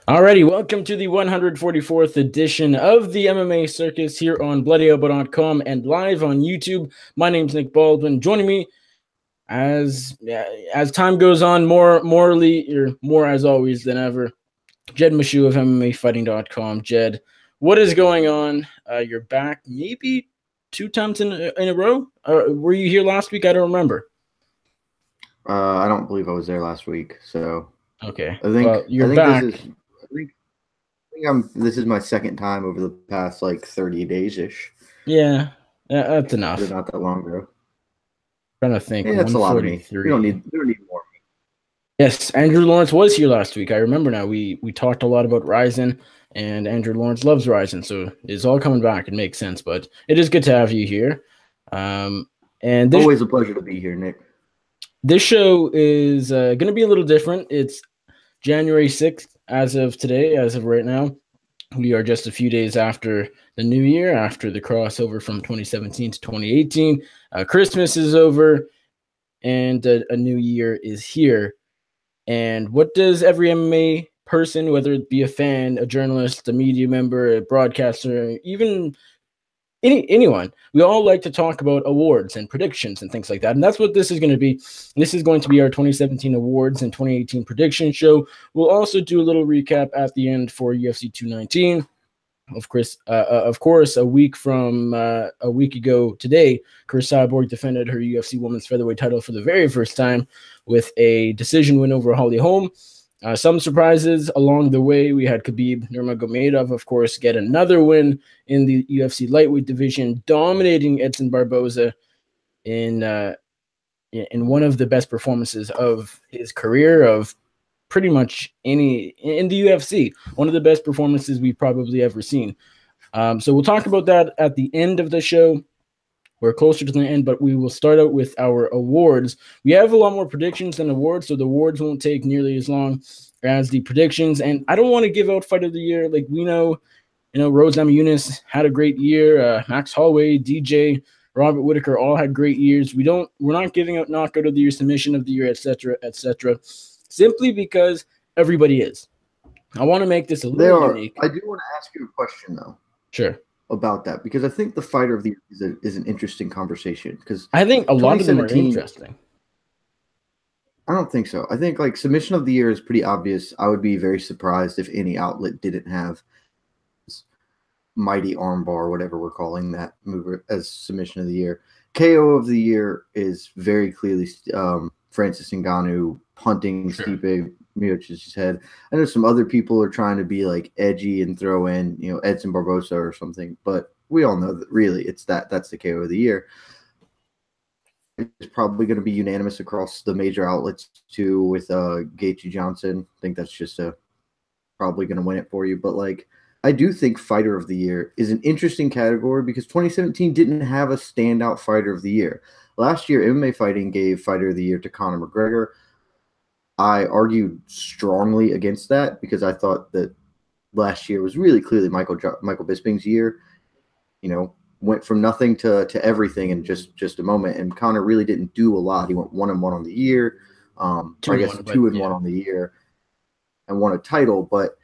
Alrighty, welcome to the 144th edition of the MMA Circus here on BloodyElbow.com and live on YouTube. My name's Nick Baldwin. Joining me as time goes on, more as always than ever, Jed Meshew of MMAfighting.com. Jed, what is going on? You're back maybe 2 times in a row? Were you here last week? I don't remember. I don't believe I was there last week, so okay. I think you're back. This is my second time over the past 30 days ish. Yeah, that's enough. But not that long ago. I'm trying to think. Yeah, that's a lot of me. We don't need more of me. Yes, Andrew Lawrence was here last week. I remember now. We talked a lot about Ryzen, and Andrew Lawrence loves Ryzen, so it's all coming back. It makes sense, but it is good to have you here. And always a pleasure to be here, Nick. This show is going to be a little different. It's January 6th as of today, as of right now. We are just a few days after the new year, after the crossover from 2017 to 2018. Christmas is over, and a new year is here. And what does every MMA person, whether it be a fan, a journalist, a media member, a broadcaster, even anyone, we all like to talk about awards and predictions and things like that. And that's what this is going to be. This is going to be our 2017 awards and 2018 prediction show. We'll also do a little recap at the end for UFC 219. Of course, a week ago today, Chris Cyborg defended her UFC Women's Featherweight title for the very first time with a decision win over Holly Holm. Some surprises along the way. We had Khabib Nurmagomedov, of course, get another win in the UFC lightweight division, dominating Edson Barboza in one of the best performances of his career, of pretty much in the UFC. One of the best performances we've probably ever seen. So we'll talk about that at the end of the show. We're closer to the end, but we will start out with our awards. We have a lot more predictions than awards, so the awards won't take nearly as long as the predictions. And I don't want to give out Fight of the Year. Like, we know, Rose Namajunas had a great year. Max Holloway, DJ, Robert Whittaker all had great years. We're not giving out knockout of the year, submission of the year, etc., simply because everybody is. I want to make this a little unique. I do want to ask you a question, though. Sure. About that, because I think the fighter of the year is an interesting conversation, because I think a lot of them are interesting. I don't think so. I think submission of the year is pretty obvious. I would be very surprised if any outlet didn't have mighty armbar, whatever we're calling that move, as submission of the year. KO of the year is very clearly Francis Ngannou punting Stipe Miocic's head. I know some other people are trying to be edgy and throw in, Edson Barboza or something, but we all know that really that's the KO of the year. It's probably going to be unanimous across the major outlets too, with Gaethje Johnson. I think that's just probably going to win it for you. But I do think fighter of the year is an interesting category, because 2017 didn't have a standout fighter of the year. Last year, MMA Fighting gave fighter of the year to Conor McGregor. I argued strongly against that, because I thought that last year was really clearly Michael Bisping's year. Went from nothing to everything in just a moment, and Conor really didn't do a lot. He went 1-1 on the year, 2-1 on the year, and won a title. But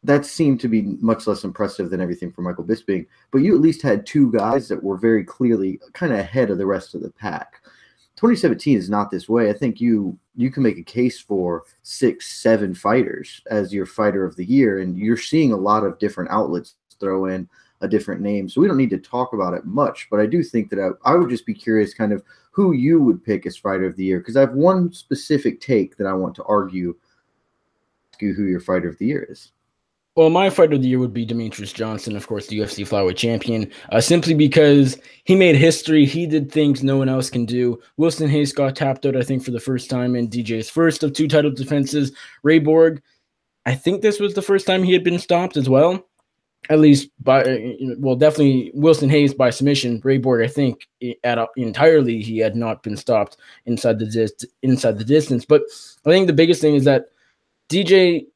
that seemed to be much less impressive than everything for Michael Bisping. But you at least had two guys that were very clearly kind of ahead of the rest of the pack. 2017 is not this way. I think you can make a case for 6-7 fighters as your fighter of the year, and you're seeing a lot of different outlets throw in a different name. So we don't need to talk about it much, but I do think that I would just be curious kind of who you would pick as fighter of the year, because I have one specific take that I want to argue who your fighter of the year is. Well, my fighter of the year would be Demetrius Johnson, of course, the UFC flyweight champion, simply because he made history. He did things no one else can do. Wilson Hayes got tapped out, I think, for the first time in DJ's first of 2 title defenses. Ray Borg, I think this was the first time he had been stopped as well, at least definitely Wilson Hayes by submission. Ray Borg, I think, entirely he had not been stopped inside the distance. But I think the biggest thing is that DJ,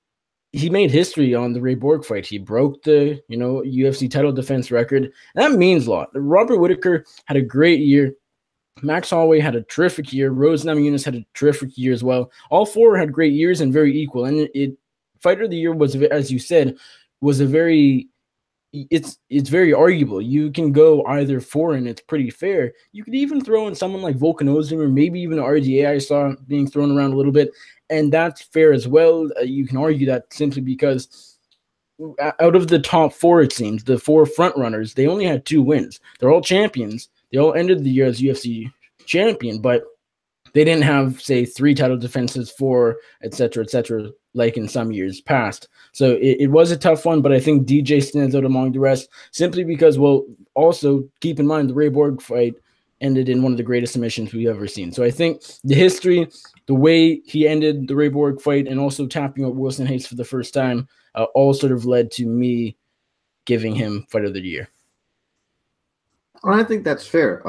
he made history on the Ray Borg fight. He broke the, UFC title defense record. And that means a lot. Robert Whittaker had a great year. Max Holloway had a terrific year. Rose Namajunas had a terrific year as well. All four had great years and very equal. And it Fighter of the Year was, as you said, was a very it's very arguable. You can go either for, and it's pretty fair. You could even throw in someone like Volkanovski or maybe even RDA I saw being thrown around a little bit, and that's fair as well. You can argue that simply because out of the top four, it seems, the four front runners, they only had 2 wins. They're all champions. They all ended the year as UFC champion, but they didn't have, say, 3 title defenses, 4, et cetera, like in some years past. So it was a tough one, but I think DJ stands out among the rest simply because, well, also keep in mind the Ray Borg fight ended in one of the greatest submissions we've ever seen. So I think the history, the way he ended the Ray Borg fight, and also tapping out Wilson Hayes for the first time, all sort of led to me giving him Fight of the Year. I think that's fair.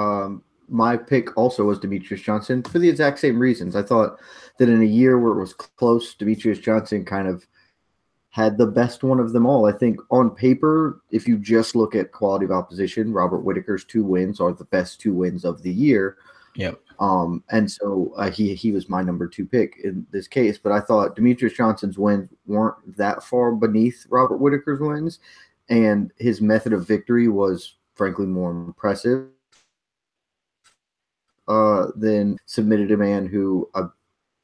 My pick also was Demetrious Johnson for the exact same reasons. I thought that in a year where it was close, Demetrious Johnson kind of had the best one of them all. I think on paper, if you just look at quality of opposition, Robert Whittaker's 2 wins are the best 2 wins of the year. Yep. And so he was my number 2 pick in this case. But I thought Demetrious Johnson's wins weren't that far beneath Robert Whittaker's wins, and his method of victory was frankly more impressive than submitted a man who a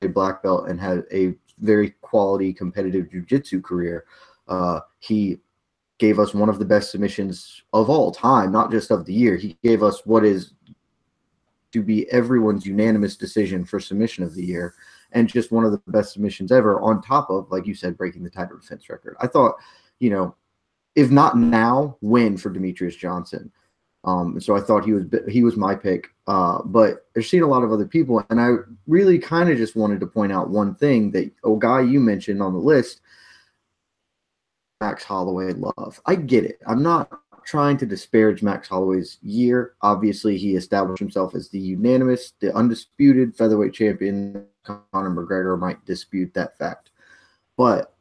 black belt and had a very quality competitive jiu-jitsu career. He gave us one of the best submissions of all time, not just of the year. He gave us what is to be everyone's unanimous decision for submission of the year, and just one of the best submissions ever, on top of, like you said, breaking the title defense record. I thought, if not now, when for Demetrious Johnson. So I thought he was my pick. But I've seen a lot of other people, and I really kind of just wanted to point out one thing that a guy you mentioned on the list, Max Holloway love. I get it. I'm not trying to disparage Max Holloway's year. Obviously, he established himself as the unanimous, the undisputed featherweight champion. Conor McGregor might dispute that fact. But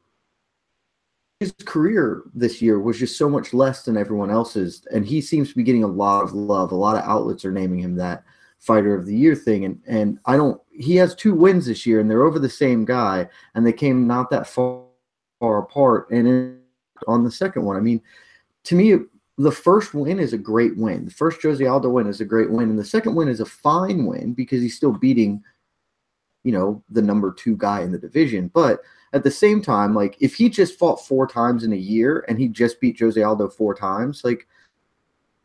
his career this year was just so much less than everyone else's, and he seems to be getting a lot of love. A lot of outlets are naming him that Fighter of the Year thing, and I don't. He has 2 wins this year, and they're over the same guy, and they came not that far apart. And on the second one, I mean, to me, the first win is a great win. The first Jose Aldo win is a great win, and the second win is a fine win because he's still beating, the number 2 guy in the division, but at the same time, like, if he just fought 4 times in a year and he just beat Jose Aldo 4 times, like,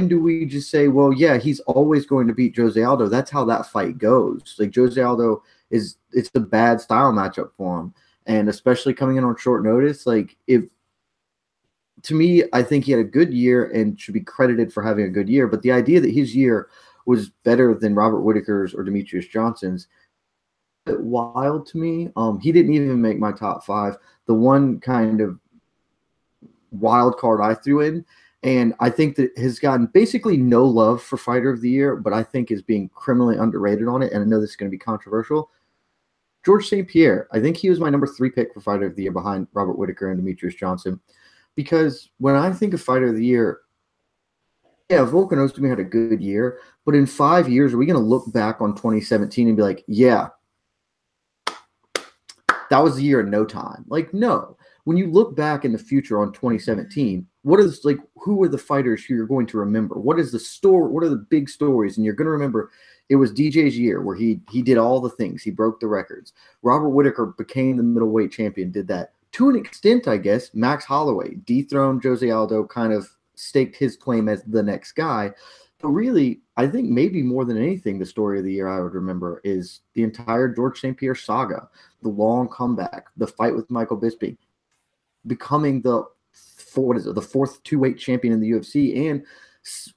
do we just say, well, yeah, he's always going to beat Jose Aldo? That's how that fight goes. Like, Jose Aldo it's a bad style matchup for him. And especially coming in on short notice, like, to me, I think he had a good year and should be credited for having a good year. But the idea that his year was better than Robert Whittaker's or Demetrious Johnson's, wild to me. He didn't even make my top 5. The one kind of wild card I threw in, and I think that has gotten basically no love for Fighter of the Year, but I think is being criminally underrated on it, and I know this is going to be controversial. George St. Pierre. I think he was my number 3 pick for Fighter of the Year behind Robert Whittaker and Demetrious Johnson, because when I think of Fighter of the Year, yeah, Volkanovski had a good year, but in 5 years, are we going to look back on 2017 and be like, yeah, that was the year in no time? Like, no. When you look back in the future on 2017, who are the fighters who you're going to remember? What is the story? What are the big stories? And you're going to remember it was DJ's year where he did all the things. He broke the records. Robert Whittaker became the middleweight champion, did that. To an extent, I guess, Max Holloway dethroned Jose Aldo, kind of staked his claim as the next guy. But really, I think maybe more than anything, the story of the year I would remember is the entire George St. Pierre saga, the long comeback, the fight with Michael Bisping, becoming the 4th 2-weight champion in the UFC, and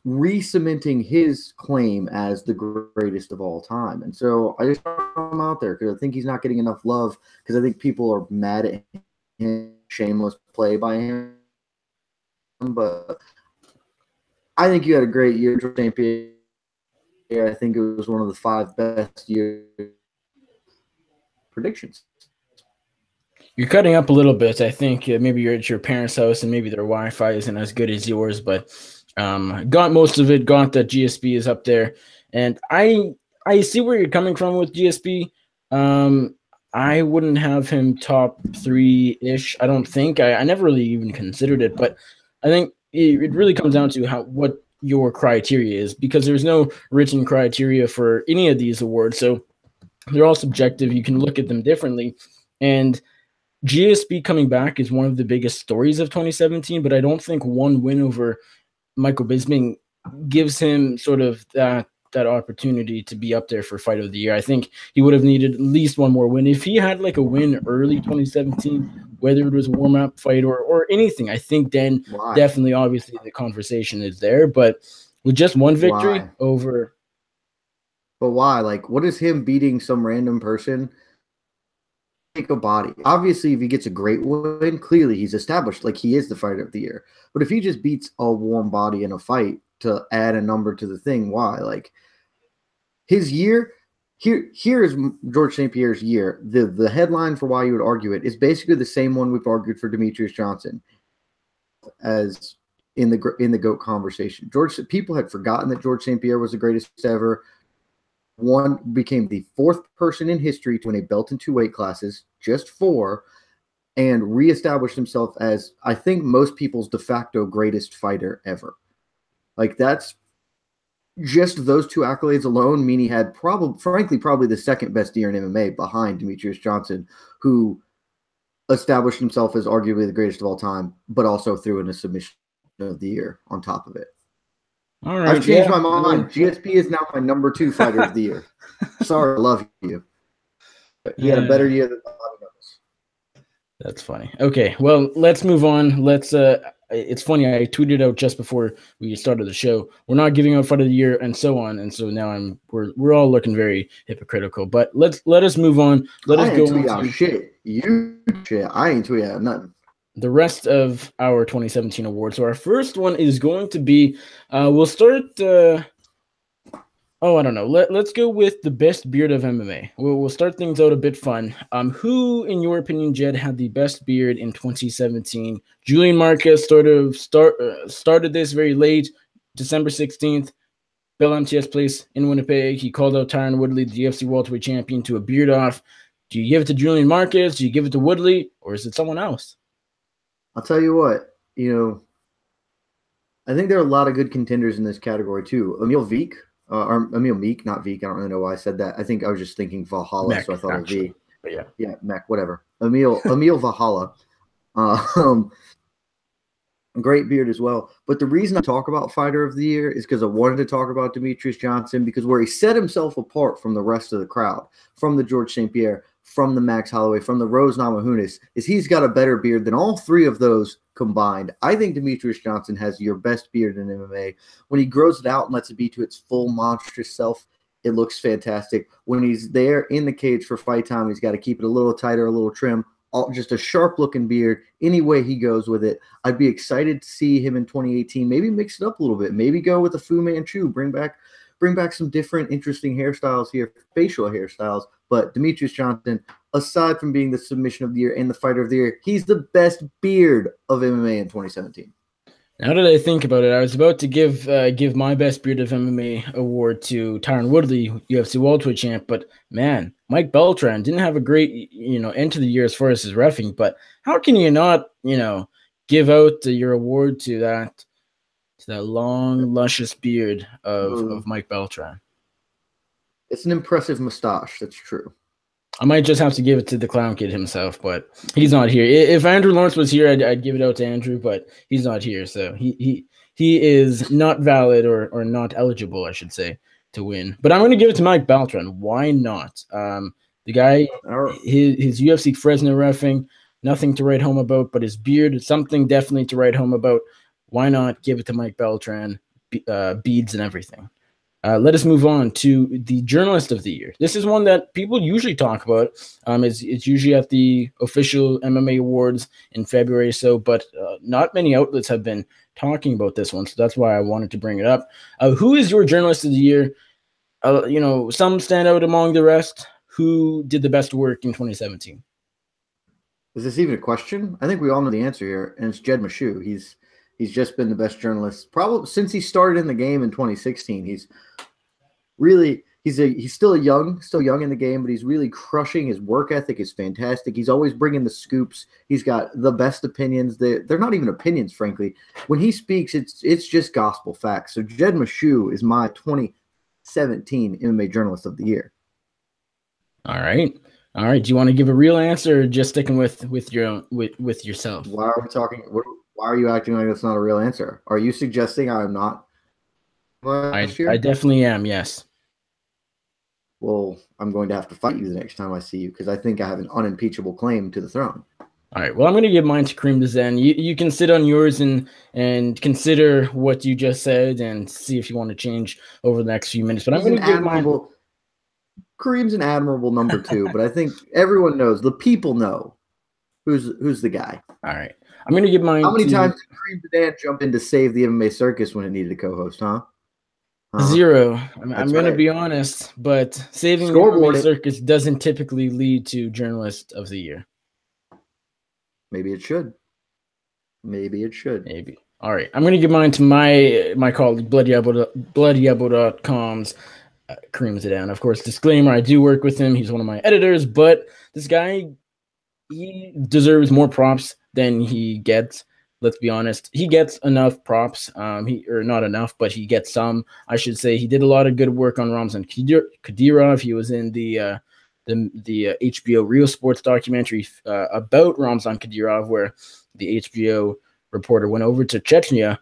re-cementing his claim as the greatest of all time. And so I just throw him out there because I think he's not getting enough love, because I think people are mad at him, shameless play by him. But I think you had a great year, George St. Pierre. I think it was one of the 5 best year predictions. You're cutting up a little bit. I think maybe you're at your parents' house and maybe their Wi-Fi isn't as good as yours, but got most of it. Got that GSP is up there, and I see where you're coming from with GSP. I wouldn't have him top 3-ish. I don't think. I never really even considered it, but I think it really comes down to what your criteria is, because there's no written criteria for any of these awards. So they're all subjective. You can look at them differently. And GSP coming back is one of the biggest stories of 2017, but I don't think one win over Michael Bisping gives him sort of that opportunity to be up there for fight of the year. I think he would have needed at least one more win. If he had like a win early 2017, whether it was a warm-up fight or anything, I think then definitely, obviously, the conversation is there. But with just one victory over... But why? Like, what is him beating some random person? Take a body. Obviously, if he gets a great win, clearly he's established. Like, he is the fighter of the year. But if he just beats a warm body in a fight to add a number to the thing, why? Like, his year, here is George St. Pierre's year. The headline for why you would argue it is basically the same one we've argued for Demetrius Johnson as in the GOAT conversation. People had forgotten that George St. Pierre was the greatest ever. One became the 4th person in history to win a belt in 2 weight classes, just 4, and reestablished himself as, I think, most people's de facto greatest fighter ever. Like, that's just those 2 accolades alone mean he had probably the second best year in MMA behind Demetrius Johnson, who established himself as arguably the greatest of all time, but also threw in a submission of the year on top of it. All right, I've changed my mind. GSP is now my number 2 fighter of the year. Sorry, I love you. But he had a better year than a lot of others. That's funny. Okay, well, let's move on. It's funny, I tweeted out just before we started the show, we're not giving out fight of the year and so on, and so now we're all looking very hypocritical. But let us move on. Let us go on. Shit. You shit. I ain't tweet out nothing. The rest of our 2017 awards. So our first one is going to be, we'll start, I don't know. Let's go with the best beard of MMA. We'll start things out a bit fun. Who, in your opinion, Jed, had the best beard in 2017? Julian Marquez started this very late, December 16th, Bell MTS Place in Winnipeg. He called out Tyron Woodley, the UFC welterweight champion, to a beard off. Do you give it to Julian Marquez? Do you give it to Woodley? Or is it someone else? I'll tell you what, I think there are a lot of good contenders in this category too. Emil Meek, not Veek. I don't really know why I said that. I think I was just thinking Valhalla, Mech, so I thought actually. Of V. But yeah, Mech, whatever. Emil Valhalla, great beard as well. But the reason I talk about fighter of the year is because I wanted to talk about Demetrius Johnson, because where he set himself apart from the rest of the crowd, from the George St. Pierre, from the Max Holloway, from the Rose Namajunas, is he's got a better beard than all 3 of those combined. I think Demetrius Johnson has your best beard in MMA. When he grows it out and lets it be to its full monstrous self, it looks fantastic. When he's there in the cage for fight time, he's got to keep it a little tighter, a little trim, just a sharp-looking beard. Any way he goes with it, I'd be excited to see him in 2018. Maybe mix it up a little bit. Maybe go with a Fu Manchu. Bring back some different, interesting hairstyles here, facial hairstyles. But Demetrius Johnson, aside from being the submission of the year and the fighter of the year, he's the best beard of MMA in 2017. Now that I think about it, I was about to give my best beard of MMA award to Tyron Woodley, UFC welterweight champ, but man, Mike Beltran didn't have a great end to the year as far as his reffing. But how can you not give out your award to that long, luscious beard of Mike Beltran? It's an impressive mustache. That's true. I might just have to give it to the clown kid himself, but he's not here. If Andrew Lawrence was here, I'd give it out to Andrew, but he's not here, so he is not valid or not eligible, I should say, to win. But I'm going to give it to Mike Beltran. Why not? The guy, his UFC Fresno reffing, nothing to write home about, but his beard is something definitely to write home about. Why not give it to Mike Beltran, beads and everything? Let us move on to the Journalist of the Year. This is one that people usually talk about. It's usually at the official MMA awards in February, but not many outlets have been talking about this one, so that's why I wanted to bring it up. Who is your Journalist of the Year? Some stand out among the rest. Who did the best work in 2017? Is this even a question? I think we all know the answer here, and it's Jed Meshew. He's just been the best journalist probably since he started in the game in 2016. He's really he's still young in the game, but he's really crushing. His work ethic is fantastic. He's always bringing the scoops. He's got the best opinions. They're not even opinions, frankly. When he speaks, it's just gospel facts. So Jed Meshew is my 2017 MMA Journalist of the Year. All right. Do you want to give a real answer, or just sticking with yourself? Why are we talking? Why are you acting like that's not a real answer? Are you suggesting I am not last year? I definitely am. Yes. Well, I'm going to have to fight you the next time I see you, because I think I have an unimpeachable claim to the throne. All right. Well, I'm going to give mine to Kareem Zen. You can sit on yours and consider what you just said and see if you want to change over the next few minutes. But I'm going to give mine. Kareem's an admirable number 2, but I think everyone knows, the people know who's the guy. All right. I'm going to give mine. How many times did Kareem Zen jump in to save the MMA Circus when it needed a co-host, huh? 0. I'm going to be honest, but saving the MMA Circus doesn't typically lead to Journalist of the Year. Maybe it should. Maybe. All right. I'm going to give mine to my colleague, BloodYabo.com's Kareem Zidane. Of course, disclaimer, I do work with him. He's one of my editors, but this guy, he deserves more props than he gets. Let's be honest. He gets enough props. Or not enough, but he gets some. I should say he did a lot of good work on Ramzan Kadyrov. He was in the HBO Real Sports documentary about Ramzan Kadyrov, where the HBO reporter went over to Chechnya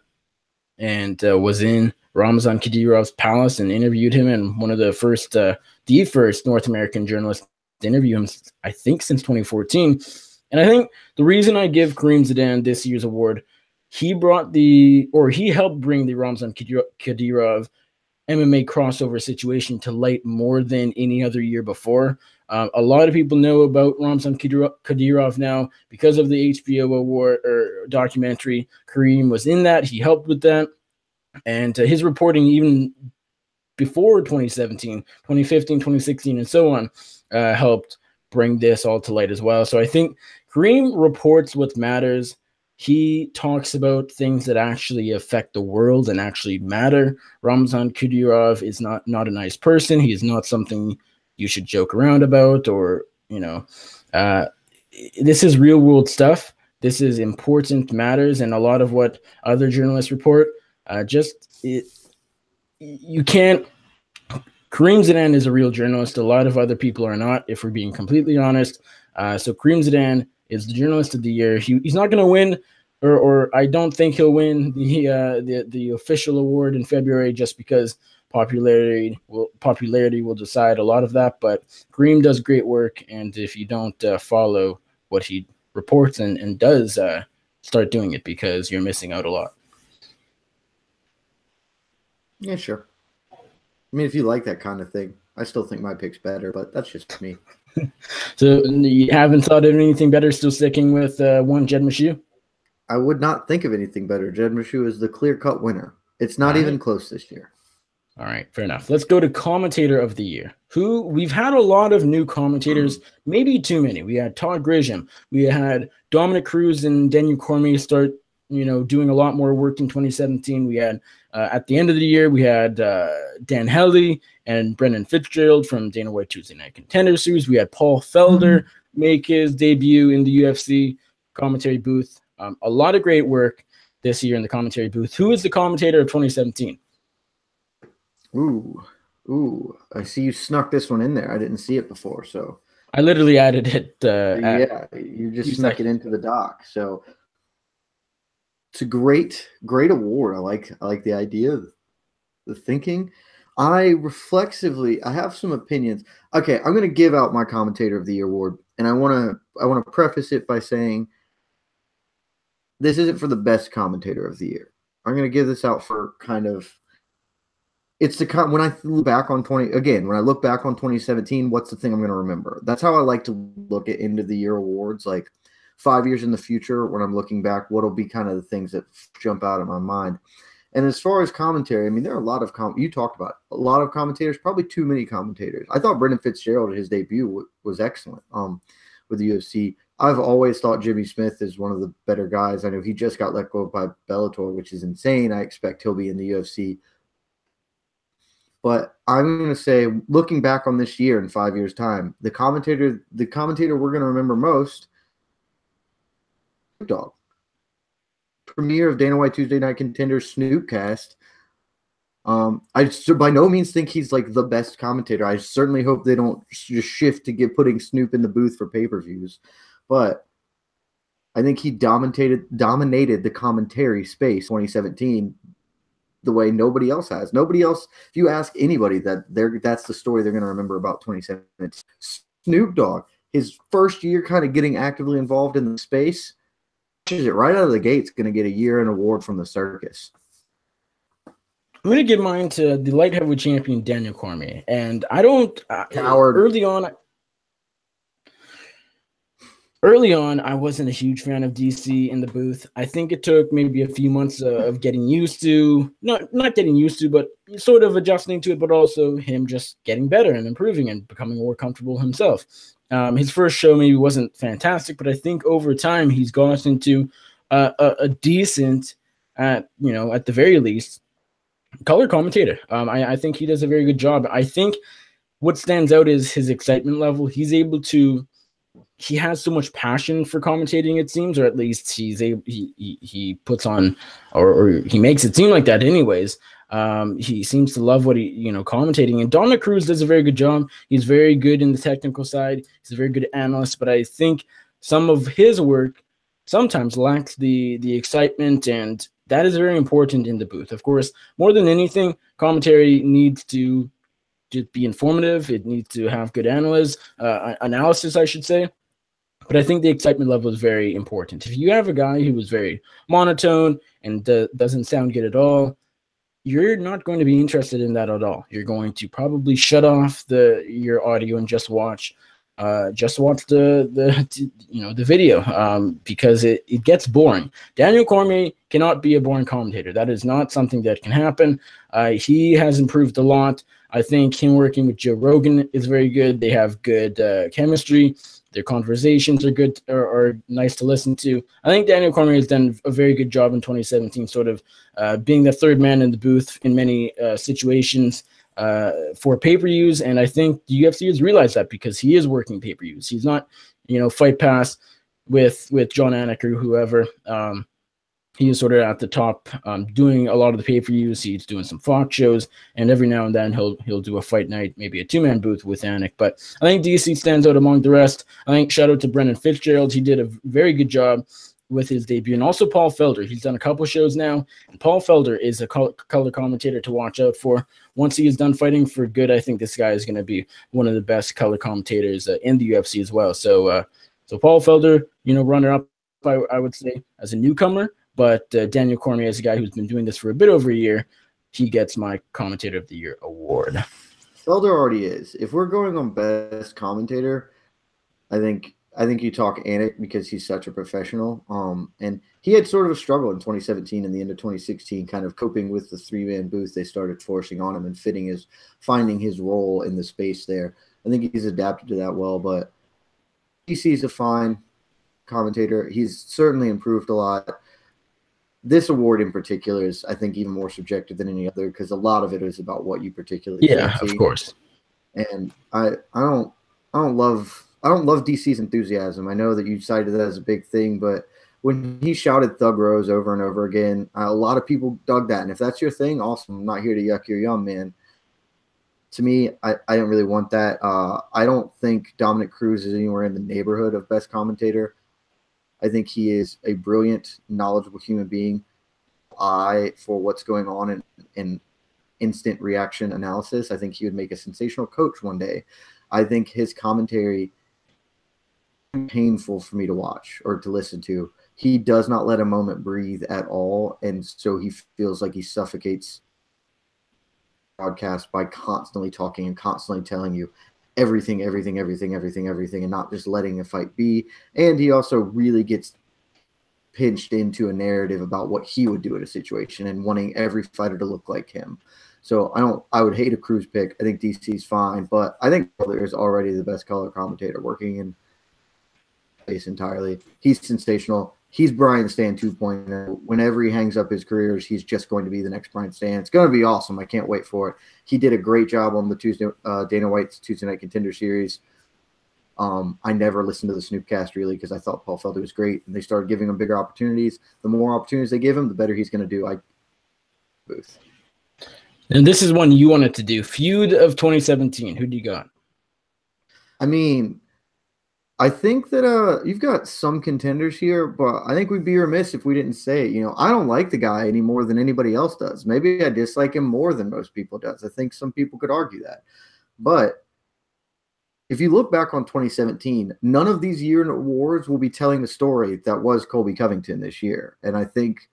and was in Ramzan Kadyrov's palace and interviewed him. And one of the first North American journalists to interview him, I think, since 2014. And I think the reason I give Kareem Zidane this year's award, he helped bring the Ramzan Kadyrov MMA crossover situation to light more than any other year before. A lot of people know about Ramzan Kadyrov now because of the HBO award or documentary. Kareem was in that. He helped with that. And his reporting, even before 2017, 2015, 2016, and so on, helped bring this all to light as well. So I think Kareem reports what matters. He talks about things that actually affect the world and actually matter. Ramzan Kadyrov is not a nice person. He is not something you should joke around about, or, this is real world stuff. This is important matters. And a lot of what other journalists report, you can't. Kareem Zidane is a real journalist. A lot of other people are not, if we're being completely honest. So Kareem Zidane is the Journalist of the Year. He's not going to win, or I don't think he'll win the official award in February, just because popularity will decide a lot of that. But Kareem does great work, and if you don't follow what he reports and does, start doing it, because you're missing out a lot. Yeah, sure. I mean, if you like that kind of thing, I still think my pick's better, but that's just me. So you haven't thought of anything better? Still sticking with one Jed Meshew? I would not think of anything better. Jed Meshew is the clear-cut winner. It's not even close this year. All right, fair enough. Let's go to Commentator of the Year. We've had a lot of new commentators, maybe too many. We had Todd Grisham. We had Dominic Cruz and Daniel Cormier start, doing a lot more work in 2017. We had at the end of the year, we had Dan Heldy and Brendan Fitzgerald from Dana White Tuesday Night Contender Series. We had Paul Felder make his debut in the UFC commentary booth. A lot of great work this year in the commentary booth. Who is the commentator of 2017? Ooh! I see you snuck this one in there. I didn't see it before, so I literally added it. You just snuck it into the doc. So it's a great award. I like the idea, the thinking. I have some opinions. Okay, I'm going to give out my Commentator of the Year award, and I want to preface it by saying this isn't for the best Commentator of the Year. I'm going to give this out for kind of. It's when I look back on 2017, what's the thing I'm going to remember? That's how I like to look at end of the year awards, like 5 years in the future when I'm looking back, what'll be kind of the things that jump out of my mind. And as far as commentary, I mean, there are a lot of you talked about a lot of commentators, probably too many commentators. I thought Brendan Fitzgerald at his debut was excellent with the UFC. I've always thought Jimmy Smith is one of the better guys. I know he just got let go by Bellator, which is insane. I expect he'll be in the UFC But I'm going to say, looking back on this year in 5 years' time, the commentator we're going to remember most, Snoop Dogg. Premiere of Dana White Tuesday Night Contender Snoopcast. I by no means think he's like the best commentator. I certainly hope they don't just shift to putting Snoop in the booth for pay-per-views, but I think he dominated the commentary space 2017 the way nobody else has. Nobody else, if you ask anybody that's the story they're going to remember about 2017. Snoop Dogg, his first year kind of getting actively involved in the space, it right out of the gates, going to get a year-end award from the circus. I'm going to give mine to the light heavyweight champion, Daniel Cormier. And I don't early on, I wasn't a huge fan of DC in the booth. I think it took maybe a few months of getting used to, not getting used to, but sort of adjusting to it, but also him just getting better and improving and becoming more comfortable himself. His first show maybe wasn't fantastic, but I think over time he's gotten into a decent, at the very least, color commentator. I think he does a very good job. I think what stands out is his excitement level. He has so much passion for commentating, it seems, or at least he puts on, or he makes it seem like that anyways. He seems to love what commentating. And Dominic Cruz does a very good job. He's very good in the technical side. He's a very good analyst, but I think some of his work sometimes lacks the excitement, and that is very important in the booth. Of course, more than anything, commentary needs to just be informative. It needs to have good analysis, I should say. But I think the excitement level is very important. If you have a guy who is very monotone and doesn't sound good at all, you're not going to be interested in that at all. You're going to probably shut off your audio and just watch the video because it gets boring. Daniel Cormier cannot be a boring commentator. That is not something that can happen. He has improved a lot. I think him working with Joe Rogan is very good. They have good chemistry. Their conversations are good, are nice to listen to. I think Daniel Cormier has done a very good job in 2017, sort of being the third man in the booth in many situations for pay-per-views, and I think the UFC has realized that because he is working pay-per-views. He's not, Fight Pass with John Anik or whoever. He is sort of at the top, doing a lot of the pay-per-views. He's doing some Fox shows, and every now and then he'll do a fight night, maybe a two-man booth with Anik. But I think DC stands out among the rest. I think shout out to Brendan Fitzgerald. He did a very good job with his debut, and also Paul Felder. He's done a couple shows now, and Paul Felder is a color commentator to watch out for. Once he is done fighting for good, I think this guy is going to be one of the best color commentators in the UFC as well. So Paul Felder, runner-up, I would say, as a newcomer, but Daniel Cormier is a guy who's been doing this for a bit over a year. He gets my Commentator of the Year award. Felder already is. If we're going on best commentator, I think you talk Anik because he's such a professional. And he had sort of a struggle in 2017 and the end of 2016, kind of coping with the three-man booth they started forcing on him and finding his role in the space there. I think he's adapted to that well, but DC's a fine commentator. He's certainly improved a lot. This award in particular is, I think, even more subjective than any other because a lot of it is about what you particularly fancy. Of course. And I don't love DC's enthusiasm. I know that you cited that as a big thing, but when he shouted Thug Rose over and over again, a lot of people dug that. And if that's your thing, awesome. I'm not here to yuck your yum, man. To me, I don't really want that. I don't think Dominic Cruz is anywhere in the neighborhood of best commentator. I think he is a brilliant, knowledgeable human being. For what's going on in instant reaction analysis, I think he would make a sensational coach one day. I think his commentary painful for me to watch or to listen to. He does not let a moment breathe at all, and so he feels like he suffocates broadcast by constantly talking and constantly telling you everything, and not just letting a fight be. And he also really gets pinched into a narrative about what he would do in a situation and wanting every fighter to look like him. So I would hate a Cruz pick. I think DC's fine, but I think Butler is already the best color commentator working in space entirely. He's sensational. he's Brian Stan 2.0. Whenever he hangs up his careers, he's just going to be the next Brian Stan. It's going to be awesome. I can't wait for it. He did a great job on the Tuesday Dana White's Tuesday Night Contender Series. I never listened to the Snoopcast really because I thought Paul Felder was great, and they started giving him bigger opportunities. The more opportunities they give him, the better he's going to do. Booth. And this is one you wanted to do. Feud of 2017. Who do you got? I mean, I think that you've got some contenders here, but I think we'd be remiss if we didn't say it. You know, I don't like the guy any more than anybody else does. Maybe I dislike him more than most people does. I think some people could argue that. But if you look back on 2017, none of these year in awards will be telling the story that was Colby Covington this year. And I think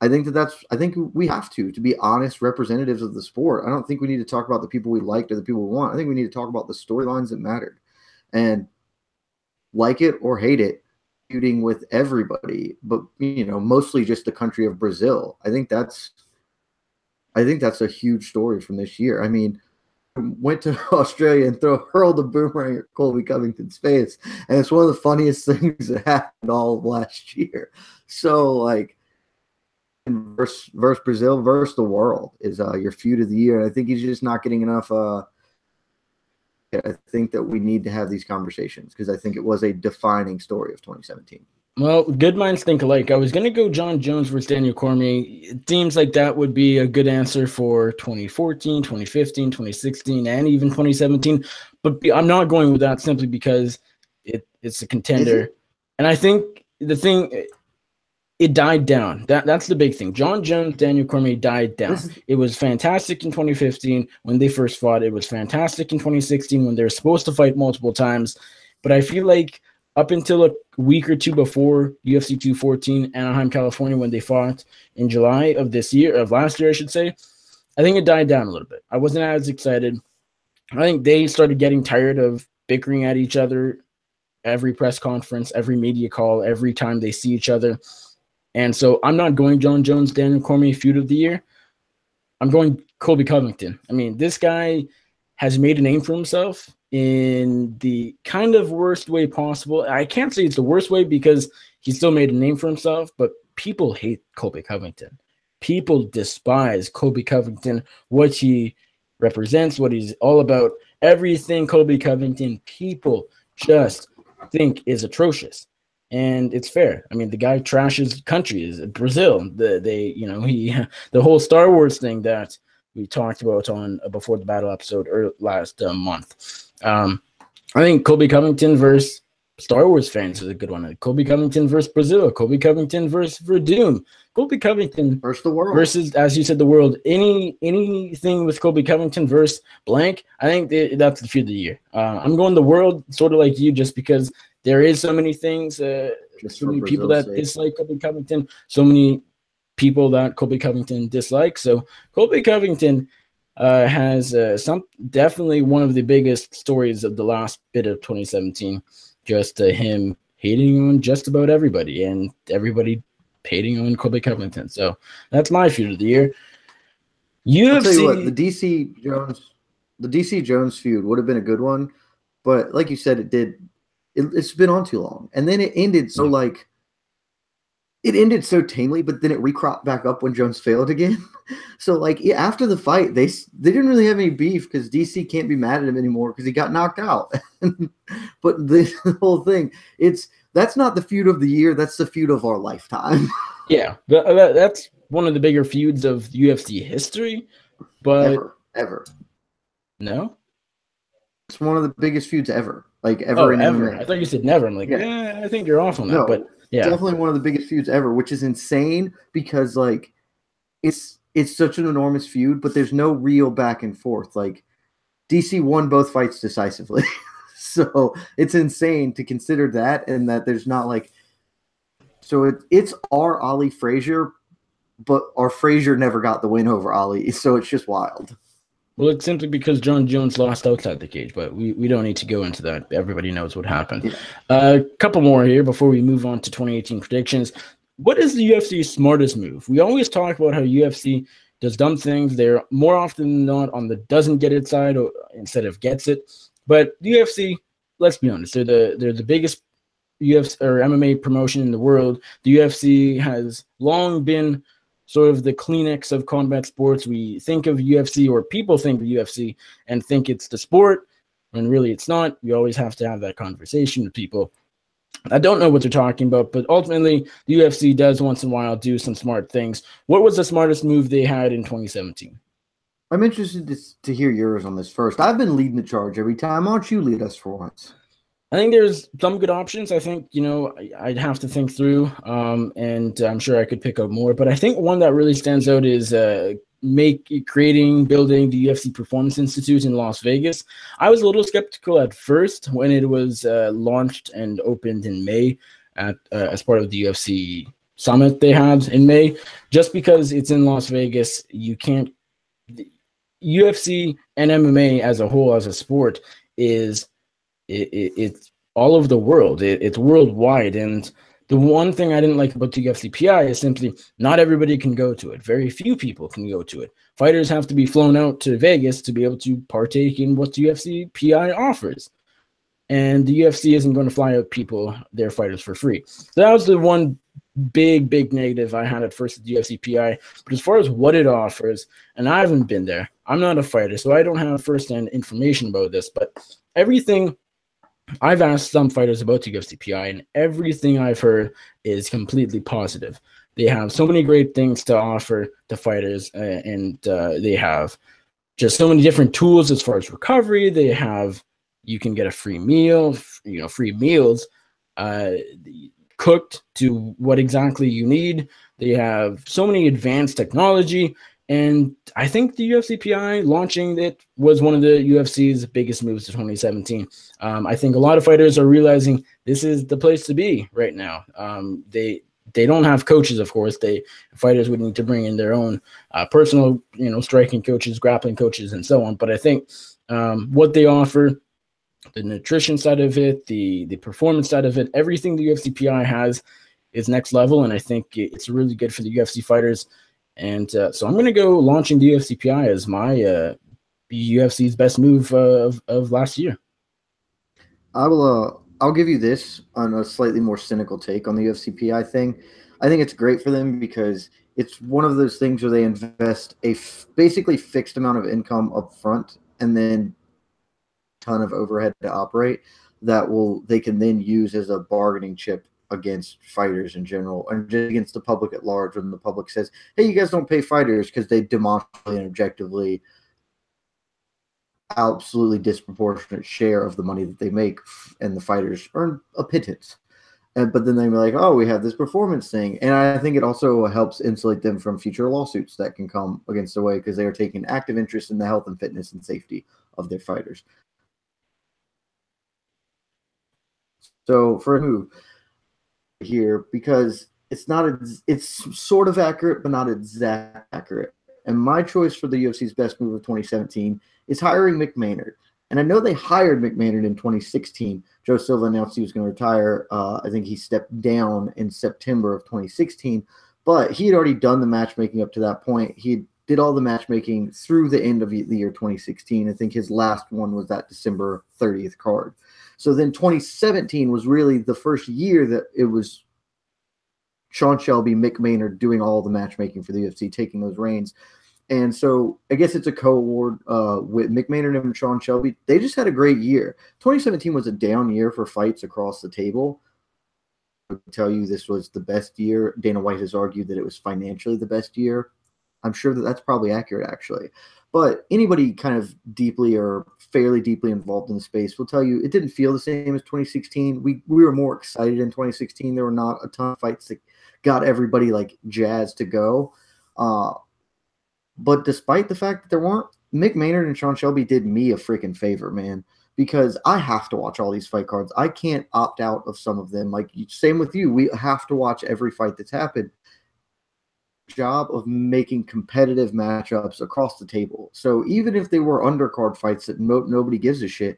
we have to be honest representatives of the sport. I don't think we need to talk about the people we liked or the people we want. I think we need to talk about the storylines that mattered. And like it or hate it, feuding with everybody, but mostly just the country of Brazil. I think that's a huge story from this year. I mean, went to Australia and hurled a boomerang at Colby Covington's face, and it's one of the funniest things that happened all of last year. So like, versus Brazil versus the world is your feud of the year, and I think he's just not getting enough. I think that we need to have these conversations because I think it was a defining story of 2017. Well, good minds think alike. I was going to go John Jones versus Daniel Cormier. It seems like that would be a good answer for 2014, 2015, 2016, and even 2017. But I'm not going with that simply because it's a contender. And I think it died down. That's the big thing. John Jones, Daniel Cormier died down. It was fantastic in 2015 when they first fought. It was fantastic in 2016 when they were supposed to fight multiple times. But I feel like up until a week or two before UFC 214, Anaheim, California, when they fought in July of last year, I should say, I think it died down a little bit. I wasn't as excited. I think they started getting tired of bickering at each other every press conference, every media call, every time they see each other. And so I'm not going John Jones, Daniel Cormier feud of the year. I'm going Colby Covington. I mean, this guy has made a name for himself in the kind of worst way possible. I can't say it's the worst way because he still made a name for himself, but people hate Colby Covington. People despise Colby Covington, what he represents, what he's all about. Everything Colby Covington, people just think is atrocious. And it's fair. I mean, the guy trashes countries, Brazil. The whole Star Wars thing that we talked about on Before the Battle episode last month. I think Colby Covington versus Star Wars fans is a good one. Colby Covington versus Brazil. Colby Covington versus Verdun. Colby Covington versus the world. Versus, as you said, the world. Anything with Colby Covington versus blank. I think that's the feud of the year. I'm going the world, sort of like you, just because there is so many things, so many people that dislike Colby Covington, so many people that Colby Covington dislikes. So Colby Covington has definitely one of the biggest stories of the last bit of 2017. Just him hating on just about everybody and everybody hating on Colby Covington. So that's my feud of the year. I'll tell you what, the DC Jones feud would have been a good one, but like you said, it's been on too long. And then it ended so tamely, but then it recropped back up when Jones failed again. So after the fight, they didn't really have any beef because DC can't be mad at him anymore because he got knocked out. But the whole thing, that's not the feud of the year. That's the feud of our lifetime. Yeah, that's one of the bigger feuds of UFC history. But ever. No? It's one of the biggest feuds ever. Ever in ever. MMA. I thought you said never. I'm like, I think you're off on that. No, but yeah, definitely one of the biggest feuds ever, which is insane because it's such an enormous feud, but there's no real back and forth. DC won both fights decisively, so it's insane to consider that, and that there's not so it's our Ali Frazier, but our Frazier never got the win over Ali, so it's just wild. Well, it's simply because John Jones lost outside the cage, but we don't need to go into that. Everybody knows what happened. Yeah. A couple more here before we move on to 2018 predictions. What is the UFC's smartest move? We always talk about how UFC does dumb things. They're more often than not on the doesn't get it side instead of gets it. But the UFC, let's be honest, they're the biggest UFC or MMA promotion in the world. The UFC has long been sort of the Kleenex of combat sports. We think of UFC, or people think of UFC and think it's the sport, when really it's not. We always have to have that conversation with people. I don't know what they're talking about, but ultimately the UFC does once in a while do some smart things. What was the smartest move they had in 2017? I'm interested to hear yours on this first. I've been leading the charge every time. Why don't you lead us for once? I think there's some good options. I think, I'd have to think through, and I'm sure I could pick up more. But I think one that really stands out is building the UFC Performance Institute in Las Vegas. I was a little skeptical at first when it was launched and opened in May as part of the UFC summit they had in May. Just because it's in Las Vegas, you can't. UFC and MMA as a whole, as a sport, is it's all over the world. It's worldwide. And the one thing I didn't like about the UFC PI is simply not everybody can go to it. Very few people can go to it. Fighters have to be flown out to Vegas to be able to partake in what the UFC PI offers. And the UFC isn't going to fly out their fighters for free. So that was the one big negative I had at first at the UFC PI. But as far as what it offers, and I haven't been there, I'm not a fighter, so I don't have firsthand information about this, but everything I've asked some fighters about the UFC PI, and everything I've heard is completely positive. They have so many great things to offer to fighters, and they have just so many different tools as far as recovery. You can get a free meal, free meals cooked to what exactly you need. They have so many advanced technology. And I think the UFC PI launching it was one of the UFC's biggest moves of 2017. I think a lot of fighters are realizing this is the place to be right now. They don't have coaches, of course. Fighters would need to bring in their own personal, striking coaches, grappling coaches, and so on. But I think what they offer, the nutrition side of it, the performance side of it, everything the UFC PI has is next level. And I think it's really good for the UFC fighters. And so I'm going to go launching the UFC PI as my UFC's best move of last year. I'll give you this on a slightly more cynical take on the UFC PI thing. I think it's great for them because it's one of those things where they invest a basically fixed amount of income up front and then a ton of overhead to operate they can then use as a bargaining chip against fighters in general and just against the public at large when the public says, hey, you guys don't pay fighters, because they demonstrably and objectively absolutely disproportionate share of the money that they make, and the fighters earn a pittance. But then they're like, oh, we have this performance thing. And I think it also helps insulate them from future lawsuits that can come against the way, because they are taking active interest in the health and fitness and safety of their fighters. So for a move here, because it's sort of accurate, but not exactly accurate. And my choice for the UFC's best move of 2017 is hiring Mick Maynard. And I know they hired Mick Maynard in 2016. Joe Silva announced he was going to retire. I think he stepped down in September of 2016. But he had already done the matchmaking up to that point. He did all the matchmaking through the end of the year 2016. I think his last one was that December 30th card. So then 2017 was really the first year that it was Sean Shelby, Mick Maynard doing all the matchmaking for the UFC, taking those reins. And so I guess it's a co-award with Mick Maynard and Sean Shelby. They just had a great year. 2017 was a down year for fights across the table. I would tell you this was the best year. Dana White has argued that it was financially the best year. I'm sure that that's probably accurate, actually. But anybody kind of deeply or fairly deeply involved in the space will tell you it didn't feel the same as 2016. We were more excited in 2016. There were not a ton of fights that got everybody like jazzed to go. But despite the fact that there weren't, Mick Maynard and Sean Shelby did me a freaking favor, man, because I have to watch all these fight cards. I can't opt out of some of them. Like, same with you. We have to watch every fight that's happened. Job of making competitive matchups across the table. So even if they were undercard fights that nobody gives a shit,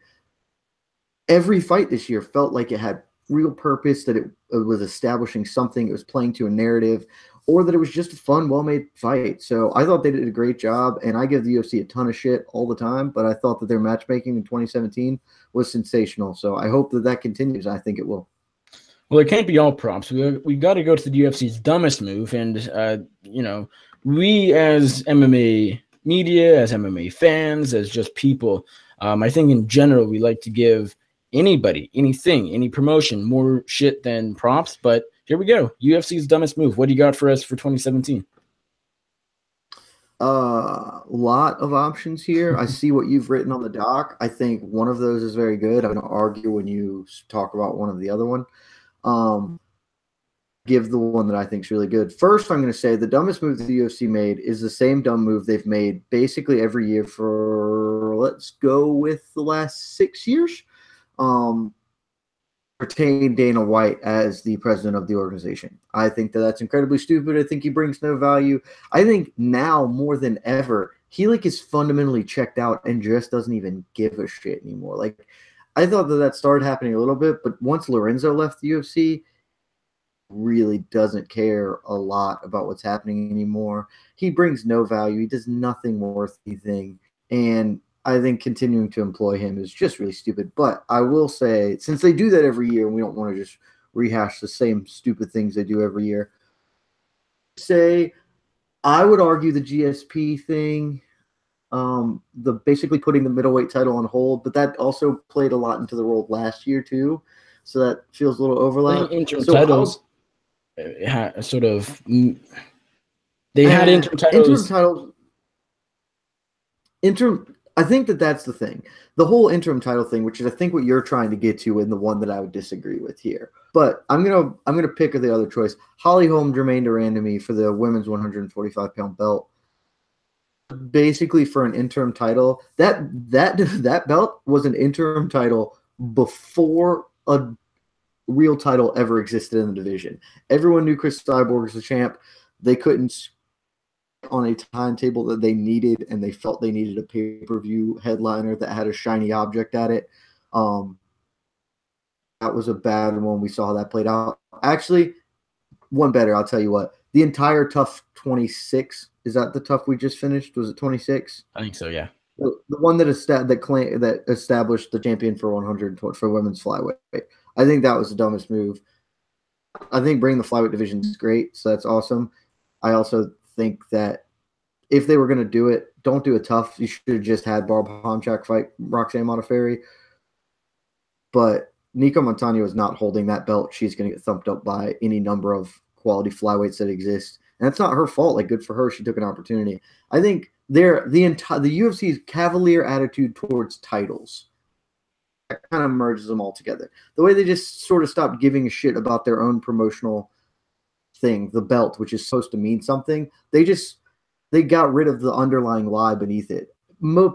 every fight this year felt like it had real purpose, that it was establishing something, it was playing to a narrative, or that it was just a fun, well-made fight. So I thought they did a great job, and I give the UFC a ton of shit all the time, but I thought that their matchmaking in 2017 was sensational. So I hope that continues. I think it will. Well, it can't be all props. We got to go to the UFC's dumbest move, and we as MMA media, as MMA fans, as just people, I think in general we like to give anybody, anything, any promotion more shit than props. But here we go, UFC's dumbest move. What do you got for us for 2017? Lot of options here. I see what you've written on the doc. I think one of those is very good. I'm going to argue when you talk about one of the other one. Give the one that I think is really good. First, I'm going to say the dumbest move the UFC made is the same dumb move they've made basically every year for, let's go with the last 6 years. Retain Dana White as the president of the organization. I think that that's incredibly stupid. I think he brings no value. I think now more than ever, he is fundamentally checked out and just doesn't even give a shit anymore. Like, I thought that started happening a little bit, but once Lorenzo left the UFC, really doesn't care a lot about what's happening anymore. He brings no value. He does nothing worth anything. And I think continuing to employ him is just really stupid. But I will say, since they do that every year, and we don't want to just rehash the same stupid things they do every year, I would argue the GSP thing, the basically putting the middleweight title on hold, but that also played a lot into the role last year too. So that feels a little overlap. Interim titles sort of they had interim titles. I think that's the thing. The whole interim title thing, which is I think what you're trying to get to, and the one that I would disagree with here. But I'm gonna pick the other choice. Holly Holm, Jermaine Durandamy for the women's 145-pound belt. Basically for an interim title. That belt was an interim title before a real title ever existed in the division. Everyone knew Chris Cyborg was the champ. They couldn't on a timetable that they needed, and they felt they needed a pay-per-view headliner that had a shiny object at it. That was a bad one. We saw how that played out. Actually, one better, I'll tell you what. The entire TUF 26, is that the TUF we just finished? Was it 26? I think so, yeah. The one that established the champion for 100 for women's flyweight. I think that was the dumbest move. I think bringing the flyweight division is great, so that's awesome. I also think that if they were going to do it, don't do a TUF. You should have just had Barb Honchak fight Roxanne Modafferi. But Nico Montano is not holding that belt. She's going to get thumped up by any number of quality flyweights that exist. And it's not her fault. Like, good for her. She took an opportunity. I think the UFC's cavalier attitude towards titles that kind of merges them all together. The way they just sort of stopped giving a shit about their own promotional thing, the belt, which is supposed to mean something. They got rid of the underlying lie beneath it.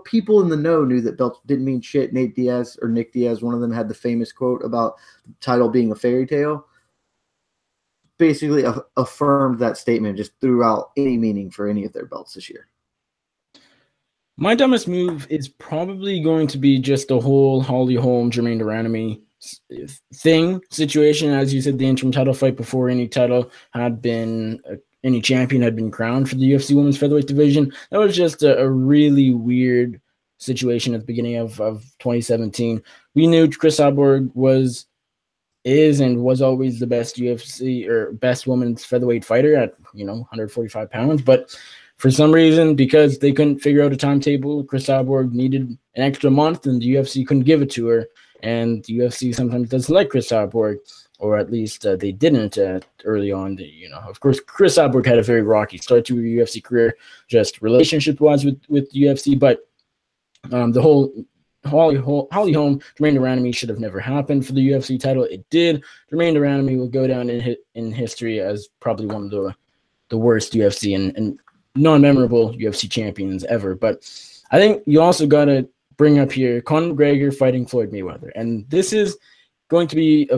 People in the know knew that belts didn't mean shit. Nick Diaz, one of them, had the famous quote about the title being a fairy tale. Basically affirmed that statement, just threw out any meaning for any of their belts this year. My dumbest move is probably going to be just the whole Holly Holm, Jermaine Durandamy situation. As you said, the interim title fight before any title had been, any champion had been crowned for the UFC Women's Featherweight division. That was just a really weird situation at the beginning of 2017. We knew Chris Cyborg is and was always the best UFC or best women's featherweight fighter at 145 pounds, but for some reason, because they couldn't figure out a timetable, Chris Cyborg needed an extra month, and the UFC couldn't give it to her. And the UFC sometimes doesn't like Chris Cyborg, or at least they didn't early on. Of course, Chris Cyborg had a very rocky start to her UFC career, just relationship-wise with the UFC. But the whole Holly Holm, Jermaine Durandamy should have never happened for the UFC title. It did. Jermaine Durandamy will go down in history as probably one of the worst UFC and non-memorable UFC champions ever. But I think you also got to bring up here Conor McGregor fighting Floyd Mayweather. And this is going to be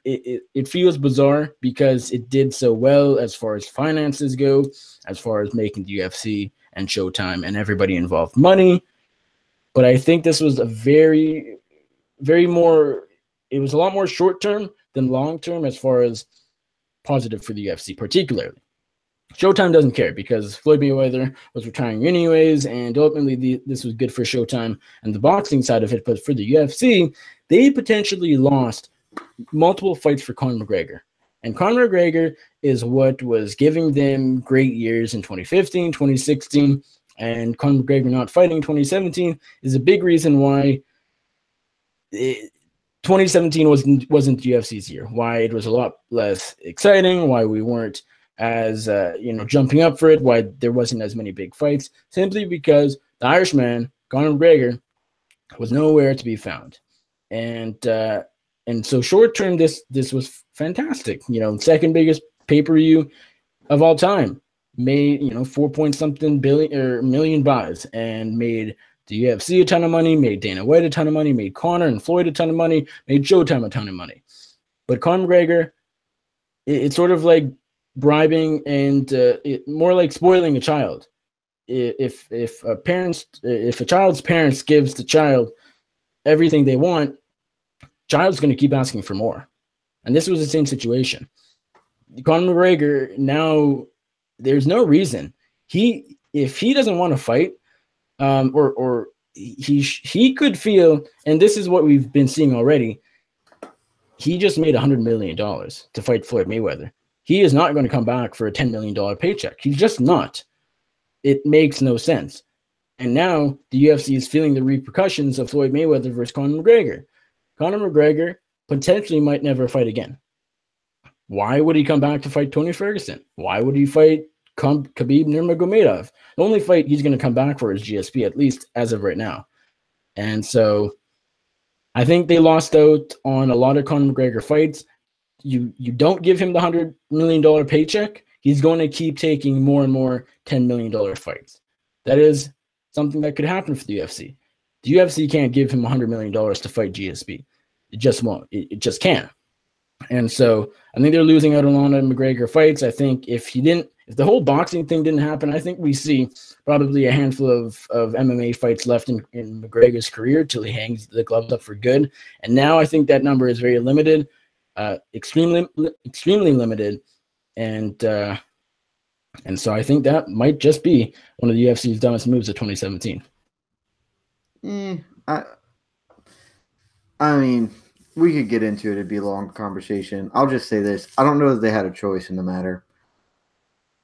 it feels bizarre because it did so well as far as finances go, as far as making the UFC and Showtime and everybody involved money. But I think this was a very, very it was a lot more short-term than long-term as far as positive for the UFC, particularly. Showtime doesn't care because Floyd Mayweather was retiring anyways, and ultimately this was good for Showtime and the boxing side of it. But for the UFC, they potentially lost multiple fights for Conor McGregor. And Conor McGregor is what was giving them great years in 2015, 2016, and Conor McGregor not fighting in 2017 is a big reason why 2017 wasn't UFC's year, why it was a lot less exciting, why we weren't as jumping up for it, why there wasn't as many big fights, simply because the Irishman, Conor McGregor, was nowhere to be found. And so short term, this was fantastic. Second biggest pay-per-view of all time, made 4 point something million buys, and made the UFC a ton of money, made Dana White a ton of money, made Conor and Floyd a ton of money, made Showtime a ton of money. But Conor McGregor, it's sort of like bribing and more like spoiling a child. If a child's parents gives the child everything they want, child's going to keep asking for more. And this was the same situation. Conor McGregor, now there's no reason if he doesn't want to fight, or he could feel, and this is what we've been seeing already. He just made $100 million to fight Floyd Mayweather. He is not going to come back for a $10 million paycheck. He's just not. It makes no sense. And now the UFC is feeling the repercussions of Floyd Mayweather versus Conor McGregor. Conor McGregor potentially might never fight again. Why would he come back to fight Tony Ferguson? Why would he fight Khabib Nurmagomedov? The only fight he's going to come back for is GSP, at least as of right now. And so I think they lost out on a lot of Conor McGregor fights. You don't give him the $100 million paycheck, he's going to keep taking more and more $10 million fights. That is something that could happen for the UFC. The UFC can't give him $100 million to fight GSP. It just won't. It just can't. And so I think they're losing out on a lot of McGregor fights. I think if the whole boxing thing didn't happen, I think we see probably a handful of MMA fights left in McGregor's career till he hangs the gloves up for good. And now I think that number is very limited, extremely limited. And so I think that might just be one of the UFC's dumbest moves of 2017. I mean, we could get into it. It'd be a long conversation. I'll just say this. I don't know that they had a choice in the matter.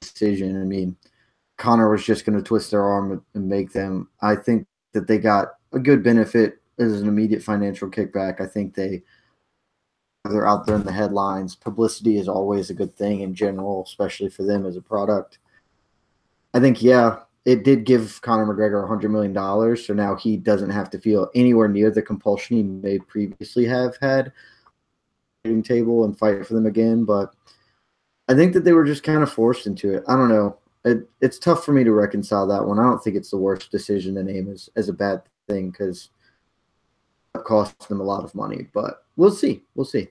Decision. I mean, Conor was just going to twist their arm and make them. I think that they got a good benefit as an immediate financial kickback. I think they're out there in the headlines. Publicity is always a good thing in general, especially for them as a product. I think, yeah, it did give Conor McGregor $100 million, so now he doesn't have to feel anywhere near the compulsion he may previously have had table and fight for them again. But I think that they were just kind of forced into it. I don't know. It's tough for me to reconcile that one. I don't think it's the worst decision to name as a bad thing because it cost them a lot of money. But we'll see. We'll see.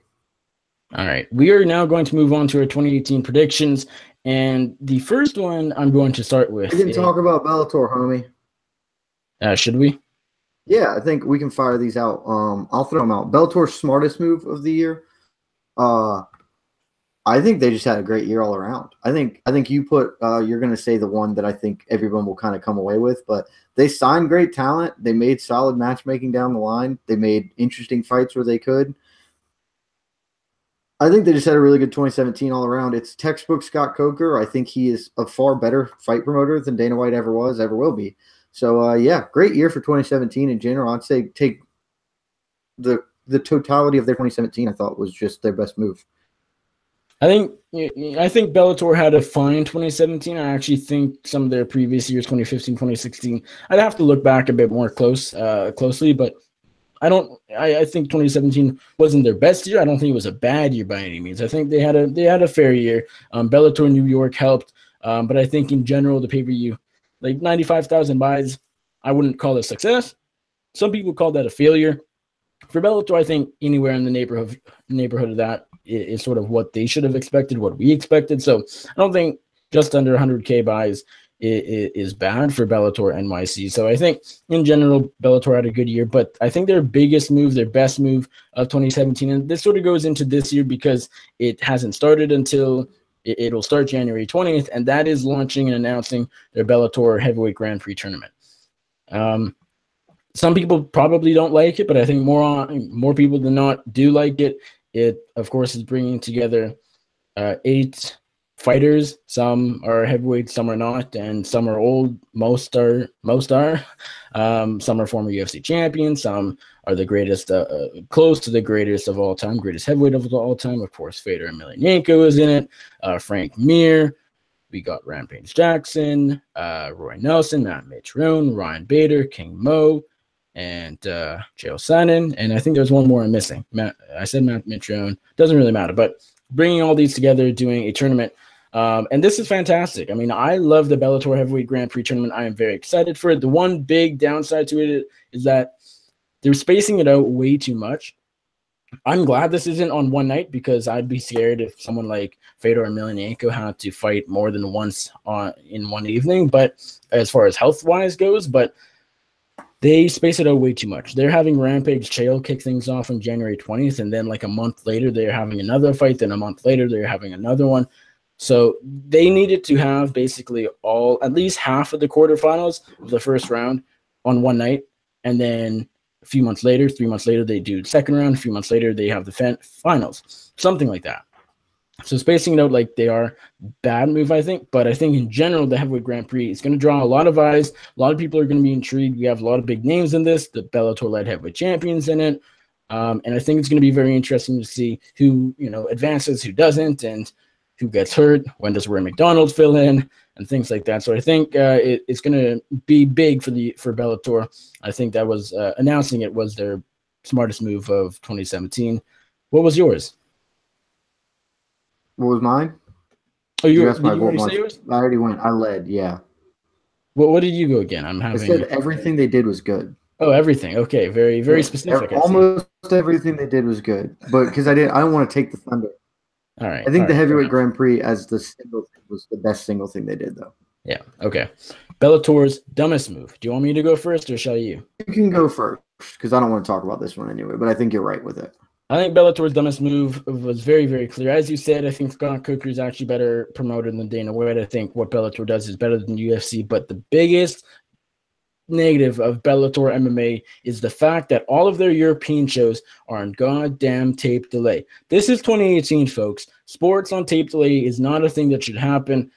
All right. We are now going to move on to our 2018 predictions. And the first one I'm going to start with. We can talk about Bellator, homie. Should we? Yeah, I think we can fire these out. I'll throw them out. Bellator's smartest move of the year. I think they just had a great year all around. I think you put you're going to say the one that I think everyone will kind of come away with, but they signed great talent. They made solid matchmaking down the line. They made interesting fights where they could. I think they just had a really good 2017 all around. It's textbook Scott Coker. I think he is a far better fight promoter than Dana White ever was, ever will be. So, yeah, great year for 2017 in general. I'd say take the totality of their 2017, I thought, was just their best move. I think Bellator had a fine 2017. I actually think some of their previous years, 2015, 2016, I'd have to look back a bit more closely, but I think 2017 wasn't their best year. I don't think it was a bad year by any means. I think they had a fair year. Bellator New York helped, but I think in general the pay-per-view, like 95,000 buys, I wouldn't call it a success. Some people call that a failure. For Bellator, I think anywhere in the neighborhood of that is sort of what they should have expected, what we expected. So I don't think just under 100K buys is bad for Bellator NYC. So I think in general, Bellator had a good year, but I think their biggest move, their best move of 2017, and this sort of goes into this year because it hasn't started until it'll start January 20th, and that is launching and announcing their Bellator Heavyweight Grand Prix tournament. Some people probably don't like it, but I think more people than not do like it. it, of course, is bringing together 8 fighters. Some are heavyweight, some are not, and some are old. Most are. Some are former UFC champions. Some are the greatest, close to the greatest of all time, greatest heavyweight of all time. Of course, Fedor Emelianenko is in it. Frank Mir. We got Rampage Jackson, Roy Nelson, Matt Mitrione, Ryan Bader, King Mo, and Chael Sonnen. And I think there's one more I'm missing. I said Matt Mitrione. Doesn't really matter, but bringing all these together, doing a tournament. And this is fantastic. I mean, I love the Bellator Heavyweight Grand Prix tournament. I am very excited for it. The one big downside to it is that they're spacing it out way too much. I'm glad this isn't on one night, because I'd be scared if someone like Fedor Emelianenko had to fight more than once in one evening. But as far as health-wise goes, but they space it out way too much. They're having Rampage Chael kick things off on January 20th, and then like a month later, they're having another fight. Then a month later, they're having another one. So they needed to have basically at least half of the quarterfinals of the first round on one night, and then a few months later, 3 months later, they do the second round. A few months later, they have the finals, something like that. So spacing it out like they are, bad move, I think. But I think in general, the Heavyweight Grand Prix is going to draw a lot of eyes. A lot of people are going to be intrigued. We have a lot of big names in this, the Bellator-led heavyweight champions in it. And I think it's going to be very interesting to see who, advances, who doesn't, and who gets hurt. When does Rory McDonald fill in, and things like that. So I think it's going to be big for Bellator. I think that was announcing it was their smartest move of 2017. What was yours? What was mine? Oh, you already say yours? I already went. I led, yeah. What did you go again? I said everything they did was good. Oh, everything. Okay, very, very specific. Almost everything they did was good, but because I don't want to take the thunder. All right. I think the Heavyweight Grand Prix as the single thing was the best single thing they did, though. Yeah. Okay. Bellator's dumbest move. Do you want me to go first, or shall you? You can go first, because I don't want to talk about this one anyway. But I think you're right with it. I think Bellator's dumbest move was very, very clear. As you said, I think Scott Coker is actually better promoted than Dana White. I think what Bellator does is better than UFC. But the biggest negative of Bellator MMA is the fact that all of their European shows are on goddamn tape delay. This is 2018, folks. Sports on tape delay is not a thing that should happen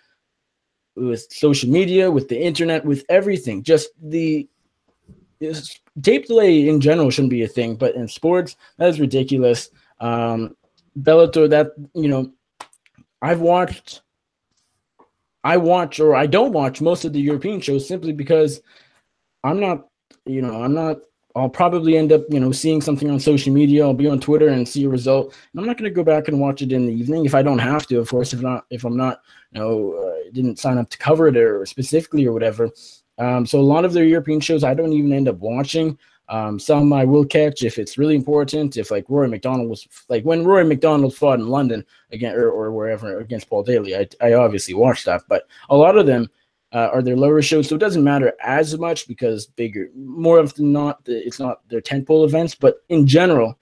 with social media, with the internet, with everything. Just tape delay in general shouldn't be a thing, but in sports, that is ridiculous. Bellator, I don't watch most of the European shows simply because I'll probably end up, seeing something on social media. I'll be on Twitter and see a result. And I'm not going to go back and watch it in the evening if I don't have to, of course, if I'm not, didn't sign up to cover it or specifically or whatever. So a lot of their European shows, I don't even end up watching. Some I will catch if it's really important. If like Rory McDonald was like when Rory McDonald fought in London again or wherever against Paul Daly, I obviously watched that. But a lot of them are their lower shows, so it doesn't matter as much because more often than not, it's not their tentpole events. But in general,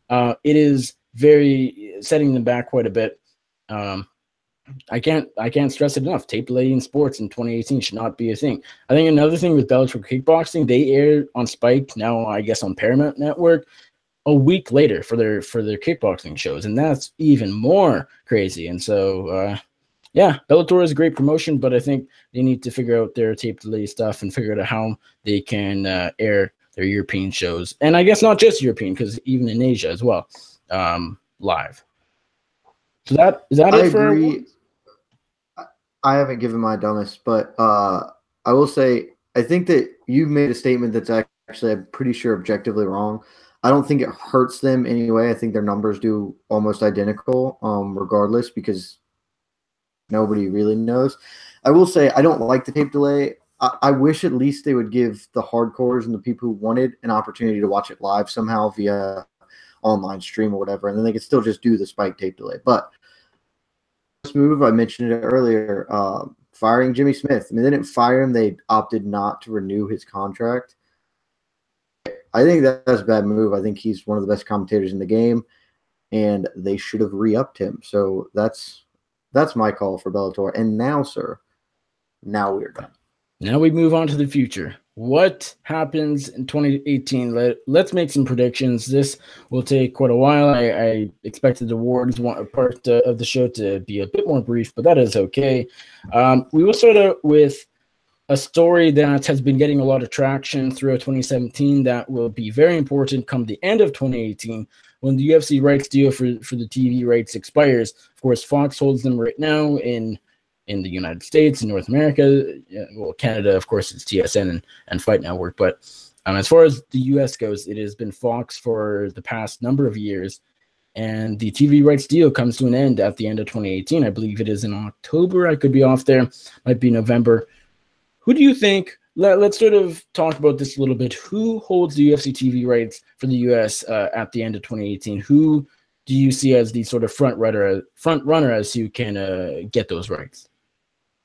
it is very setting them back quite a bit. I can't stress it enough. Tape delay in sports in 2018 should not be a thing. I think another thing with Bellator kickboxing, they aired on Spike, now I guess on Paramount Network, a week later for their kickboxing shows, and that's even more crazy. And so, Bellator is a great promotion, but I think they need to figure out their tape delay stuff and figure out how they can air their European shows, and I guess not just European, because even in Asia as well, live. So is that it for? I haven't given my dumbest, but I will say I think that you made a statement that's actually, I'm pretty sure, objectively wrong. I don't think it hurts them anyway. I think their numbers do almost identical, regardless, because nobody really knows. I will say I don't like the tape delay. I wish at least they would give the hardcores and the people who wanted an opportunity to watch it live somehow via online stream or whatever, and then they could still just do the Spike tape delay. But this move, I mentioned it earlier, firing Jimmy Smith. I mean, they didn't fire him. They opted not to renew his contract. I think that's a bad move. I think he's one of the best commentators in the game, and they should have re-upped him. So that's my call for Bellator. And now, sir, now we're done. Now we move on to the future. What happens in 2018? Let's make some predictions. This will take quite a while. I expected the awards part of the show to be a bit more brief, but that is okay. We will start out with a story that has been getting a lot of traction throughout 2017 that will be very important come the end of 2018 when the UFC rights deal for the TV rights expires. Of course, Fox holds them right now in the United States, in North America. Well, Canada, of course, it's TSN and Fight Network. But as far as the US goes, it has been Fox for the past number of years. And the TV rights deal comes to an end at the end of 2018. I believe it is in October. I could be off there. Might be November. Who do you think? Let's sort of talk about this a little bit. Who holds the UFC TV rights for the US at the end of 2018? Who do you see as the sort of front runner as who can get those rights?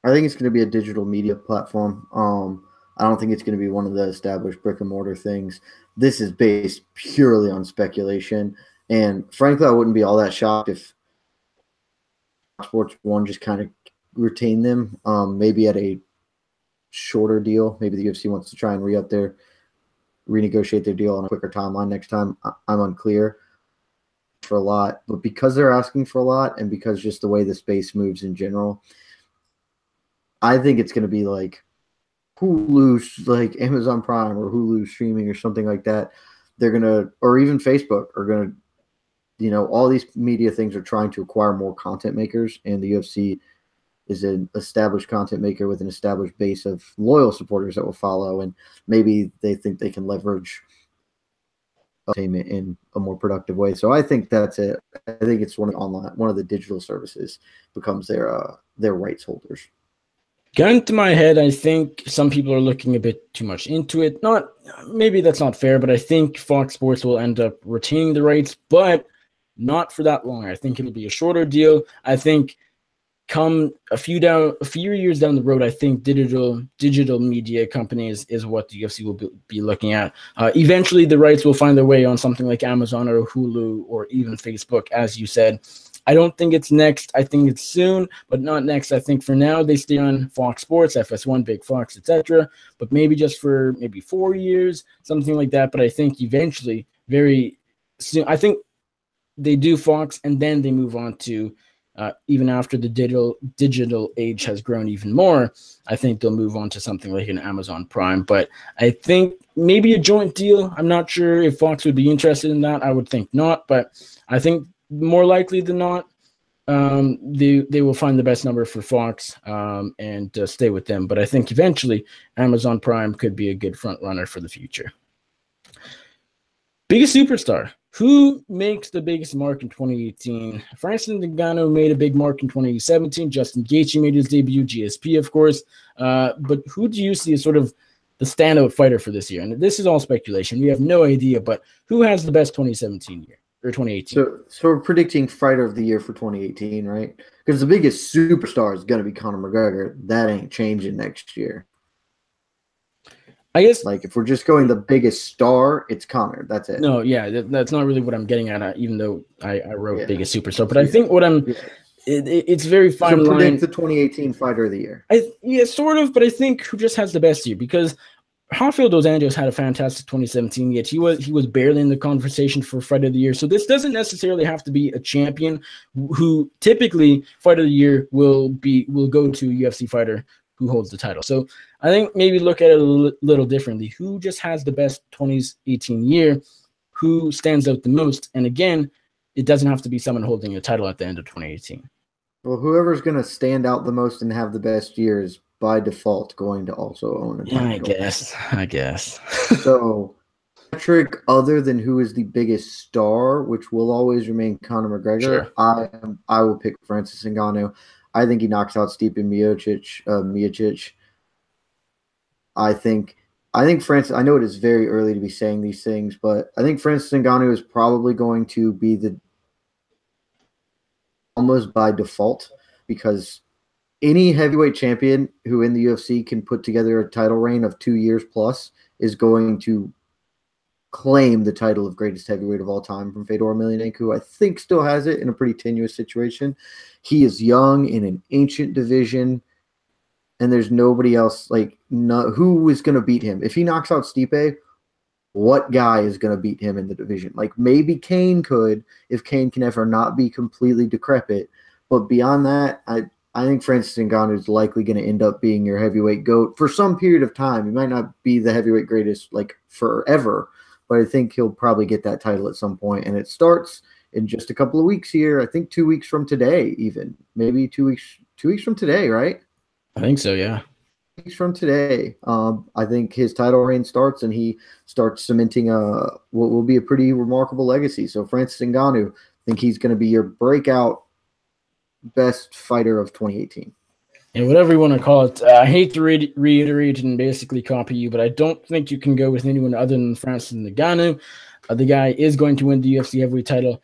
I think it's going to be a digital media platform. I don't think it's going to be one of the established brick and mortar things. This is based purely on speculation. And frankly, I wouldn't be all that shocked if Sports One just kind of retained them, maybe at a shorter deal. Maybe the UFC wants to try and renegotiate their deal on a quicker timeline next time. I'm unclear for a lot. But because they're asking for a lot and because just the way the space moves in general, I think it's going to be like Hulu's, like Amazon Prime or Hulu streaming or something like that. They're going to, or even Facebook are going to, you know, all these media things are trying to acquire more content makers, and the UFC is an established content maker with an established base of loyal supporters that will follow, and maybe they think they can leverage entertainment in a more productive way. So I think that's it. I think it's one of the digital services becomes their rights holders. Gun to my head, I think some people are looking a bit too much into it. Maybe that's not fair, but I think Fox Sports will end up retaining the rights, but not for that long. I think it'll be a shorter deal. I think come a few years down the road, I think digital media companies is what the UFC will be looking at. Eventually, the rights will find their way on something like Amazon or Hulu or even Facebook, as you said. I don't think it's next. I think it's soon, but not next. I think for now they stay on Fox Sports, FS1, Big Fox, etc. But maybe just for maybe 4 years, something like that. But I think eventually, very soon, I think they do Fox and then they move on to even after the digital age has grown even more, I think they'll move on to something like an Amazon Prime. But I think maybe a joint deal. I'm not sure if Fox would be interested in that. I would think not, but I think more likely than not, they will find the best number for Fox and stay with them. But I think eventually Amazon Prime could be a good front runner for the future. Biggest superstar. Who makes the biggest mark in 2018? Francis Ngannou made a big mark in 2017. Justin Gaethje made his debut. GSP, of course. But who do you see as sort of the standout fighter for this year? And this is all speculation. We have no idea. But who has the best 2017 year or 2018? So we're predicting fighter of the year for 2018, right? Because the biggest superstar is going to be Conor McGregor. That ain't changing next year. I guess, like, if we're just going the biggest star, it's Conor. That's it. No, yeah, that's not really what I'm getting at, even though I wrote biggest superstar. But I think what I'm it's very fine line. Predict the 2018 fighter of the year. Sort of, but I think who just has the best year, because Rafael dos Anjos had a fantastic 2017, yet he was barely in the conversation for fight of the year. So this doesn't necessarily have to be a champion who typically fight of the year will go to UFC fighter who holds the title. So I think maybe look at it a little differently. Who just has the best 2018 year? Who stands out the most? And again, it doesn't have to be someone holding a title at the end of 2018. Well, whoever's going to stand out the most and have the best year is by default going to also own a title. I guess. So, metric other than who is the biggest star, which will always remain Conor McGregor, sure. I will pick Francis Ngannou. I think he knocks out Stipe Miocic. I think Francis. I know it is very early to be saying these things, but I think Francis Ngannou is probably going to be almost by default, because any heavyweight champion who in the UFC can put together a title reign of 2 years plus is going to claim the title of greatest heavyweight of all time from Fedor Emelianenko, who I think still has it in a pretty tenuous situation. He is young in an ancient division. and there's nobody else who is going to beat him. If he knocks out Stipe, what guy is going to beat him in the division? Like maybe Kane could, if Kane can ever not be completely decrepit. But beyond that, I think Francis Ngannou is likely going to end up being your heavyweight GOAT for some period of time. He might not be the heavyweight greatest like forever, but I think he'll probably get that title at some point. And it starts in just a couple of weeks here. I think 2 weeks from today, even maybe 2 weeks from today, right? I think so, yeah. Weeks from today, I think his title reign starts, and he starts cementing what will be a pretty remarkable legacy. So Francis Ngannou, I think he's going to be your breakout best fighter of 2018. And whatever you want to call it, I hate to reiterate and basically copy you, but I don't think you can go with anyone other than Francis Ngannou. The guy is going to win the UFC heavyweight title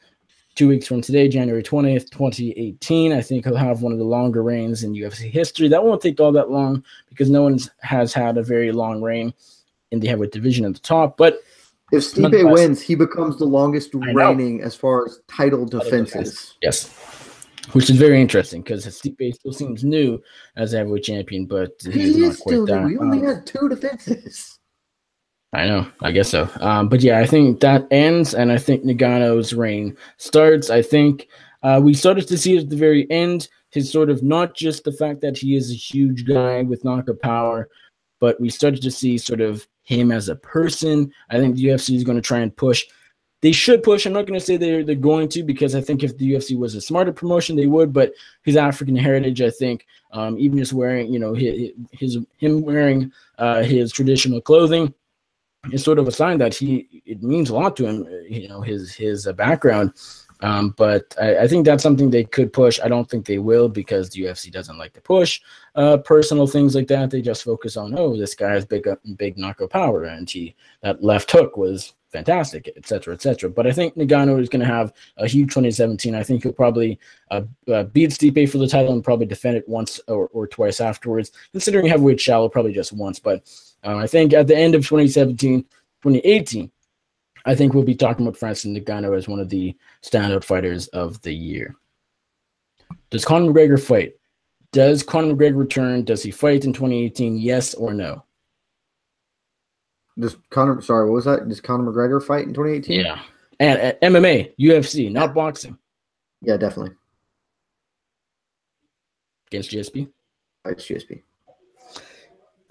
2 weeks from today, January 20th, 2018. I think he'll have one of the longer reigns in UFC history. That won't take all that long because no one has had a very long reign in the heavyweight division at the top. But if Stipe wins, he becomes the longest reigning as far as title defenses. Yes. Which is very interesting because Stipe still seems new as a heavyweight champion, but he's not quite that. He only had 2 defenses. I know. I guess so. But yeah, I think that ends, and I think Ngannou's reign starts. I think we started to see at the very end his sort of not just the fact that he is a huge guy with knockout power, but we started to see sort of him as a person. I think the UFC is going to try and push. They should push. I'm not going to say they're going to, because I think if the UFC was a smarter promotion, they would. But his African heritage, I think, even just wearing, him wearing his traditional clothing is sort of a sign that it means a lot to him. His background. But I think that's something they could push. I don't think they will, because the UFC doesn't like to push personal things like that. They just focus on, this guy has big knockout power, and that left hook was fantastic, et cetera, et cetera. But I think Ngannou is going to have a huge 2017. I think he'll probably beat Stipe for the title and probably defend it once or twice afterwards. Considering heavyweight shallow, probably just once. But I think at the end of 2018, I think we'll be talking about Francis Ngannou as one of the standout fighters of the year. Does Conor McGregor fight? Does Conor McGregor return? Does he fight in 2018? Yes or no? What was that? Does Conor McGregor fight in 2018? Yeah. And MMA, UFC, not boxing. Yeah, definitely. Against GSP? It's GSP.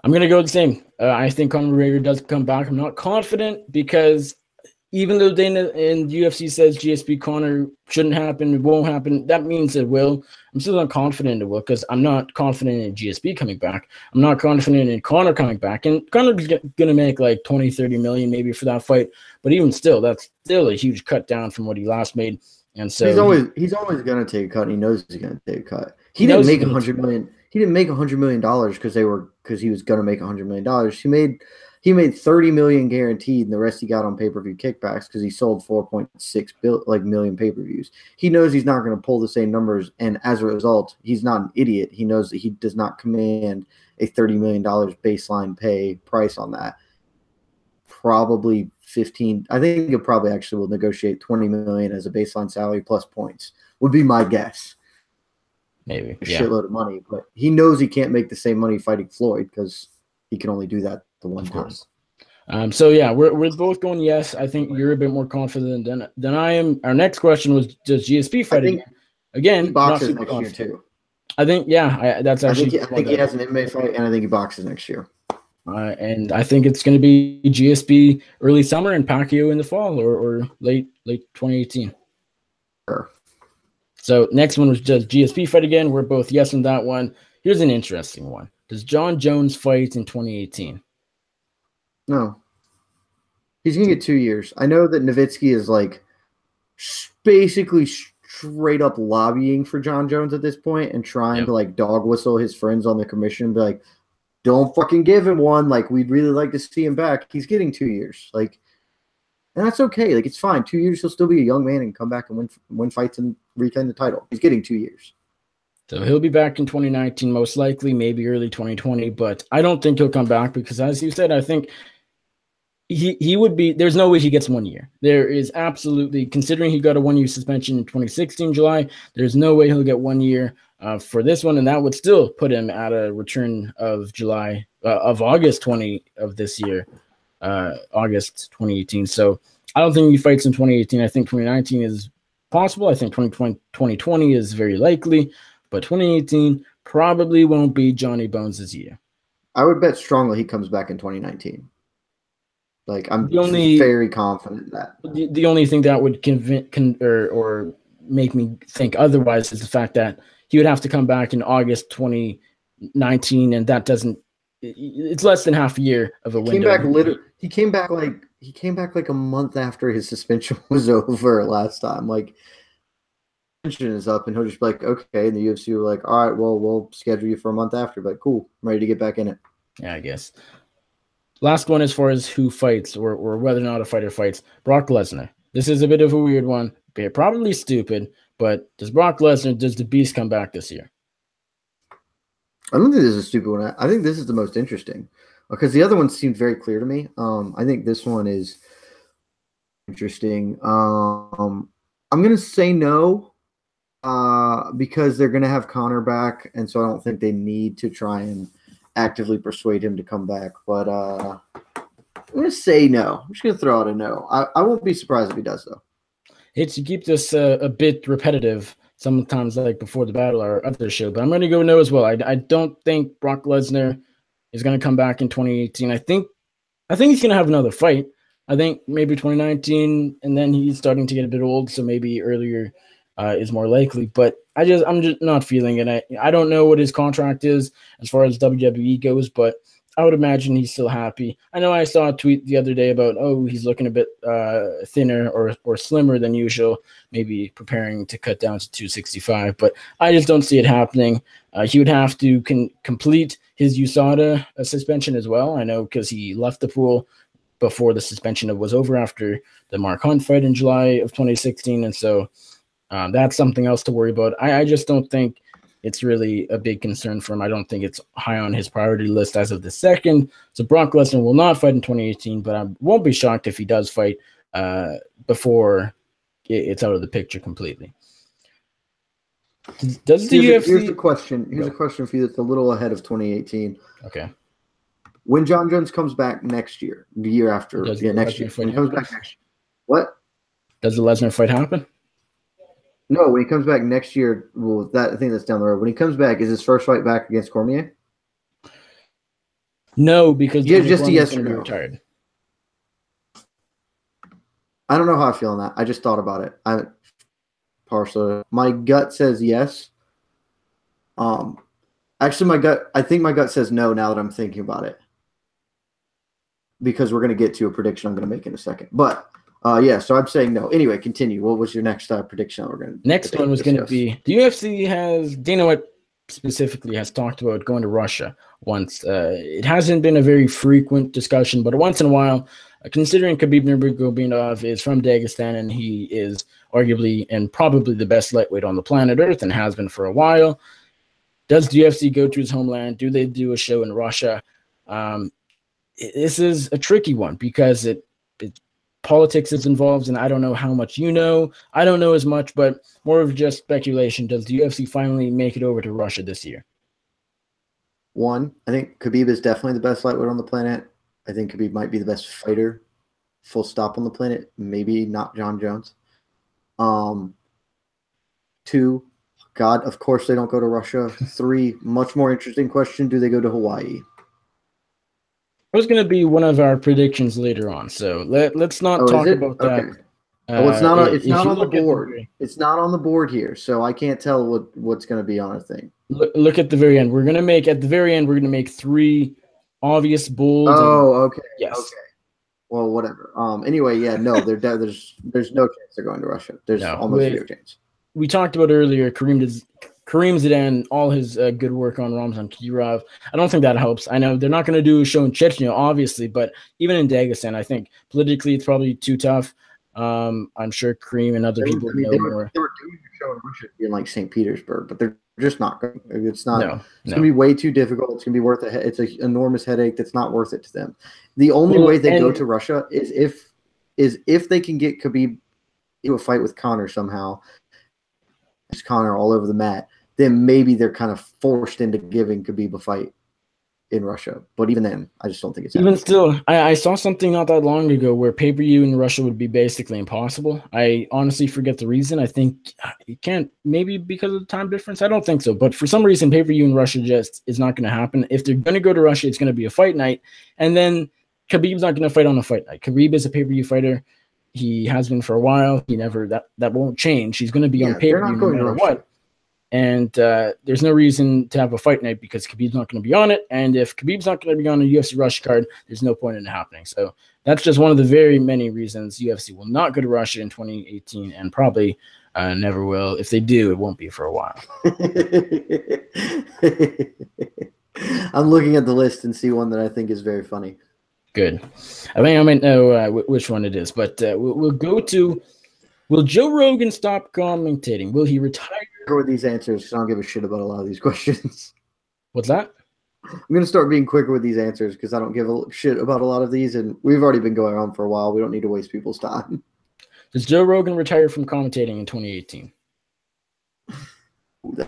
I'm going to go the same. I think Conor McGregor does come back. I'm not confident, because even though Dana and UFC says GSP Conor shouldn't happen, it won't happen, that means it will. I'm still not confident it will, because I'm not confident in GSP coming back. I'm not confident in Conor coming back. And Conor's going to make like 20, 30 million maybe for that fight. But even still, that's still a huge cut down from what he last made. And so he's always going to take a cut, and he knows he's going to take a cut. He didn't make $100 million. He didn't make $100 million because he was going to make $100 million. He made $30 million guaranteed, and the rest he got on pay-per-view kickbacks because he sold 4.6 million pay-per-views. He knows he's not going to pull the same numbers, and as a result, he's not an idiot. He knows that he does not command a $30 million baseline pay price on that. Probably 15. I think he'll probably actually will negotiate $20 million as a baseline salary plus points. Would be my guess. Maybe a shitload of money, but he knows he can't make the same money fighting Floyd because he can only do that the one time. So yeah, we're both going yes. I think you're a bit more confident than I am. Our next question was, does GSP fight again? He boxes next year too. I think that's actually. I think he has an MMA fight, and I think he boxes next year. And I think it's going to be GSP early summer and Pacquiao in the fall or late 2018. Sure. So next one was, does GSP fight again? We're both yes on that one. Here's an interesting one. Does John Jones fight in 2018? No. He's going to get 2 years. I know that Nowitzki is like basically straight up lobbying for John Jones at this point and trying to like dog whistle his friends on the commission and be like, don't fucking give him one. Like, we'd really like to see him back. He's getting 2 years. Like, and that's okay. Like, it's fine. 2 years, he'll still be a young man and come back and win fights and reclaim the title. He's getting 2 years. So he'll be back in 2019, most likely, maybe early 2020. But I don't think he'll come back because, as you said, I think he would be – there's no way he gets 1 year. There is absolutely – considering he got a 1 year suspension in 2016 July, there's no way he'll get 1 year. for this one, and that would still put him at a return of August 20 of this year, August 2018. So I don't think he fights in 2018. I think 2019 is possible. I think 2020 is very likely, but 2018 probably won't be Johnny Bones' year. I would bet strongly he comes back in 2019. Like, I'm very confident in that. The only thing that would or make me think otherwise is the fact that he would have to come back in August 2019, and that doesn't. It's less than half a year of a window. He came back like a month after his suspension was over last time. Like, suspension is up, and he'll just be like, okay. And the UFC were like, all right, well, we'll schedule you for a month after. But cool, I'm ready to get back in it. Yeah, I guess. Last one as far as who fights or whether or not a fighter fights. Brock Lesnar. This is a bit of a weird one. Probably stupid, but does the Beast come back this year? I don't think this is a stupid one. I think this is the most interesting because the other one seemed very clear to me. I think this one is interesting. I'm going to say no because they're going to have Conor back, and so I don't think they need to try and actively persuade him to come back. But I'm going to say no. I'm just going to throw out a no. I won't be surprised if he does, though. It's to keep this a bit repetitive sometimes, like before the battle or other show, but I'm going to go no as well. I don't think Brock Lesnar is going to come back in 2018. I think he's going to have another fight. I think maybe 2019, and then he's starting to get a bit old, so maybe earlier is more likely. But I'm just not feeling it. I don't know what his contract is as far as WWE goes, but I would imagine he's still happy. I know I saw a tweet the other day about, he's looking a bit thinner or slimmer than usual, maybe preparing to cut down to 265, but I just don't see it happening. He would have to complete his USADA suspension as well. I know because he left the pool before the suspension was over after the Mark Hunt fight in July of 2016, and so that's something else to worry about. I just don't think it's really a big concern for him. I don't think it's high on his priority list as of the second. So Brock Lesnar will not fight in 2018, but I won't be shocked if he does fight before it's out of the picture completely. Does the UFC... Here's a question. Here's a question for you that's a little ahead of 2018. Okay. When John Jones comes back next year, the year after, next year. When he comes back next year. What? Does the Lesnar fight happen? No, when he comes back next year, I think that's down the road. When he comes back, is his first fight back against Cormier? No, because just a yes or no. No. Retired. I don't know how I feel on that. I just thought about it. My gut says yes. Actually, I think my gut says no now that I'm thinking about it, because we're going to get to a prediction I'm going to make in a second. But so I'm saying no. Anyway, continue. What was your next prediction? Next one was going to be the UFC has Dana White specifically has talked about going to Russia once. It hasn't been a very frequent discussion, but once in a while, considering Khabib Nurmagomedov is from Dagestan and he is arguably and probably the best lightweight on the planet Earth and has been for a while. Does the UFC go to his homeland? Do they do a show in Russia? This is a tricky one because politics is involved, and I don't know how much you know. I don't know as much, but more of just speculation. Does the UFC finally make it over to Russia this year? One, I think Khabib is definitely the best lightweight on the planet. I think Khabib might be the best fighter, full stop, on the planet. Maybe not John Jones. Two, God, of course they don't go to Russia. Three, much more interesting question, do they go to Hawaii? It was going to be one of our predictions later on, so let's not talk about that. Okay. It's not on the board. It's not on the board here, so I can't tell what's going to be on a thing. Look at the very end. We're going to make three obvious bold. Okay. Yes. Okay. Well, whatever. Anyway, yeah, no, there's no chance they're going to Russia. There's almost zero chance. We talked about earlier Kareem Zidane, all his good work on Ramzan Kadyrov. I don't think that helps. I know they're not going to do a show in Chechnya, obviously, but even in Dagestan, I think politically it's probably too tough. I'm sure Kareem and other people know more. They were doing a show in Russia in like St. Petersburg, but they're just not going. It's not. It's going to be way too difficult. It's going to be worth it. It's an enormous headache that's not worth it to them. The only way they go to Russia is if they can get Khabib to a fight with Conor somehow. Conor all over the mat, then maybe they're kind of forced into giving Khabib a fight in Russia. But even then, I just don't think it's happening. Even still, I saw something not that long ago where pay-per-view in Russia would be basically impossible. I honestly forget the reason. I think you can't, maybe because of the time difference. I don't think so. But for some reason, pay-per-view in Russia just is not going to happen. If they're going to go to Russia, it's going to be a fight night. And then Khabib's not going to fight on a fight night. Khabib is a pay-per-view fighter. He has been for a while. He never, that won't change. He's going to be on pay-per-view no matter what. And there's no reason to have a fight night because Khabib's not going to be on it. And if Khabib's not going to be on a UFC Russia card, there's no point in it happening. So that's just one of the very many reasons UFC will not go to Russia in 2018 and probably never will. If they do, it won't be for a while. I'm looking at the list and see one that I think is very funny. Good. I think I might know which one it is, but we'll go to, will Joe Rogan stop commentating? Will he retire? With these answers, because I don't give a shit about a lot of these questions. What's that? I'm going to start being quicker with these answers because I don't give a shit about a lot of these, and we've already been going on for a while. We don't need to waste people's time. Does Joe Rogan retire from commentating in 2018?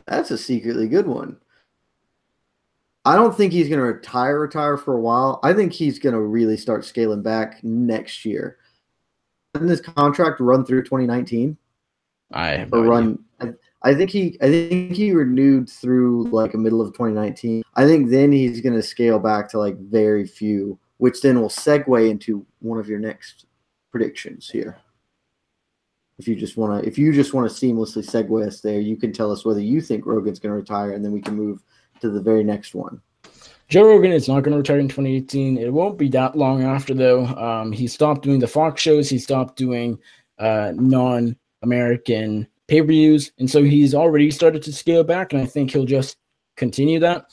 That's a secretly good one. I don't think he's going to retire for a while. I think he's going to really start scaling back next year. Doesn't his contract run through 2019? I have no idea. I think he renewed through like the middle of 2019. I think then he's going to scale back to like very few, which then will segue into one of your next predictions here. If you just want to seamlessly segue us there, you can tell us whether you think Rogan's going to retire, and then we can move to the very next one. Joe Rogan is not going to retire in 2018. It won't be that long after, though. He stopped doing the Fox shows. He stopped doing non-American pay-per-views, and so he's already started to scale back, and I think he'll just continue that.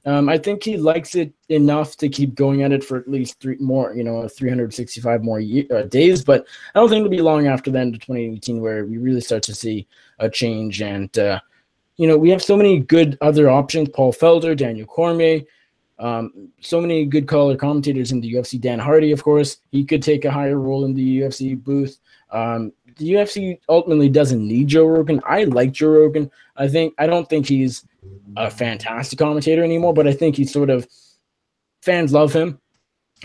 I think he likes it enough to keep going at it for at least 365 more days, but I don't think it'll be long after the end of 2018 where we really start to see a change. And, we have so many good other options, Paul Felder, Daniel Cormier, so many good color commentators in the UFC. Dan Hardy, of course, he could take a higher role in the UFC booth. The UFC ultimately doesn't need Joe Rogan. I like Joe Rogan. I don't think he's a fantastic commentator anymore, but I think he's sort of, fans love him.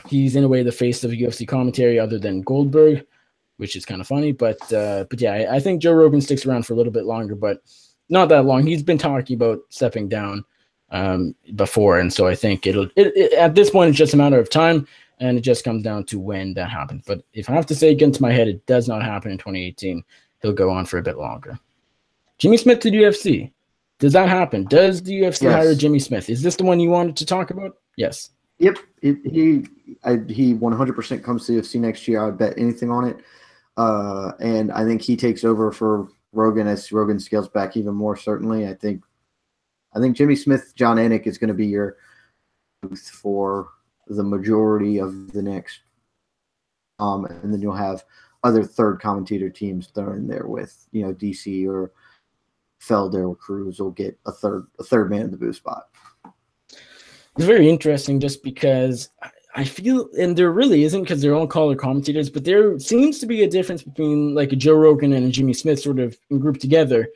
He's in a way the face of UFC commentary other than Goldberg, which is kind of funny. But yeah, I think Joe Rogan sticks around for a little bit longer, but not that long. He's been talking about stepping down before, and so I think at this point it's just a matter of time. And it just comes down to when that happens. But if I have to say against my head, it does not happen in 2018. He'll go on for a bit longer. Jimmy Smith to the UFC. Does that happen? Does the UFC hire Jimmy Smith? Is this the one you wanted to talk about? Yes. Yep. He 100% comes to the UFC next year. I would bet anything on it. And I think he takes over for Rogan as Rogan scales back even more, certainly. I think Jimmy Smith, John Anik is going to be your booth for the majority of the next, and then you'll have other third commentator teams thrown in there with, DC or Felder or Cruz will get a third man in the booth spot. It's very interesting just because I feel, and there really isn't because they're all color commentators, but there seems to be a difference between like a Joe Rogan and a Jimmy Smith sort of grouped together.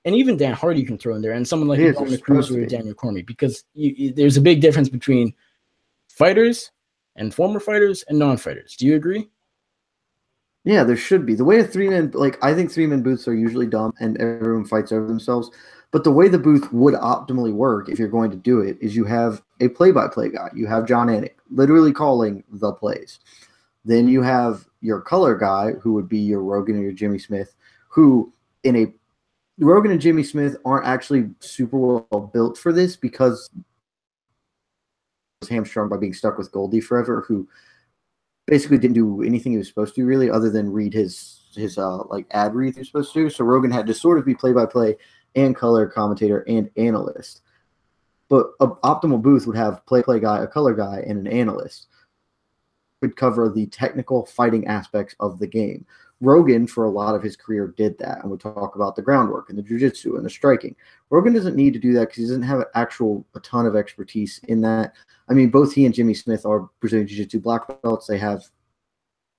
And even Dan Hardy you can throw in there, and someone like Dominic Cruz or Daniel Cormier, because there's a big difference between fighters and former fighters and non-fighters. Do you agree? Yeah, there should be. The way a three-man, I think three-man booths are usually dumb and everyone fights over themselves. But the way the booth would optimally work if you're going to do it is you have a play-by-play guy. You have John Anik literally calling the plays. Then you have your color guy who would be your Rogan or your Jimmy Smith, who Rogan and Jimmy Smith aren't actually super well built for this because hamstrung by being stuck with Goldie forever, who basically didn't do anything he was supposed to really other than read his ad read he was supposed to do. So Rogan had to sort of be play-by-play and color commentator and analyst. But an optimal booth would have play guy, a color guy, and an analyst. Would cover the technical fighting aspects of the game. Rogan, for a lot of his career, did that, and would talk about the groundwork and the jiu-jitsu and the striking. Rogan doesn't need to do that because he doesn't have a ton of expertise in that. I mean, both he and Jimmy Smith are Brazilian Jiu-Jitsu black belts. They have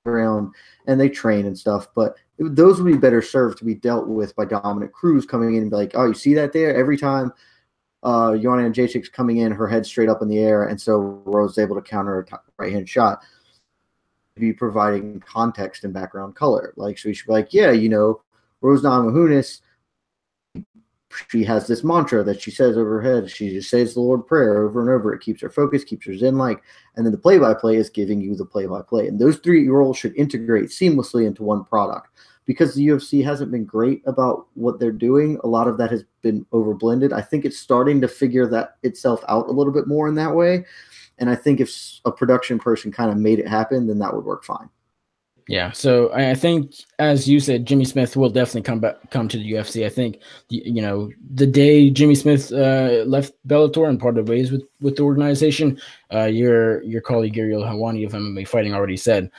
around and they train and stuff, but those would be better served to be dealt with by Dominic Cruz coming in and be like, oh, you see that there? Every time Joanna Jędrzejczyk's coming in, her head's straight up in the air, and so Rose is able to counter a right-hand shot. Be providing context and background color. Like, so we should be like, yeah, Rose Namajunas, she has this mantra that she says over her head. She just says the Lord prayer over and over. It keeps her focused, keeps her zen-like. And then the play-by-play is giving you the play-by-play. And those three roles should integrate seamlessly into one product. Because the UFC hasn't been great about what they're doing, a lot of that has been overblended. I think it's starting to figure that itself out a little bit more in that way. And I think if a production person kind of made it happen, then that would work fine. Yeah, so I think, as you said, Jimmy Smith will definitely come to the UFC. I think, the day Jimmy Smith left Bellator and parted ways with the organization, your colleague Ariel Helwani of MMA Fighting already said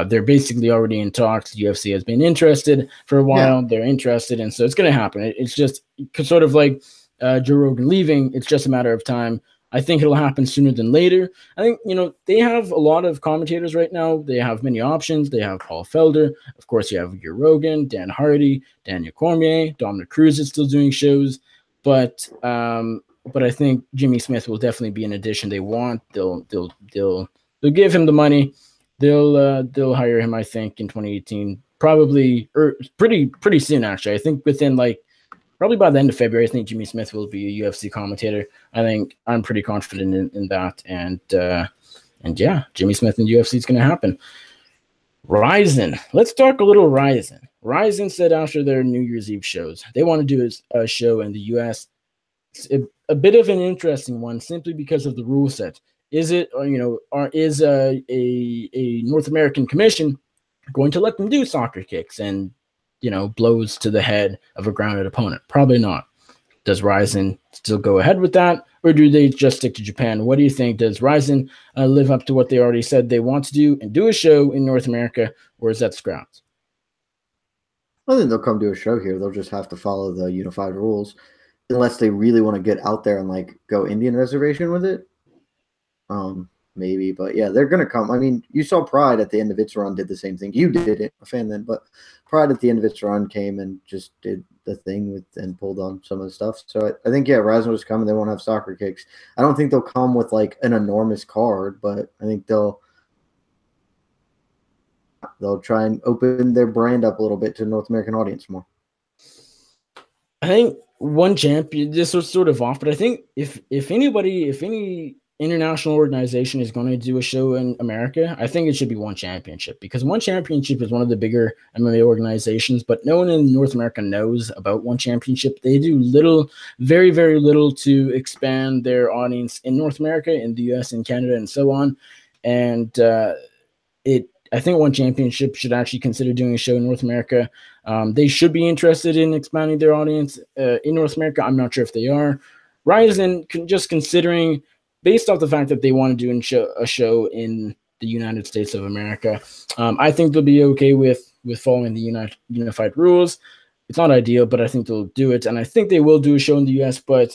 they're basically already in talks. The UFC has been interested for a while. Yeah. They're interested, and so it's going to happen. It's just sort of like Joe Rogan leaving. It's just a matter of time. I think it'll happen sooner than later. I think, they have a lot of commentators right now. They have many options. They have Paul Felder. Of course, you have your Rogan, Dan Hardy, Daniel Cormier, Dominic Cruz is still doing shows. But I think Jimmy Smith will definitely be an addition they want. They'll give him the money. They'll hire him, I think, in 2018, probably, or pretty soon, actually. I think within probably by the end of February, I think Jimmy Smith will be a UFC commentator. I think I'm pretty confident in that. And yeah, Jimmy Smith in UFC is going to happen. Ryzen. Let's talk a little Ryzen. Ryzen said after their New Year's Eve shows, they want to do a show in the US. It's a bit of an interesting one simply because of the rule set. Is it, is a North American commission going to let them do soccer kicks and blows to the head of a grounded opponent? Probably not. Does Ryzen still go ahead with that, or do they just stick to Japan? What do you think? Does Ryzen live up to what they already said they want to do and do a show in North America, or is that scrapped? I think they'll come do a show here. They'll just have to follow the unified rules, unless they really want to get out there and go Indian reservation with it. Maybe, but yeah, they're going to come. I mean, you saw Pride at the end of its run did the same thing. You did it, a fan then, but Pride at the end of its run came and just did the thing and pulled on some of the stuff. So I think, yeah, Ryzen will just come and they won't have soccer kicks. I don't think they'll come with an enormous card, but I think they'll try and open their brand up a little bit to the North American audience more. I think one champion, this was sort of off, but I think if any international organization is going to do a show in America, I think it should be One Championship, because One Championship is one of the bigger MMA organizations, but no one in North America knows about One Championship. They do very, very little to expand their audience in North America, in the US and Canada and so on. And I think One Championship should actually consider doing a show in North America. They should be interested in expanding their audience in North America. I'm not sure if they are. Ryzen, just considering, based off the fact that they want to do a show in the United States of America, I think they'll be okay with following the unified rules. It's not ideal, but I think they'll do it. And I think they will do a show in the US, but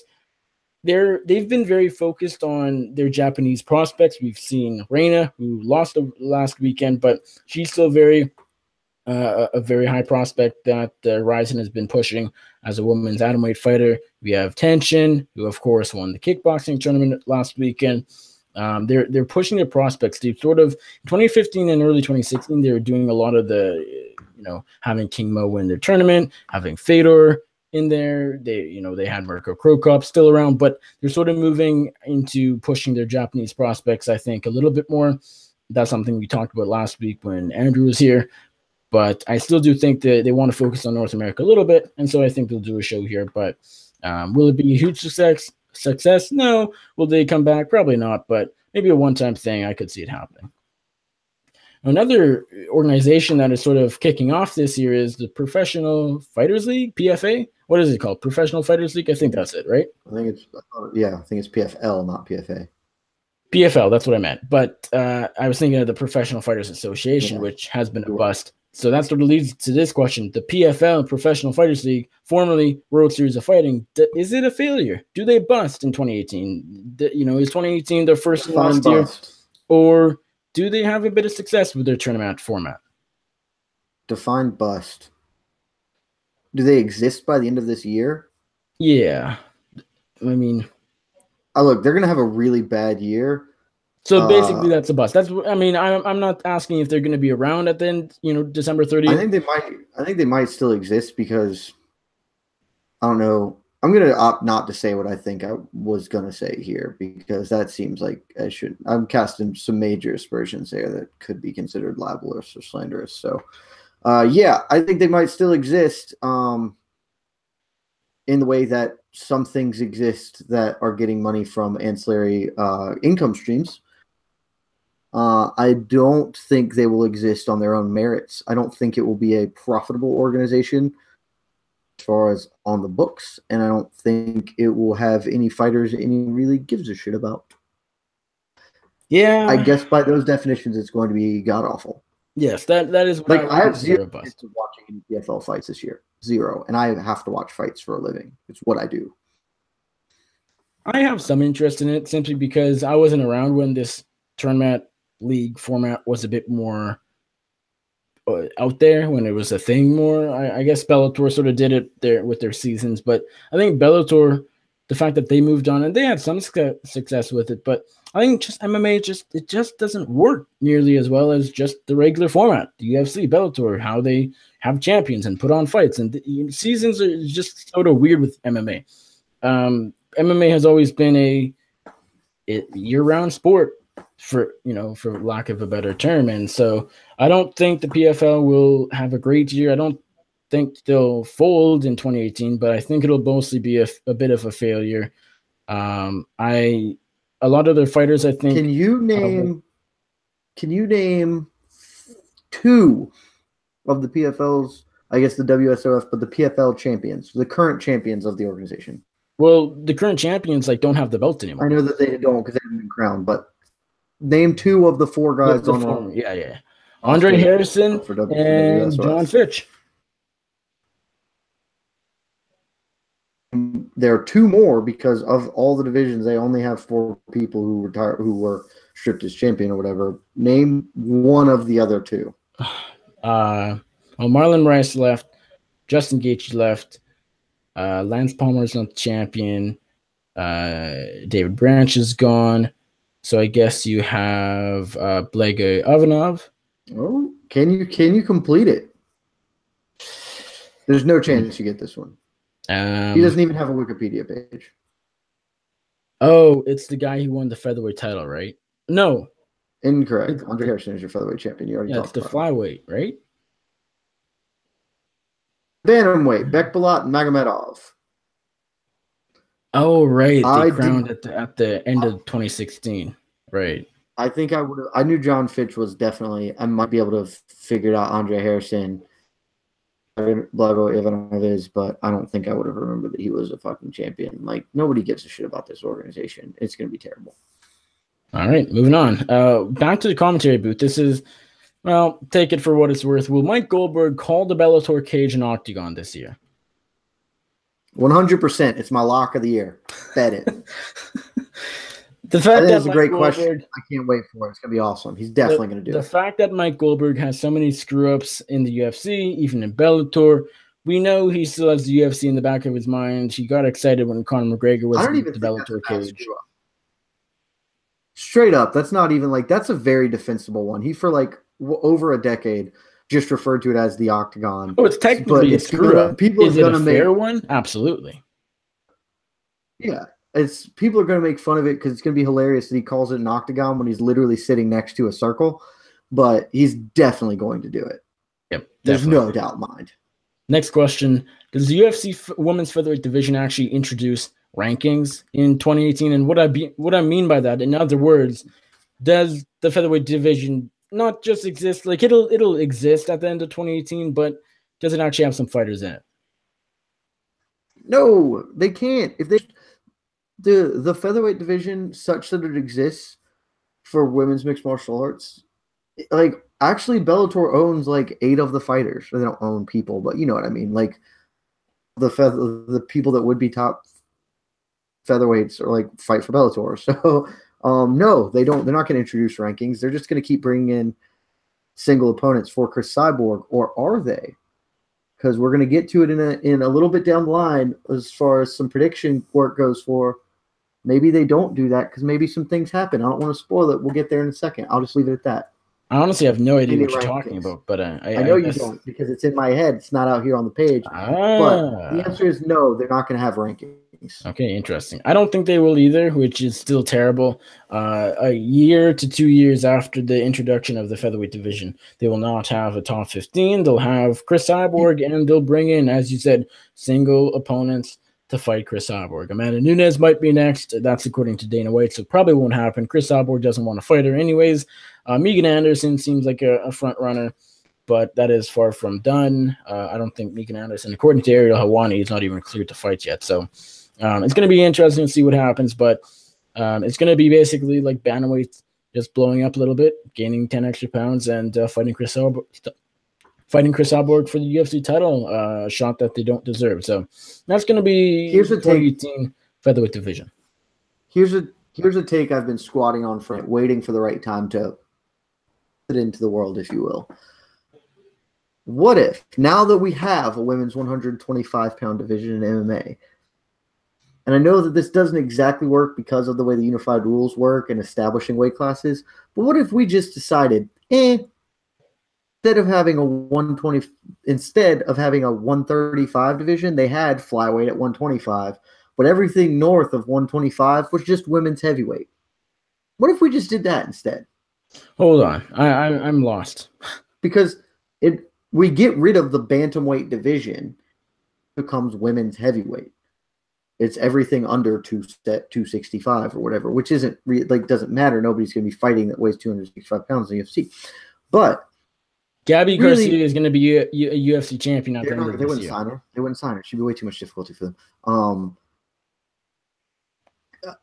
they've been very focused on their Japanese prospects. We've seen Reina, who lost last weekend, but she's still a very high prospect that Ryzen has been pushing as a women's atomweight fighter. We have Tenshin, who of course won the kickboxing tournament last weekend. They're pushing their prospects. They sort of, 2015 and early 2016, they were doing a lot of the, having King Mo win their tournament, having Fedor in there. They had Mirko Krokop still around, but they're sort of moving into pushing their Japanese prospects, I think, a little bit more. That's something we talked about last week when Andrew was here. But I still do think that they want to focus on North America a little bit, and so I think they'll do a show here. But will it be a huge success? No. Will they come back? Probably not, but maybe a one-time thing. I could see it happening. Another organization that is sort of kicking off this year is the Professional Fighters League, PFA. What is it called? Professional Fighters League? I think that's it, right? I think it's PFL, not PFA. PFL, that's what I meant. But I was thinking of the Professional Fighters Association, which has been a bust. So that's what leads to this question. The PFL, Professional Fighters League, formerly World Series of Fighting, is it a failure? Do they bust in 2018? Is 2018 their first year? Or do they have a bit of success with their tournament format? Define bust. Do they exist by the end of this year? Yeah. I mean, Look, they're gonna have a really bad year. so basically that's a bust. I'm not asking if they're going to be around at the end, December 30th. I think they might still exist because I don't know. I'm gonna opt not to say what I think I was gonna say here because that seems like I should. I'm casting some major aspersions there that could be considered libelous or slanderous. So, yeah, I think they might still exist. In the way that some things exist that are getting money from ancillary income streams. I don't think they will exist on their own merits. I don't think it will be a profitable organization as far as on the books, and I don't think it will have any fighters anyone really gives a shit about. Yeah. I guess by those definitions, it's going to be god-awful. Yes, that is what like I have zero a bust. of watching any PFL fights this year. Zero. And I have to watch fights for a living. It's what I do. I have some interest in it simply because I wasn't around when this tournament league format was a bit more out there, when it was a thing more. I guess Bellator sort of did it there with their seasons, but I think Bellator, the fact that they moved on and they had some success with it, but I think just MMA it just doesn't work nearly as well as just the regular format. The UFC, Bellator, how they have champions and put on fights, and seasons are just sort of weird with MMA. MMA has always been a year-round sport, for lack of a better term, and so I don't think the PFL will have a great year. I don't think they'll fold in 2018, but I think it'll mostly be a bit of a failure. A lot of their fighters, I think. Can you name two of the PFL's, I guess the WSOF, but the PFL champions, the current champions of the organization? Well, the current champions don't have the belt anymore. I know that they don't because they haven't been crowned, but name two of the four guys on. Yeah. Andre Harrison and John Fitch. There are two more because of all the divisions. They only have four people who were stripped as champion or whatever. Name one of the other two. Well, Marlon Rice left. Justin Gaethje left. Lance Palmer's not the champion. David Branch is gone. So I guess you have Blega Ivanov. Oh, can you complete it? There's no chance you get this one. He doesn't even have a Wikipedia page. Oh, it's the guy who won the featherweight title, right? No. Incorrect. Andre Harrison is your featherweight champion. You already talked about it. It's the flyweight, right? Bantamweight, Bekbalat and Magomedov. Oh, right. They crowned at the end of 2016. Right. I think I knew John Fitch was definitely, I might be able to have figured out Andre Harrison, Blago Ivanov is, but I don't think I would have remembered that he was a fucking champion. Like, nobody gives a shit about this organization. It's going to be terrible. All right, moving on. Back to the commentary booth. This is, well, take it for what it's worth. Will Mike Goldberg call the Bellator cage an octagon this year? 100%. It's my lock of the year. Bet it. The fact that's a great question. I can't wait for it. It's going to be awesome. He's definitely going to do it. The fact that Mike Goldberg has so many screw-ups in the UFC, even in Bellator, we know he still has the UFC in the back of his mind. He got excited when Conor McGregor was in the Bellator cage. Straight up, that's not even that's a very defensible one. He, for over a decade, just referred to it as the octagon. Oh, it's technically a screw-up. Is it a fair one? Absolutely. Yeah. People are going to make fun of it because it's going to be hilarious that he calls it an octagon when he's literally sitting next to a circle, but he's definitely going to do it. Yep, there's no doubt in mind. Next question: does the UFC women's featherweight division actually introduce rankings in 2018? And what I mean by that, in other words, does the featherweight division not just exist? It'll exist at the end of 2018, but does it actually have some fighters in it? No, they can't. If they the featherweight division such that it exists for women's mixed martial arts, actually Bellator owns 8 of the fighters. Or they don't own people, but you know what I mean. The people that would be top featherweights or fight for Bellator. So no, they don't. They're not going to introduce rankings. They're just going to keep bringing in single opponents for Chris Cyborg, or are they? Because we're going to get to it in a little bit down the line as far as some prediction work goes for. Maybe they don't do that because maybe some things happen. I don't want to spoil it. We'll get there in a second. I'll just leave it at that. I honestly have no idea what you're talking about, but I know you don't because it's in my head. It's not out here on the page. But the answer is no, they're not going to have rankings. Okay, interesting. I don't think they will either, which is still terrible. A year to 2 years after the introduction of the featherweight division, they will not have a top 15. They'll have Chris Cyborg, and they'll bring in, as you said, single opponents to fight Chris Cyborg. Amanda Nunes might be next. That's according to Dana White, so probably won't happen. Chris Cyborg doesn't want to fight her anyways. Megan Anderson seems like a front runner, but that is far from done. I don't think Megan Anderson, according to Ariel Helwani, is not even cleared to fight yet. So it's going to be interesting to see what happens, but it's going to be basically like bantamweight just blowing up a little bit, gaining 10 extra pounds, and fighting Chris Cyborg for the UFC title, a shot that they don't deserve. So that's going to be here's a 2018 featherweight division. Here's a take I've been squatting on for it, waiting for the right time to put it into the world, if you will. What if, now that we have a women's 125-pound division in MMA, and I know that this doesn't exactly work because of the way the unified rules work and establishing weight classes, but what if we just decided, instead of having a 135 division, they had flyweight at 125, but everything north of 125 was just women's heavyweight. What if we just did that instead? Hold on, I'm lost. Because we get rid of the bantamweight division, it becomes women's heavyweight. It's everything under 265 or whatever, which isn't doesn't matter. Nobody's going to be fighting that weighs 265 pounds in the UFC. But Gabby Garcia is going to be a UFC champion at the end of this year. They wouldn't sign her. They wouldn't sign her. She'd be way too much difficulty for them.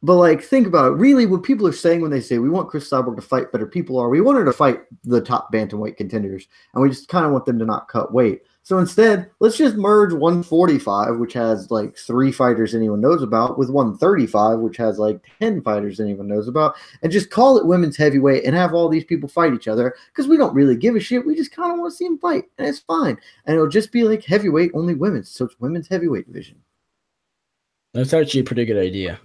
But think about it. Really, what people are saying when they say we want Chris Cyborg to fight better people we want her to fight the top bantamweight contenders, and we just kind of want them to not cut weight. So instead, let's just merge 145, which has 3 fighters anyone knows about, with 135, which has 10 fighters anyone knows about, and just call it women's heavyweight and have all these people fight each other because we don't really give a shit. We just kind of want to see them fight, and it's fine. And it'll just be heavyweight, only women's. So it's women's heavyweight division. That's actually a pretty good idea.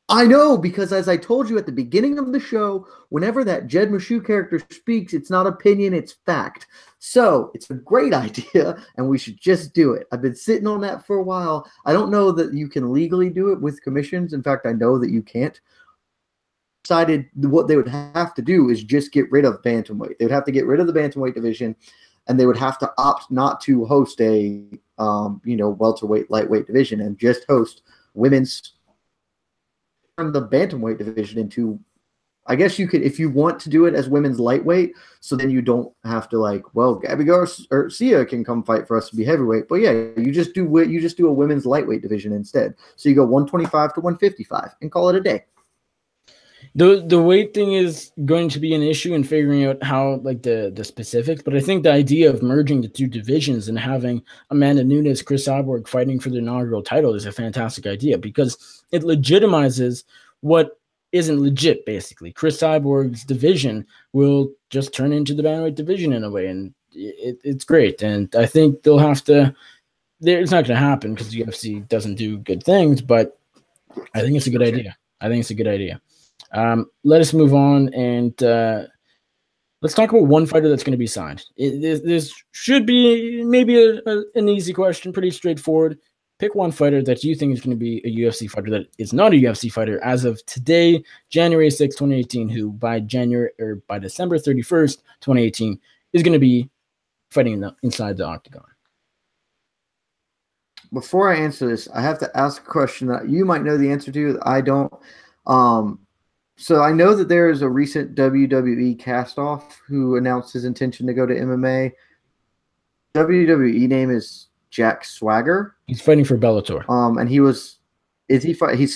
I know, because as I told you at the beginning of the show, whenever that Jed Meshew character speaks, it's not opinion, it's fact. So it's a great idea, and we should just do it. I've been sitting on that for a while. I don't know that you can legally do it with commissions. In fact, I know that you can't. Decided what they would have to do is just get rid of bantamweight. They would have to get rid of the bantamweight division, and they would have to opt not to host a welterweight, lightweight division, and just host women's. Turn the bantamweight division into, I guess you could, if you want to do it as women's lightweight, so then you don't have to Gabby Garcia can come fight for us to be heavyweight. But yeah, you just do a women's lightweight division instead. So you go 125 to 155 and call it a day. The weight thing is going to be an issue in figuring out how the specifics, but I think the idea of merging the two divisions and having Amanda Nunes, Chris Cyborg fighting for the inaugural title is a fantastic idea because it legitimizes what isn't legit. Basically, Chris Cyborg's division will just turn into the bantamweight division in a way, and it's great. And I think they'll have to. It's not going to happen because the UFC doesn't do good things, but I think it's a good idea. Let us move on and let's talk about one fighter that's going to be signed. This should be maybe an easy question, pretty straightforward. Pick one fighter that you think is going to be a UFC fighter that is not a UFC fighter as of today, January 6, 2018, who by December 31st, 2018, is going to be fighting inside the octagon. Before I answer this, I have to ask a question that you might know the answer to that I don't. So I know that there is a recent WWE cast-off who announced his intention to go to MMA. WWE name is Jack Swagger. He's fighting for Bellator. And he's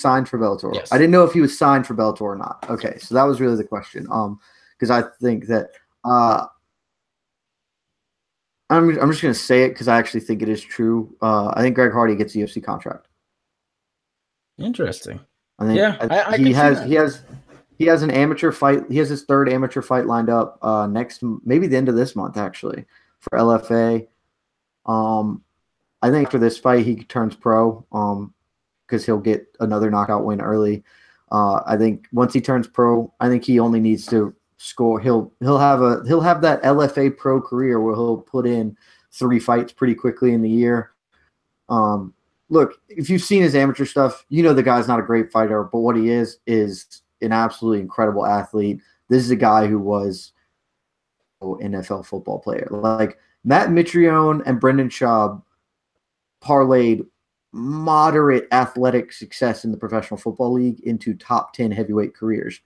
signed for Bellator. Yes. I didn't know if he was signed for Bellator or not. Okay, so that was really the question. Because I think that I'm just gonna say it because I actually think it is true. I think Greg Hardy gets a UFC contract. Interesting. I think he has He has an amateur fight. He has his third amateur fight lined up maybe the end of this month, actually, for LFA. I think after this fight, he turns pro because he'll get another knockout win early. I think once he turns pro, I think he only needs to score. He'll have that LFA pro career where he'll put in 3 fights pretty quickly in the year. Look, if you've seen his amateur stuff, you know the guy's not a great fighter, but what he is an absolutely incredible athlete. This is a guy who was an NFL football player. Like Matt Mitrione and Brendan Schaub parlayed moderate athletic success in the Professional Football League into top 10 heavyweight careers.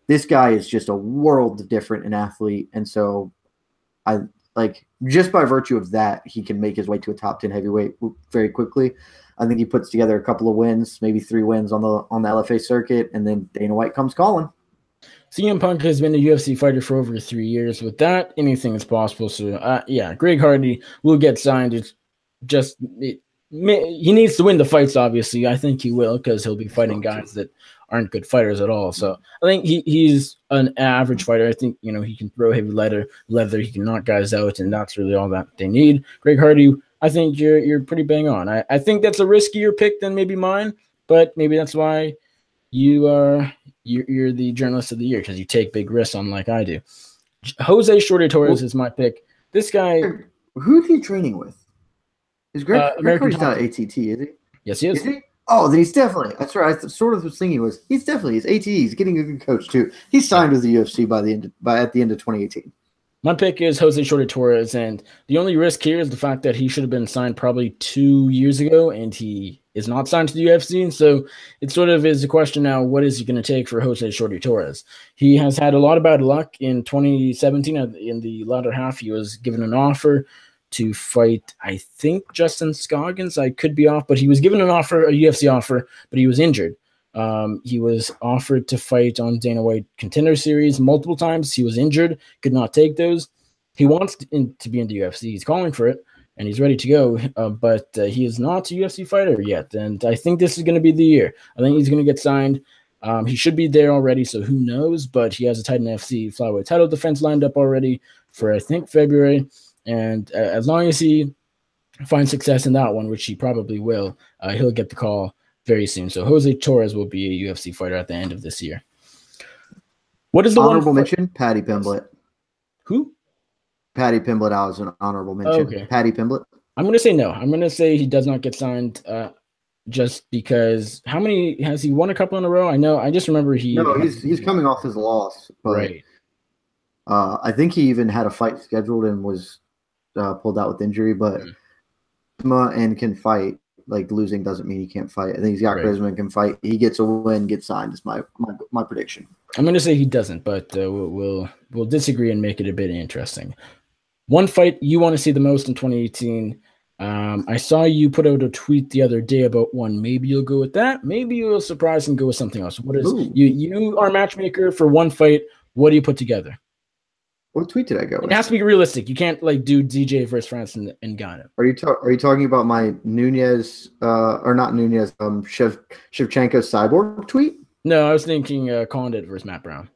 This guy is just a world different an athlete. And so just by virtue of that, he can make his way to a top 10 heavyweight very quickly. I think he puts together a couple of wins, maybe 3 wins on the LFA circuit, and then Dana White comes calling. CM Punk has been a UFC fighter for over 3 years. With that, anything is possible. So, Greg Hardy will get signed. It's just he needs to win the fights, obviously. I think he will because he'll be fighting guys that aren't good fighters at all. So I think he's an average fighter. I think, he can throw heavy leather. He can knock guys out, and that's really all that they need. Greg Hardy, I think you're pretty bang on. I think that's a riskier pick than maybe mine, but maybe that's why you're the journalist of the year, because you take big risks unlike I do. Jose Shorty Torres is my pick. This guy. Who is he training with? Is Greg Hardy's not ATT, is he? Yes, he is. Is he? Oh, then he's definitely. That's right. I sort of was thinking he's definitely his ATT. He's getting a good coach too. He's signed with the UFC at the end of 2018. My pick is Jose Shorty Torres, and the only risk here is the fact that he should have been signed probably 2 years ago, and he is not signed to the UFC. And so it sort of is a question now, what is he going to take for Jose Shorty Torres? He has had a lot of bad luck in 2017. In the latter half, he was given an offer to fight, I think, Justin Scoggins. I could be off, but he was given a UFC offer, but he was injured. He was offered to fight on Dana White Contender Series multiple times. He was injured, could not take those. He wants to be in the UFC. He's calling for it, and he's ready to go, but he is not a UFC fighter yet, and I think this is going to be the year. I think he's going to get signed. He should be there already, so who knows, but he has a Titan FC flyweight title defense lined up already for, I think, February. And as long as he finds success in that one, which he probably will, he'll get the call very soon. So Jose Torres will be a UFC fighter at the end of this year. What is the honorable mention? Paddy Pimblett. Who? Paddy Pimblett. I was an honorable mention. Okay. Paddy Pimblett. I'm going to say no. I'm going to say he does not get signed just because how many has he won a couple in a row? I know. I just remember he's coming off his loss. But, right. I think he even had a fight scheduled and was pulled out with injury, but and can fight. Like losing doesn't mean he can't fight. I think he's got charisma and can fight. He gets a win, gets signed. Is my prediction. I'm going to say he doesn't, but we'll disagree and make it a bit interesting. One fight you want to see the most in 2018. I saw you put out a tweet the other day about one. Maybe you'll go with that. Maybe you'll surprise and go with something else. What is you are a matchmaker for one fight? What do you put together? What tweet did I go with? It has to be realistic. You can't do DJ versus France and Ngannou. Are you talking about my Nunez or not Nunez Shevchenko cyborg tweet? No, I was thinking Condit versus Matt Brown.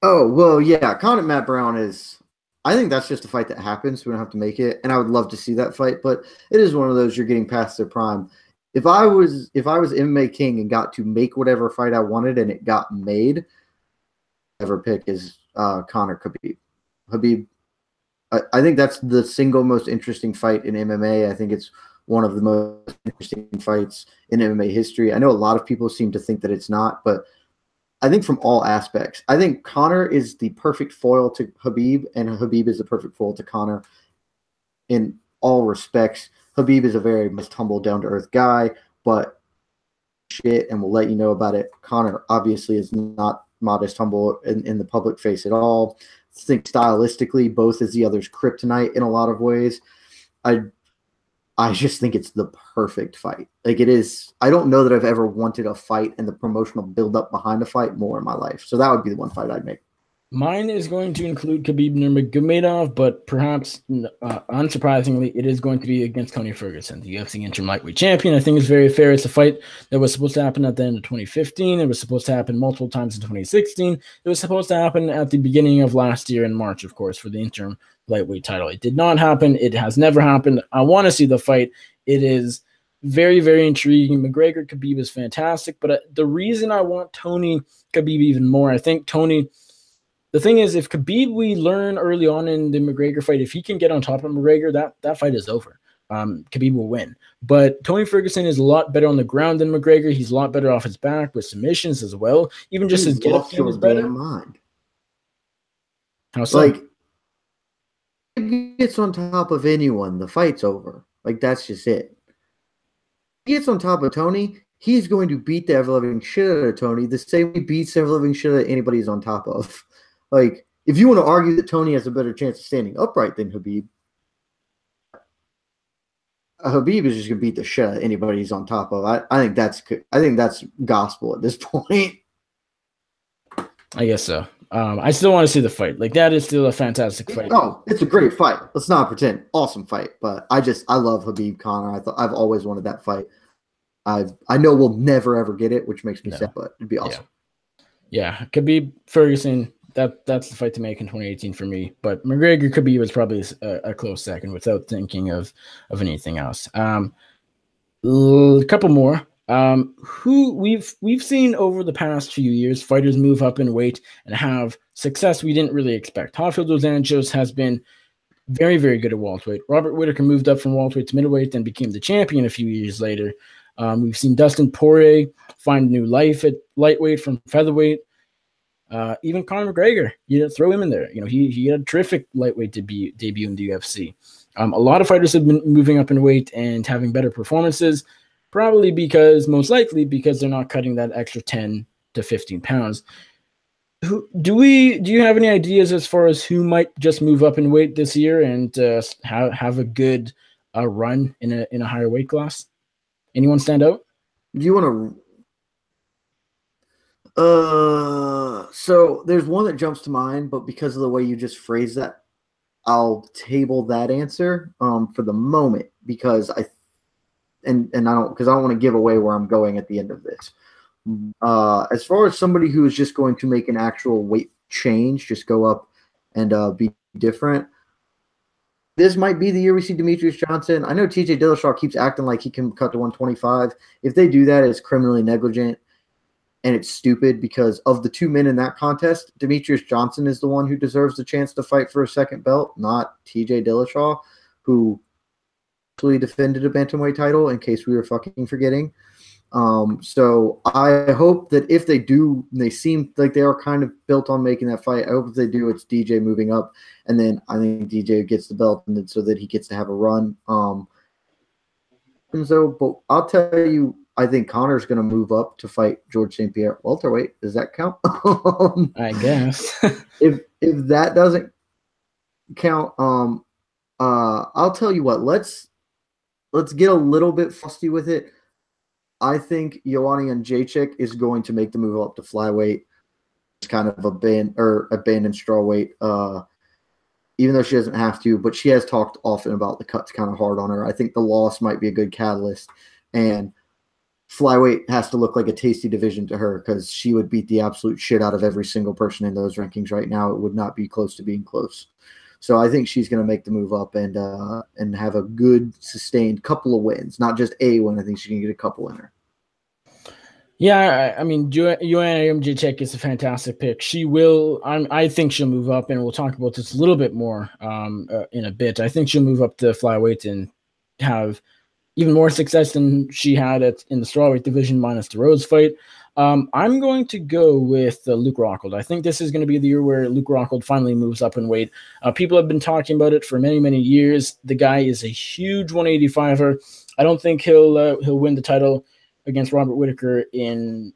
Oh well, yeah, Condit Matt Brown is. I think that's just a fight that happens. We don't have to make it, and I would love to see that fight. But it is one of those you're getting past their prime. If I was MMA King and got to make whatever fight I wanted and it got made, ever pick is Conor Khabib. Khabib, I think that's the single most interesting fight in MMA. I think it's one of the most interesting fights in MMA history. I know a lot of people seem to think that it's not, but I think from all aspects, I think Conor is the perfect foil to Khabib, and Khabib is the perfect foil to Conor in all respects. Khabib is a very most humble, down-to-earth guy, but shit, and we'll let you know about it. Conor obviously is not modest, humble in the public face at all. I think stylistically, both is the other's kryptonite in a lot of ways. I just think it's the perfect fight. Like it is. I don't know that I've ever wanted a fight and the promotional build-up behind a fight more in my life. So that would be the one fight I'd make. Mine is going to include Khabib Nurmagomedov, but perhaps unsurprisingly, it is going to be against Tony Ferguson, the UFC interim lightweight champion. I think it's very fair. It's a fight that was supposed to happen at the end of 2015. It was supposed to happen multiple times in 2016. It was supposed to happen at the beginning of last year in March, of course, for the interim lightweight title. It did not happen. It has never happened. I want to see the fight. It is very, very intriguing. McGregor Khabib is fantastic, but the reason I want Tony Khabib even more, I think Tony. The thing is, if Khabib, we learn early on in the McGregor fight, if he can get on top of McGregor, that fight is over. Khabib will win. But Tony Ferguson is a lot better on the ground than McGregor. He's a lot better off his back with submissions as well. Even just his get-up game is better. Mind. How so? Like, if he gets on top of anyone, the fight's over. Like, that's just it. If he gets on top of Tony, he's going to beat the ever-living shit out of Tony the same way he beats the ever-living shit out of anybody he's on top of. Like, if you want to argue that Tony has a better chance of standing upright than Khabib, Khabib is just going to beat the shit out of anybody he's on top of. I think that's gospel at this point. I guess so. I still want to see the fight. Like, that is still a fantastic fight. Oh, it's a great fight. Let's not pretend. Awesome fight. But I love Khabib Conor. I've always wanted that fight. I know we'll never ever get it, which makes me sad, but it'd be awesome. Yeah. Khabib Ferguson. That's the fight to make in 2018 for me. But McGregor Khabib was probably a close second without thinking of anything else. A couple more. Who we've seen over the past few years fighters move up in weight and have success we didn't really expect. Rafael dos Anjos has been very, very good at welterweight. Robert Whittaker moved up from welterweight to middleweight and became the champion a few years later. We've seen Dustin Poirier find new life at lightweight from featherweight. Even Conor McGregor, throw him in there. He had a terrific lightweight debut in the UFC. A lot of fighters have been moving up in weight and having better performances, most likely because they're not cutting that extra 10 to 15 pounds. Do you have any ideas as far as who might just move up in weight this year and have a good run in a higher weight class? Anyone stand out? Do you want to? So there's one that jumps to mind, but because of the way you just phrased that, I'll table that answer for the moment because I don't want to give away where I'm going at the end of this. As far as somebody who is just going to make an actual weight change, just go up and be different. This might be the year we see Demetrius Johnson. I know TJ Dillashaw keeps acting like he can cut to 125. If they do that, it's criminally negligent. And it's stupid because of the two men in that contest, Demetrius Johnson is the one who deserves the chance to fight for a second belt, not TJ Dillashaw, who actually defended a bantamweight title in case we were fucking forgetting. So I hope that if they do, they seem like they are kind of built on making that fight. I hope if they do, it's DJ moving up, and then I think DJ gets the belt, and then so that he gets to have a run. And so, but I'll tell you, I think Conor's going to move up to fight George St. Pierre welterweight. Does that count? I guess. if that doesn't count, I'll tell you what. Let's get a little bit fusty with it. I think Joanna Jędrzejczyk is going to make the move up to flyweight. It's kind of abandoned strawweight. Even though she doesn't have to, but she has talked often about the cuts kind of hard on her. I think the loss might be a good catalyst, and flyweight has to look like a tasty division to her because she would beat the absolute shit out of every single person in those rankings right now. It would not be close to being close. So I think she's going to make the move up and have a good sustained couple of wins, not just a win. I think she can get a couple in her. Yeah, I mean, Joanna Jędrzejczyk is a fantastic pick. She will. I think she'll move up, and we'll talk about this a little bit more in a bit. I think she'll move up to flyweight and have even more success than she had in the strawweight division minus the Rhodes fight. I'm going to go with Luke Rockhold. I think this is going to be the year where Luke Rockhold finally moves up in weight. People have been talking about it for many, many years. The guy is a huge 185er. I don't think he'll win the title against Robert Whittaker in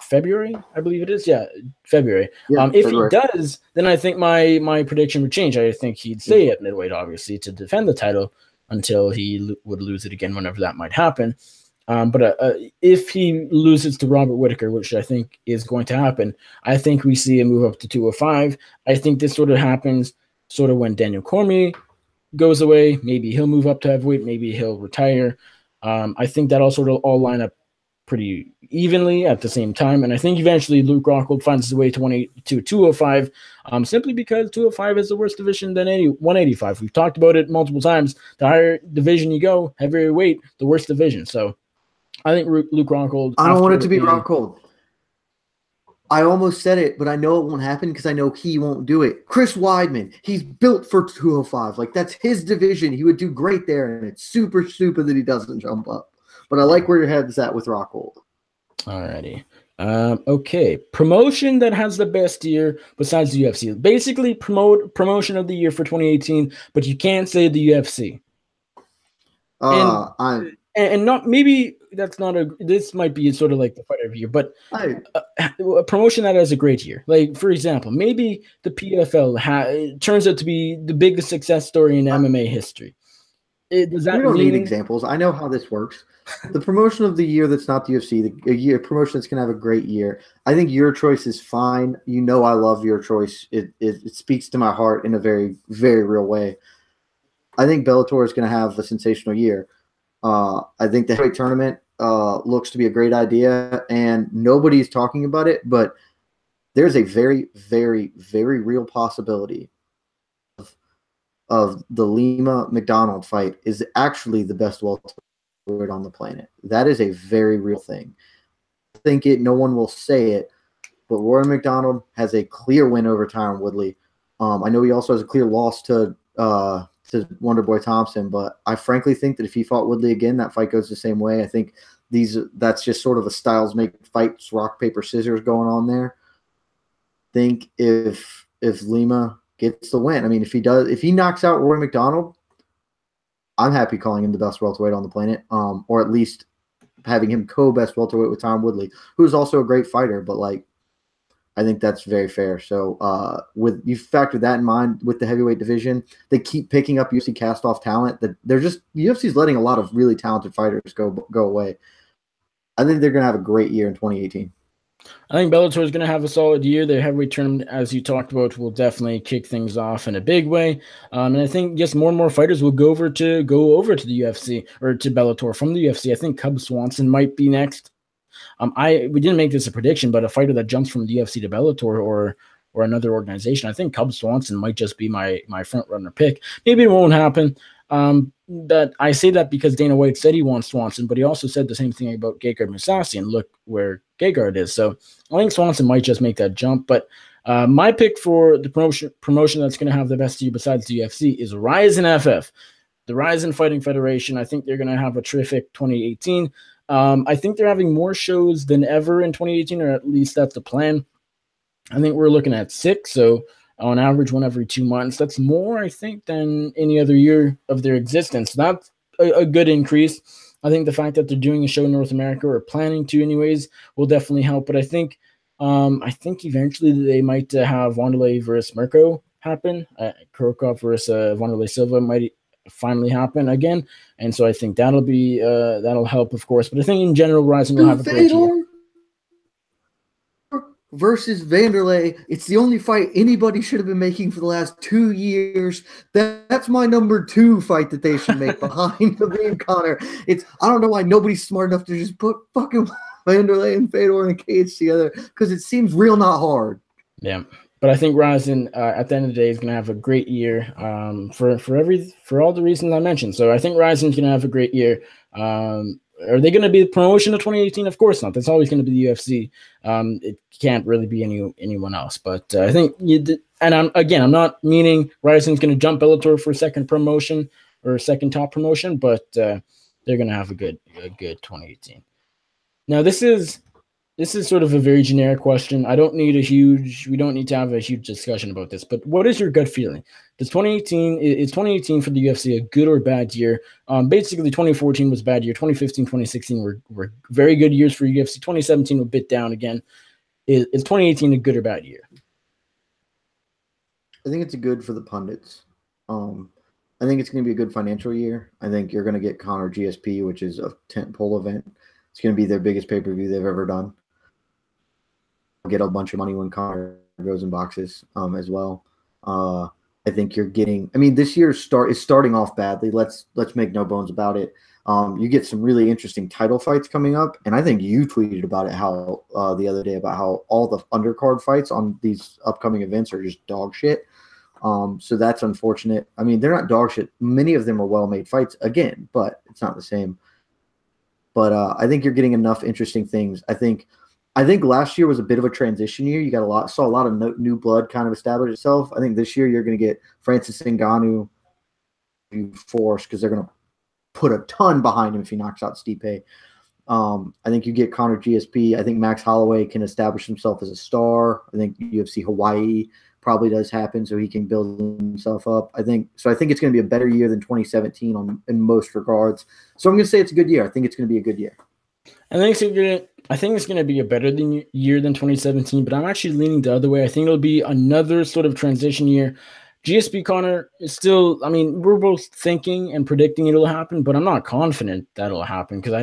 February, I believe it is. Yeah, February. Yeah, if February. He does, then I think my prediction would change. I think he'd stay at middleweight, obviously, to defend the title until he would lose it again whenever that might happen. But if he loses to Robert Whitaker, which I think is going to happen, I think we see a move up to 205. I think this sort of happens sort of when Daniel Cormier goes away. Maybe he'll move up to heavyweight. Maybe he'll retire. I think that all sort of all line up pretty evenly at the same time. And I think eventually Luke Rockhold finds his way to 205, simply because 205 is the worst division than 185. We've talked about it multiple times. The higher division you go, heavier weight, the worst division. So I think Luke Rockhold. I don't want it to be Rockhold. I almost said it, but I know it won't happen because I know he won't do it. Chris Weidman, he's built for 205. Like, that's his division. He would do great there, and it's super stupid that he doesn't jump up. But I like where your head's at with Rockhold. Alrighty. Okay. Promotion that has the best year besides the UFC. Basically, promotion of the year for 2018, but you can't say the UFC. And not maybe that's not this might be sort of like the fighter of the year, but a promotion that has a great year. Like, for example, maybe the PFL turns out to be the biggest success story in MMA history. Does that we don't need examples. I know how this works. The promotion of the year that's not the UFC, a promotion that's going to have a great year. I think your choice is fine. You know I love your choice. It speaks to my heart in a very, very real way. I think Bellator is going to have a sensational year. I think the heavyweight tournament looks to be a great idea, and nobody's talking about it, but there's a very, very, very real possibility of the Lima McDonald fight is actually the best welterweight on the planet. That is a very real thing. I think no one will say it, but Rory McDonald has a clear win over Tyron Woodley. I know he also has a clear loss to Wonderboy Thompson, but I frankly think that if he fought Woodley again, that fight goes the same way. I think that's just sort of a styles make fights, rock, paper, scissors going on there. I think if Lima gets the win, I mean, if he knocks out Rory McDonald, I'm happy calling him the best welterweight on the planet, or at least having him co-best welterweight with Tyron Woodley, who's also a great fighter, but like, I think that's very fair. So with you factor that in mind with the heavyweight division, they keep picking up UFC cast-off talent. That they're just UFC's letting a lot of really talented fighters go away. I think they're going to have a great year in 2018. I think Bellator is going to have a solid year. Their heavyweight tournament, as you talked about, will definitely kick things off in a big way. And I think just more and more fighters will go over to the UFC or to Bellator from the UFC. I think Cub Swanson might be next. We didn't make this a prediction, but a fighter that jumps from the UFC to Bellator or another organization, I think Cub Swanson might just be my front runner pick. Maybe it won't happen. But I say that because Dana White said he wants Swanson, but he also said the same thing about Gegard Mousasi, and look where Gegard is. So I think Swanson might just make that jump. But my pick for the promotion that's going to have the best year besides the UFC is Rizin FF, the Rizin Fighting Federation. I think they're going to have a terrific 2018. I think they're having more shows than ever in 2018, or at least that's the plan. I think we're looking at 6, so on average, 1 every 2 months. That's more, I think, than any other year of their existence. That's a good increase. I think the fact that they're doing a show in North America, or planning to anyways, will definitely help. But I think eventually they might have Wanderlei versus Mirko happen. Kurokov versus Wanderlei Silva might finally happen again, and so I think that'll help, of course. But I think in general, Rizin will have a great year. Versus Wanderlei, it's the only fight anybody should have been making for the last 2 years. That's my number 2 fight that they should make behind Khabib Conor. I don't know why nobody's smart enough to just put fucking Wanderlei and Fedor in a cage together, because it seems real not hard. Yeah. But I think Rizin, at the end of the day, is going to have a great year for all the reasons I mentioned. So I think Rizin's going to have a great year. Are they going to be the promotion of 2018? Of course not. That's always going to be the UFC. It can't really be anyone else. But I think I'm not meaning Rizin's going to jump Bellator for a second promotion or a second top promotion, but they're going to have a good 2018. Now this is sort of a very generic question. We don't need to have a huge discussion about this, but what is your gut feeling? Is 2018 for the UFC a good or bad year? Basically 2014 was a bad year. 2015, 2016 were very good years for UFC. 2017 a bit down again. Is 2018 a good or bad year? I think it's good for the pundits. I I think it's going to be a good financial year. I think you're going to get Conor GSP, which is a tentpole event. It's going to be their biggest pay-per-view they've ever done. Get a bunch of money when Conor goes in boxes as well. I think you're getting. I mean, this year is starting off badly. Let's make no bones about it. You get some really interesting title fights coming up, and I think you tweeted about it how the other day about how all the undercard fights on these upcoming events are just dog shit. So that's unfortunate. I mean, they're not dog shit. Many of them are well-made fights again, but it's not the same. But I think you're getting enough interesting things. I think last year was a bit of a transition year. You saw a lot of new blood kind of establish itself. I think this year you're going to get Francis Ngannou force because they're going to put a ton behind him if he knocks out Stipe. I think you get Conor GSP. I think Max Holloway can establish himself as a star. I think UFC Hawaii probably does happen so he can build himself up. I think it's going to be a better year than 2017 in most regards. So I'm going to say it's a good year. I think it's going to be a good year. I think it's going to be a better year than 2017, but I'm actually leaning the other way. I think it'll be another sort of transition year. GSP Conor is still, I mean, we're both thinking and predicting it'll happen, but I'm not confident that'll happen because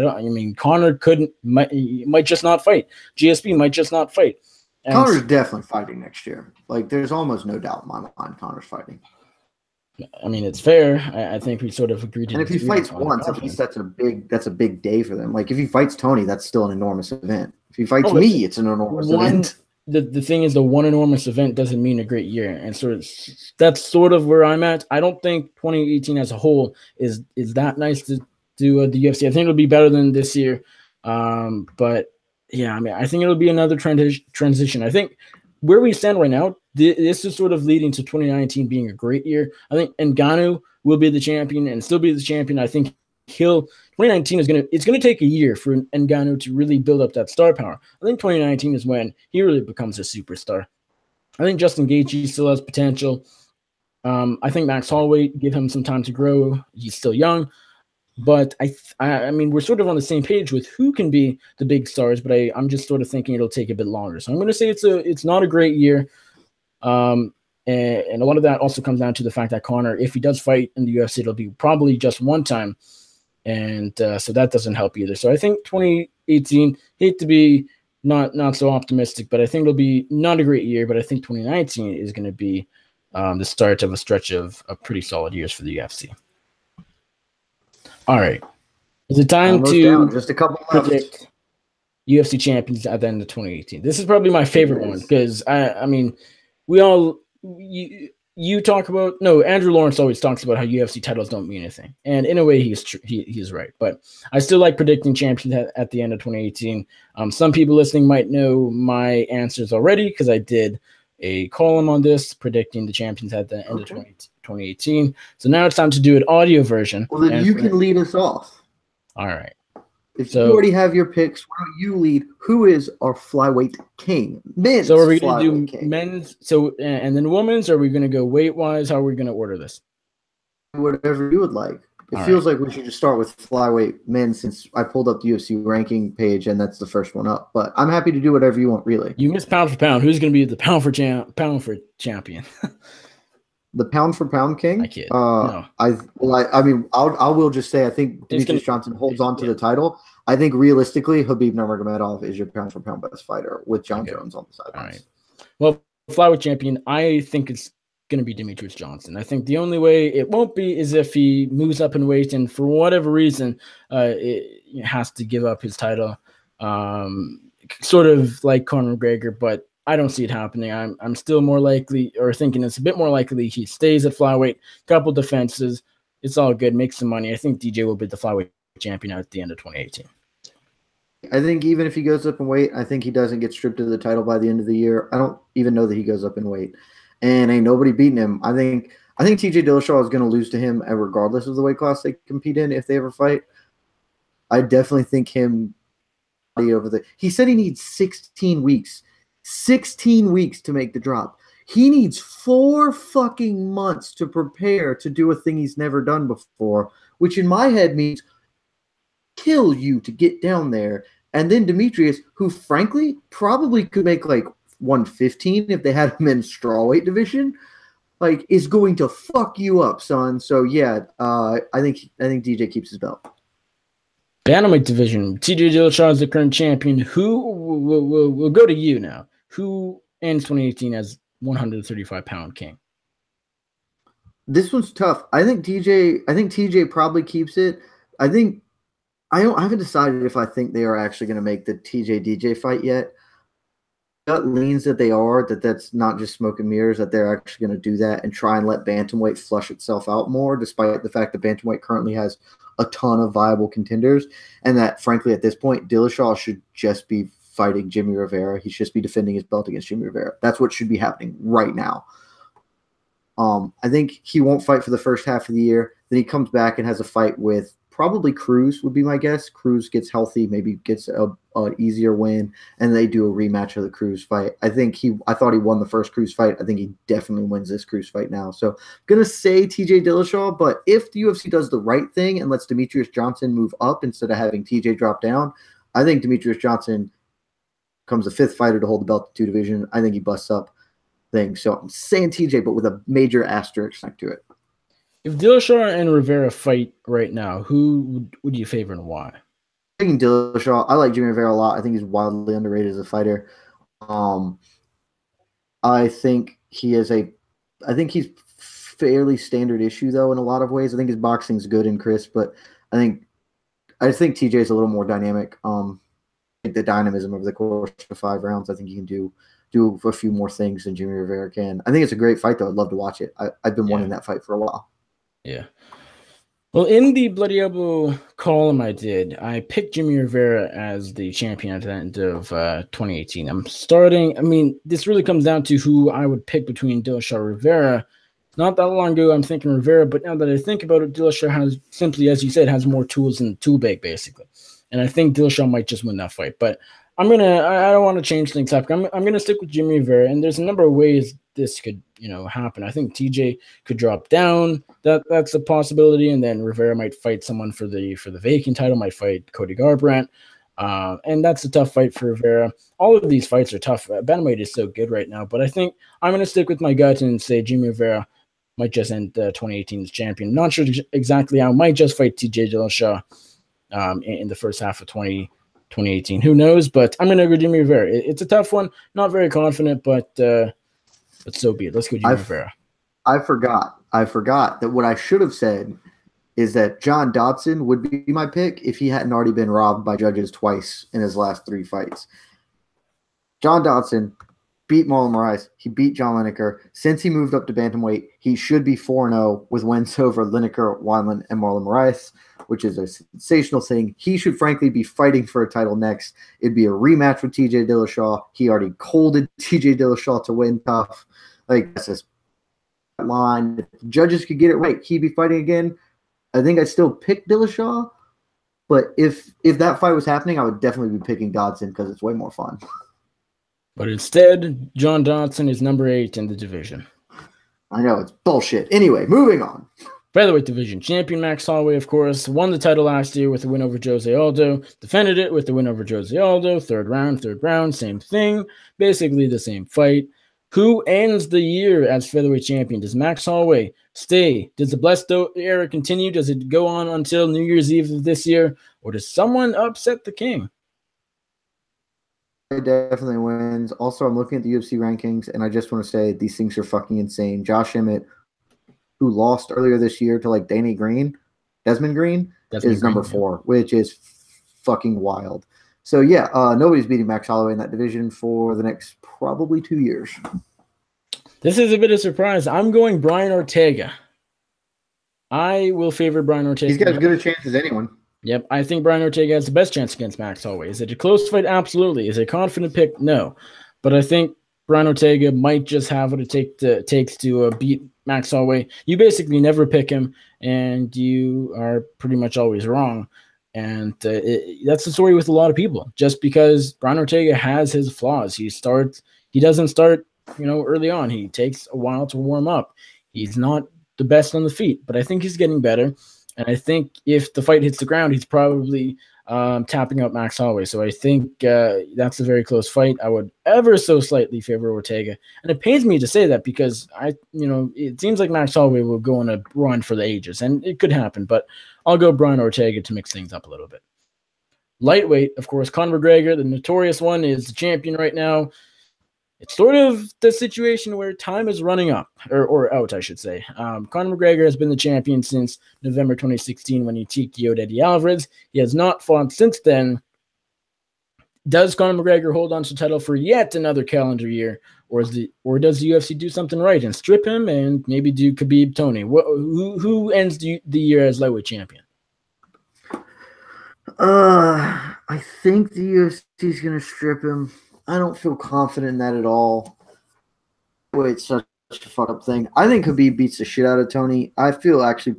Conor might just not fight. GSP might just not fight. And Conor's definitely fighting next year. Like, there's almost no doubt in my mind Conor's fighting. I mean, it's fair. I think we sort of agreed. And if he fights once, at least that's a big day for them. Like if he fights Tony, that's still an enormous event. If he fights me, it's an enormous event. The thing is, the one enormous event doesn't mean a great year, and that's sort of where I'm at. I don't think 2018 as a whole is that nice to do the UFC. I think it'll be better than this year, but yeah, I mean, I think it'll be another transition. I think where we stand right now, this is sort of leading to 2019 being a great year. I think Ngannou will be the champion and still be the champion. I think 2019 it's gonna take a year for Ngannou to really build up that star power. I think 2019 is when he really becomes a superstar. I think Justin Gaethje still has potential. I think Max Holloway, give him some time to grow. He's still young. But I mean, we're sort of on the same page with who can be the big stars, but I'm just sort of thinking it'll take a bit longer. So I'm going to say it's not a great year. And a lot of that also comes down to the fact that Conor, if he does fight in the UFC, it'll be probably just one time. And so that doesn't help either. So I think 2018, hate to be not so optimistic, but I think it'll be not a great year. But I think 2019 is going to be the start of a stretch of pretty solid years for the UFC. All right. Is it time to just a couple predict UFC champions at the end of 2018? This is probably my favorite one because I mean, you talk about Andrew Lawrence always talks about how UFC titles don't mean anything, and in a way he's right. But I still like predicting champions at the end of 2018. Some people listening might know my answers already because I did a column on this predicting the champions at the end of 2018. So now it's time to do an audio version. Well, then you can lead us off. All right. If you already have your picks, why don't you lead? Who is our flyweight king? Men's. So are we going to do men's? So and then women's? Or are we going to go weight wise? How are we going to order this? Whatever you would like. It feels like we should just start with flyweight men since I pulled up the UFC ranking page and that's the first one up. But I'm happy to do whatever you want, really. You missed pound for pound. Who's going to be the pound for champion? The pound for pound king? I kid. No. I will just say I think Demetrius Johnson holds on to the title. I think realistically, Khabib Nurmagomedov is your pound for pound best fighter with John Jones on the sidelines. All right. Well, flyweight champion, I think it's going to be Demetrius Johnson. I think the only way it won't be is if he moves up in weight and for whatever reason it has to give up his title, sort of like Conor McGregor, but I don't see it happening. I'm still more likely, or thinking it's a bit more likely he stays at flyweight, couple defenses, it's all good, make some money. I think DJ will be the flyweight champion at the end of 2018. I think even if he goes up in weight, I think he doesn't get stripped of the title by the end of the year. I don't even know that he goes up in weight. And ain't nobody beating him. I think TJ Dillashaw is going to lose to him regardless of the weight class they compete in if they ever fight. I definitely think him over the. He said he needs 16 weeks. 16 weeks to make the drop. He needs 4 fucking months to prepare to do a thing he's never done before, which in my head means kill you to get down there. And then Demetrius, who frankly probably could make like 115 if they had him in strawweight division. like is going to fuck you up, son. So yeah, I think DJ keeps his belt. Bantamweight division. TJ Dillashaw is the current champion. Who will go to you now? Who ends 2018 as 135-pound king? This one's tough. I think TJ probably keeps it. I haven't decided if I think they are actually going to make the TJ DJ fight yet. Gut leans that they are, that's not just smoke and mirrors, that they're actually going to do that and try and let bantamweight flush itself out more, despite the fact that bantamweight currently has a ton of viable contenders, and that frankly at this point Dillashaw should just be fighting Jimmy Rivera. He should just be defending his belt against Jimmy Rivera. That's what should be happening right now. I think he won't fight for the first half of the year. Then he comes back and has a fight with probably Cruz would be my guess. Cruz gets healthy, maybe gets an easier win, and they do a rematch of the Cruz fight. I thought he won the first Cruz fight. I think he definitely wins this Cruz fight now. So I'm going to say TJ Dillashaw, but if the UFC does the right thing and lets Demetrius Johnson move up instead of having TJ drop down, I think Demetrius Johnson becomes the fifth fighter to hold the belt to 2 division. I think he busts up things. So I'm saying TJ, but with a major asterisk next to it. If Dillashaw and Rivera fight right now, who would you favor and why? Taking Dillashaw, I like Jimmy Rivera a lot. I think he's wildly underrated as a fighter. I think he's fairly standard issue though in a lot of ways. I think his boxing's good and crisp, but I think TJ is a little more dynamic. I think the dynamism over the course of 5 rounds, I think he can do a few more things than Jimmy Rivera can. I think it's a great fight though. I'd love to watch it. I've been wanting that fight for a while. Yeah. Well, in the Bloody Elbow column I picked Jimmy Rivera as the champion at the end of 2018. This really comes down to who I would pick between Dillashaw and Rivera. Not that long ago, I'm thinking Rivera, but now that I think about it, Dillashaw has simply, as you said, has more tools in the tool bag, basically. And I think Dillashaw might just win that fight. But I don't want to change things up. I'm gonna stick with Jimmy Rivera, and there's a number of ways this could happen. I think TJ could drop down. That's a possibility, and then Rivera might fight someone for the vacant title. Might fight Cody Garbrandt, and that's a tough fight for Rivera. All of these fights are tough. Bantamweight is so good right now, but I think I'm gonna stick with my gut and say Jimmy Rivera might just end 2018 as champion. Not sure exactly how. Might just fight TJ Dillashaw in the first half of 2018. Who knows? But I'm gonna go Jimmy Rivera. It's a tough one. Not very confident, but so be it. Let's go Jimmy Rivera. I forgot that what I should have said is that John Dodson would be my pick if he hadn't already been robbed by judges twice in his last 3 fights. John Dodson beat Marlon Moraes. He beat John Lineker. Since he moved up to bantamweight, he should be 4-0 with wins over Lineker, Wineland, and Marlon Moraes, which is a sensational thing. He should frankly be fighting for a title next. It'd be a rematch with TJ Dillashaw. He already colded TJ Dillashaw to win tough. Like, that's his line. If the judges could get it right, he'd be fighting again. I think I'd still pick Dillashaw, but if that fight was happening, I would definitely be picking Dodson because it's way more fun. But instead, John Dodson is number 8 in the division. I know, it's bullshit. Anyway, moving on. Featherweight division. Champion Max Holloway, of course, won the title last year with a win over Jose Aldo. Defended it with the win over Jose Aldo. Third round, same thing. Basically the same fight. Who ends the year as featherweight champion? Does Max Holloway stay? Does the Blessed era continue? Does it go on until New Year's Eve of this year? Or does someone upset the king? It definitely wins. Also, I'm looking at the UFC rankings, and I just want to say these things are fucking insane. Josh Emmett, who lost earlier this year to like Desmond Green, is number 4, which is fucking wild. So yeah, nobody's beating Max Holloway in that division for the next probably 2 years. This is a bit of a surprise. I'm going Brian Ortega. I will favor Brian Ortega. He's got as good a chance as anyone. Yep, I think Brian Ortega has the best chance against Max Holloway. Is it a close fight? Absolutely. Is it a confident pick? No. But I think Brian Ortega might just have what it takes to beat Max Holloway. You basically never pick him, and you are pretty much always wrong. And that's the story with a lot of people. Just because Brian Ortega has his flaws, he doesn't start, early on. He takes a while to warm up. He's not the best on the feet, but I think he's getting better. And I think if the fight hits the ground, he's probably tapping out Max Holloway. So I think that's a very close fight. I would ever so slightly favor Ortega. And it pains me to say that because it seems like Max Holloway will go on a run for the ages, and it could happen, but I'll go Brian Ortega to mix things up a little bit. Lightweight, of course, Conor McGregor, the notorious one, is the champion right now. It's sort of the situation where time is running up, or out, I should say. Conor McGregor has been the champion since November 2016 when he TKO'd Eddie Alvarez. He has not fought since then. Does Conor McGregor hold on to the title for yet another calendar year, or does the UFC do something right and strip him and maybe do Khabib Tony? Who ends the year as lightweight champion? I think the UFC is going to strip him. I don't feel confident in that at all. Wait, such a fuck up thing. I think Khabib beats the shit out of Tony. I feel actually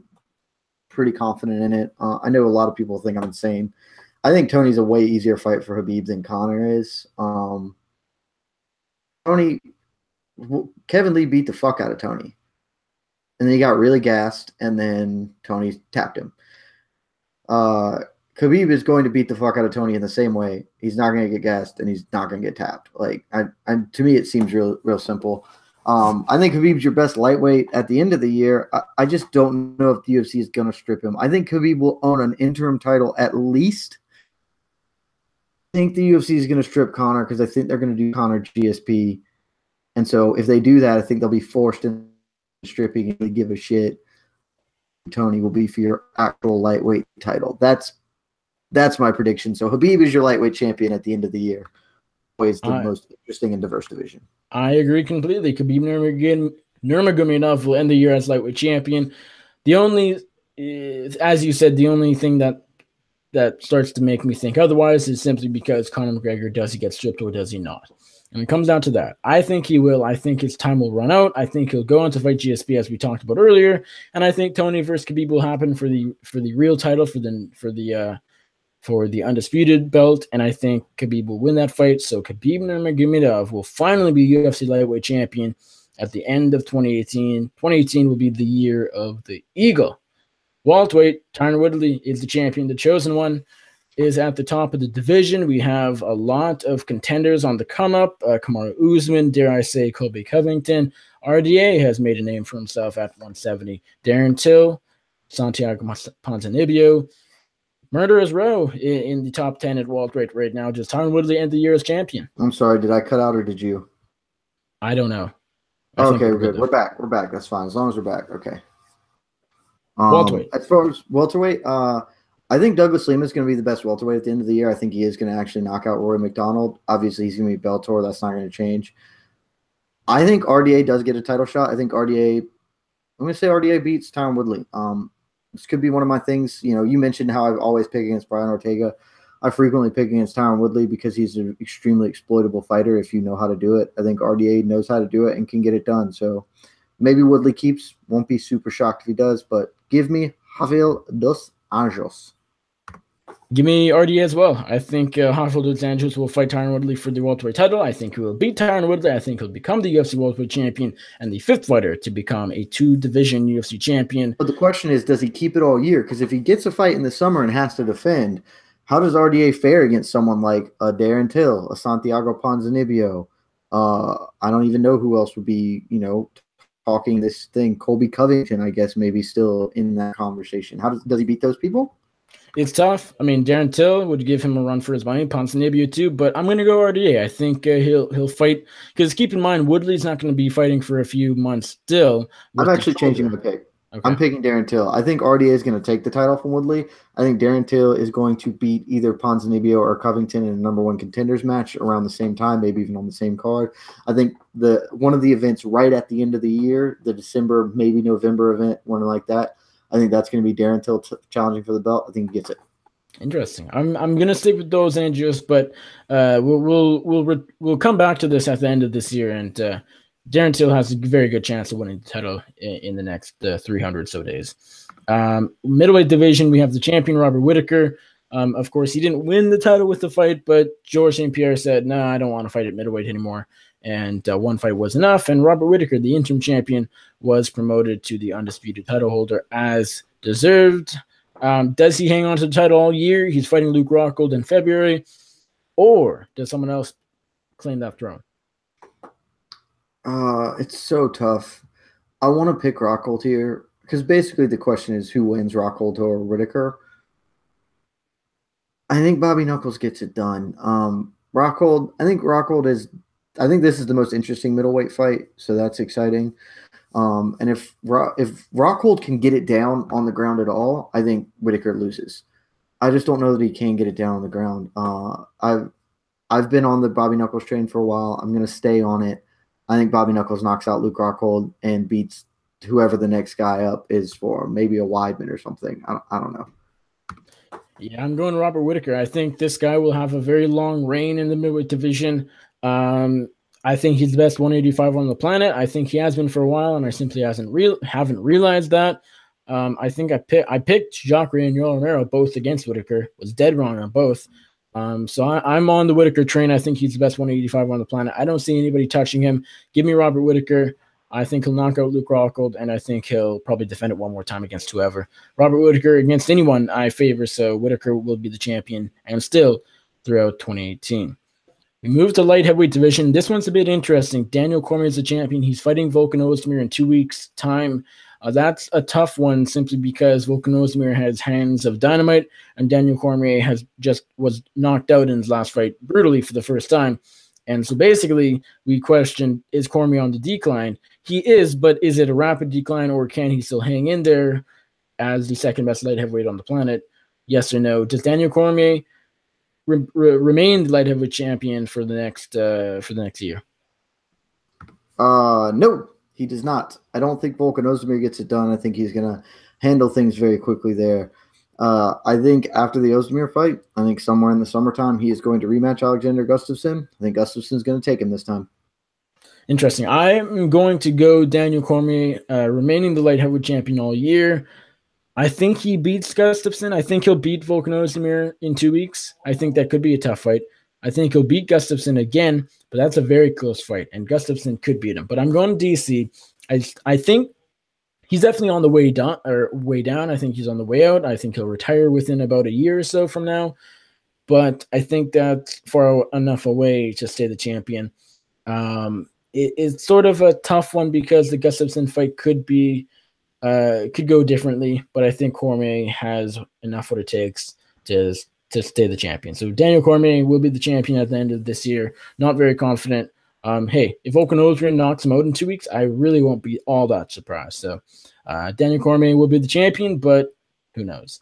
pretty confident in it. I know a lot of people think I'm insane. I think Tony's a way easier fight for Khabib than Conor is. Kevin Lee beat the fuck out of Tony. And then he got really gassed, and then Tony tapped him. Khabib is going to beat the fuck out of Tony in the same way. He's not going to get gassed, and he's not going to get tapped. Like, to me, it seems real simple. I think Khabib's your best lightweight at the end of the year. I just don't know if the UFC is going to strip him. I think Khabib will own an interim title at least. I think the UFC is going to strip Conor because I think they're going to do Conor GSP. And so if they do that, I think they'll be forced into stripping and really give a shit. Tony will be for your actual lightweight title. That's my prediction. So Khabib is your lightweight champion at the end of the year. Always the most interesting and diverse division. I agree completely. Khabib Nurmagomedov will end the year as lightweight champion. The only, as you said, the only thing that starts to make me think otherwise is simply because Conor McGregor, does he get stripped or does he not? And it comes down to that. I think he will. I think his time will run out. I think he'll go on to fight GSP as we talked about earlier, and I think Tony versus Khabib will happen for the real title for the undisputed belt, and I think Khabib will win that fight. So Khabib Nurmagomedov will finally be UFC lightweight champion at the end of 2018. 2018 will be the year of the Eagle. Welterweight, Tyron Woodley is the champion. The chosen one is at the top of the division. We have a lot of contenders on the come-up. Kamaru Usman, dare I say, Colby Covington. RDA has made a name for himself at 170. Darren Till, Santiago Ponzinibbio. Murderers Row in the top 10 at welterweight right now. Does Tyron Woodley end the year as champion? I'm sorry, did I cut out or did you? I don't know. Okay, we're good. We're back. That's fine. As long as we're back. Okay. Welterweight. As far as welterweight, I think Douglas Lima is going to be the best welterweight at the end of the year. I think he is going to actually knock out Rory McDonald. Obviously, he's going to be Bellator. That's not going to change. I think RDA does get a title shot. I think RDA beats Tyron Woodley. This could be one of my things. You know, you mentioned how I've always picked against Brian Ortega. I frequently pick against Tyron Woodley because he's an extremely exploitable fighter if you know how to do it. I think RDA knows how to do it and can get it done. So maybe Woodley keeps. Won't be super shocked if he does, but give me Rafael dos Anjos. Give me RDA as well. I think Rafael dos Anjos will fight Tyron Woodley for the welterweight title. I think he will beat Tyron Woodley. I think he'll become the UFC welterweight champion and the fifth fighter to become a two-division UFC champion. But the question is, does he keep it all year? Because if he gets a fight in the summer and has to defend, how does RDA fare against someone like a Darren Till, a Santiago Ponzinibbio? I don't even know who else would be, talking this thing. Colby Covington, I guess, maybe still in that conversation. Does he beat those people? It's tough. I mean, Darren Till would give him a run for his money. Ponzinibbio too, but I'm going to go RDA. I think he'll fight because keep in mind Woodley's not going to be fighting for a few months still. I'm actually changing my pick. Okay. I'm picking Darren Till. I think RDA is going to take the title from Woodley. I think Darren Till is going to beat either Ponzinibbio or Covington in a number one contenders match around the same time, maybe even on the same card. I think one of the events right at the end of the year, the December, maybe November event, one like that, I think that's going to be Darren Till challenging for the belt. I think he gets it. Interesting. I'm going to stick with those Anjos, but we'll come back to this at the end of this year, and Darren Till has a very good chance of winning the title in the next 300 so days. Middleweight division, we have the champion Robert Whittaker. Of course, he didn't win the title with the fight, but Georges St. Pierre said, "No, I don't want to fight at middleweight anymore." And one fight was enough. And Robert Whittaker, the interim champion, was promoted to the undisputed title holder as deserved. Does he hang on to the title all year? He's fighting Luke Rockhold in February. Or does someone else claim that throne? It's so tough. I want to pick Rockhold here because basically the question is who wins, Rockhold or Whitaker. I think Bobby Knuckles gets it done. Rockhold, I think this is the most interesting middleweight fight, so that's exciting. And if Rockhold can get it down on the ground at all, I think Whitaker loses. I just don't know that he can get it down on the ground. I've been on the Bobby Knuckles train for a while. I'm going to stay on it. I think Bobby Knuckles knocks out Luke Rockhold and beats whoever the next guy up is for, maybe a Weidman or something. I don't know. Yeah, I'm going Robert Whitaker. I think this guy will have a very long reign in the middleweight division. I think he's the best 185 on the planet. I think he has been for a while, and I simply haven't realized that. I think I picked Jacare and Yoel Romero both against Whitaker. Was dead wrong on both. So I'm on the Whitaker train. I think he's the best 185 on the planet. I don't see anybody touching him. Give me Robert Whitaker. I think he'll knock out Luke Rockhold, and I think he'll probably defend it one more time against whoever. Robert Whitaker against anyone I favor, so Whitaker will be the champion and still throughout 2018. We move to light heavyweight division. This one's a bit interesting. Daniel Cormier is the champion. He's fighting Volkan Ozdemir in 2 weeks' time. That's a tough one simply because Volkan Ozdemir has hands of dynamite, and Daniel Cormier was knocked out in his last fight brutally for the first time. And so basically, we question, is Cormier on the decline? He is, but is it a rapid decline, or can he still hang in there as the second best light heavyweight on the planet? Yes or no? Does Daniel Cormier remain the light heavyweight champion for the next year? No, he does not. I don't think Volkan Ozdemir gets it done. I think he's going to handle things very quickly there. I think after the Ozdemir fight, I think somewhere in the summertime, he is going to rematch Alexander Gustafsson. I think Gustafsson's going to take him this time. Interesting. I'm going to go Daniel Cormier, remaining the light heavyweight champion all year. I think he beats Gustafsson. I think he'll beat Volkan Ozdemir in 2 weeks. I think that could be a tough fight. I think he'll beat Gustafsson again, but that's a very close fight, and Gustafsson could beat him. But I'm going DC. I think he's definitely on the way down. I think he's on the way out. I think he'll retire within about a year or so from now. But I think that's far enough away to stay the champion. It's sort of a tough one because the Gustafsson fight could go differently, but I think Cormier has enough what it takes to stay the champion. So Daniel Cormier will be the champion at the end of this year. Not very confident. Hey, if Volkan Ozdemir knocks him out in 2 weeks, I really won't be all that surprised. So Daniel Cormier will be the champion, but who knows?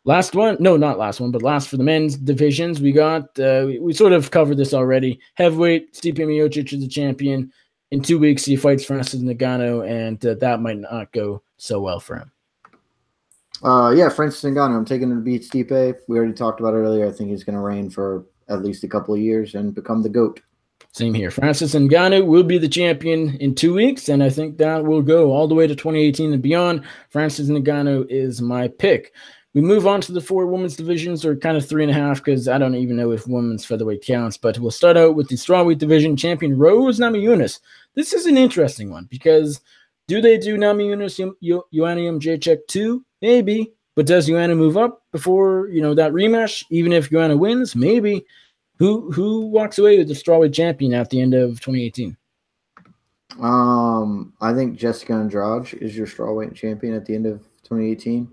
Last for the men's divisions, we got, we sort of covered this already. Heavyweight, Stipe Miocic is the champion. In 2 weeks, he fights Francis Ngannou, and that might not go so well for him. Francis Ngannou, I'm taking him to beat Stipe. We already talked about it earlier. I think he's going to reign for at least a couple of years and become the GOAT. Same here. Francis Ngannou will be the champion in 2 weeks, and I think that will go all the way to 2018 and beyond. Francis Ngannou is my pick. We move on to the 4 women's divisions, or kind of 3.5, because I don't even know if women's featherweight counts, but we'll start out with the strawweight division champion, Rose Namajunas. This is an interesting one, because do they do Namajunas Joanna Jędrzejczyk too? Maybe. But does Joanna move up before, that rematch? Even if Joanna wins? Maybe. Who walks away with the strawweight champion at the end of 2018? I think Jessica Andrade is your strawweight champion at the end of 2018.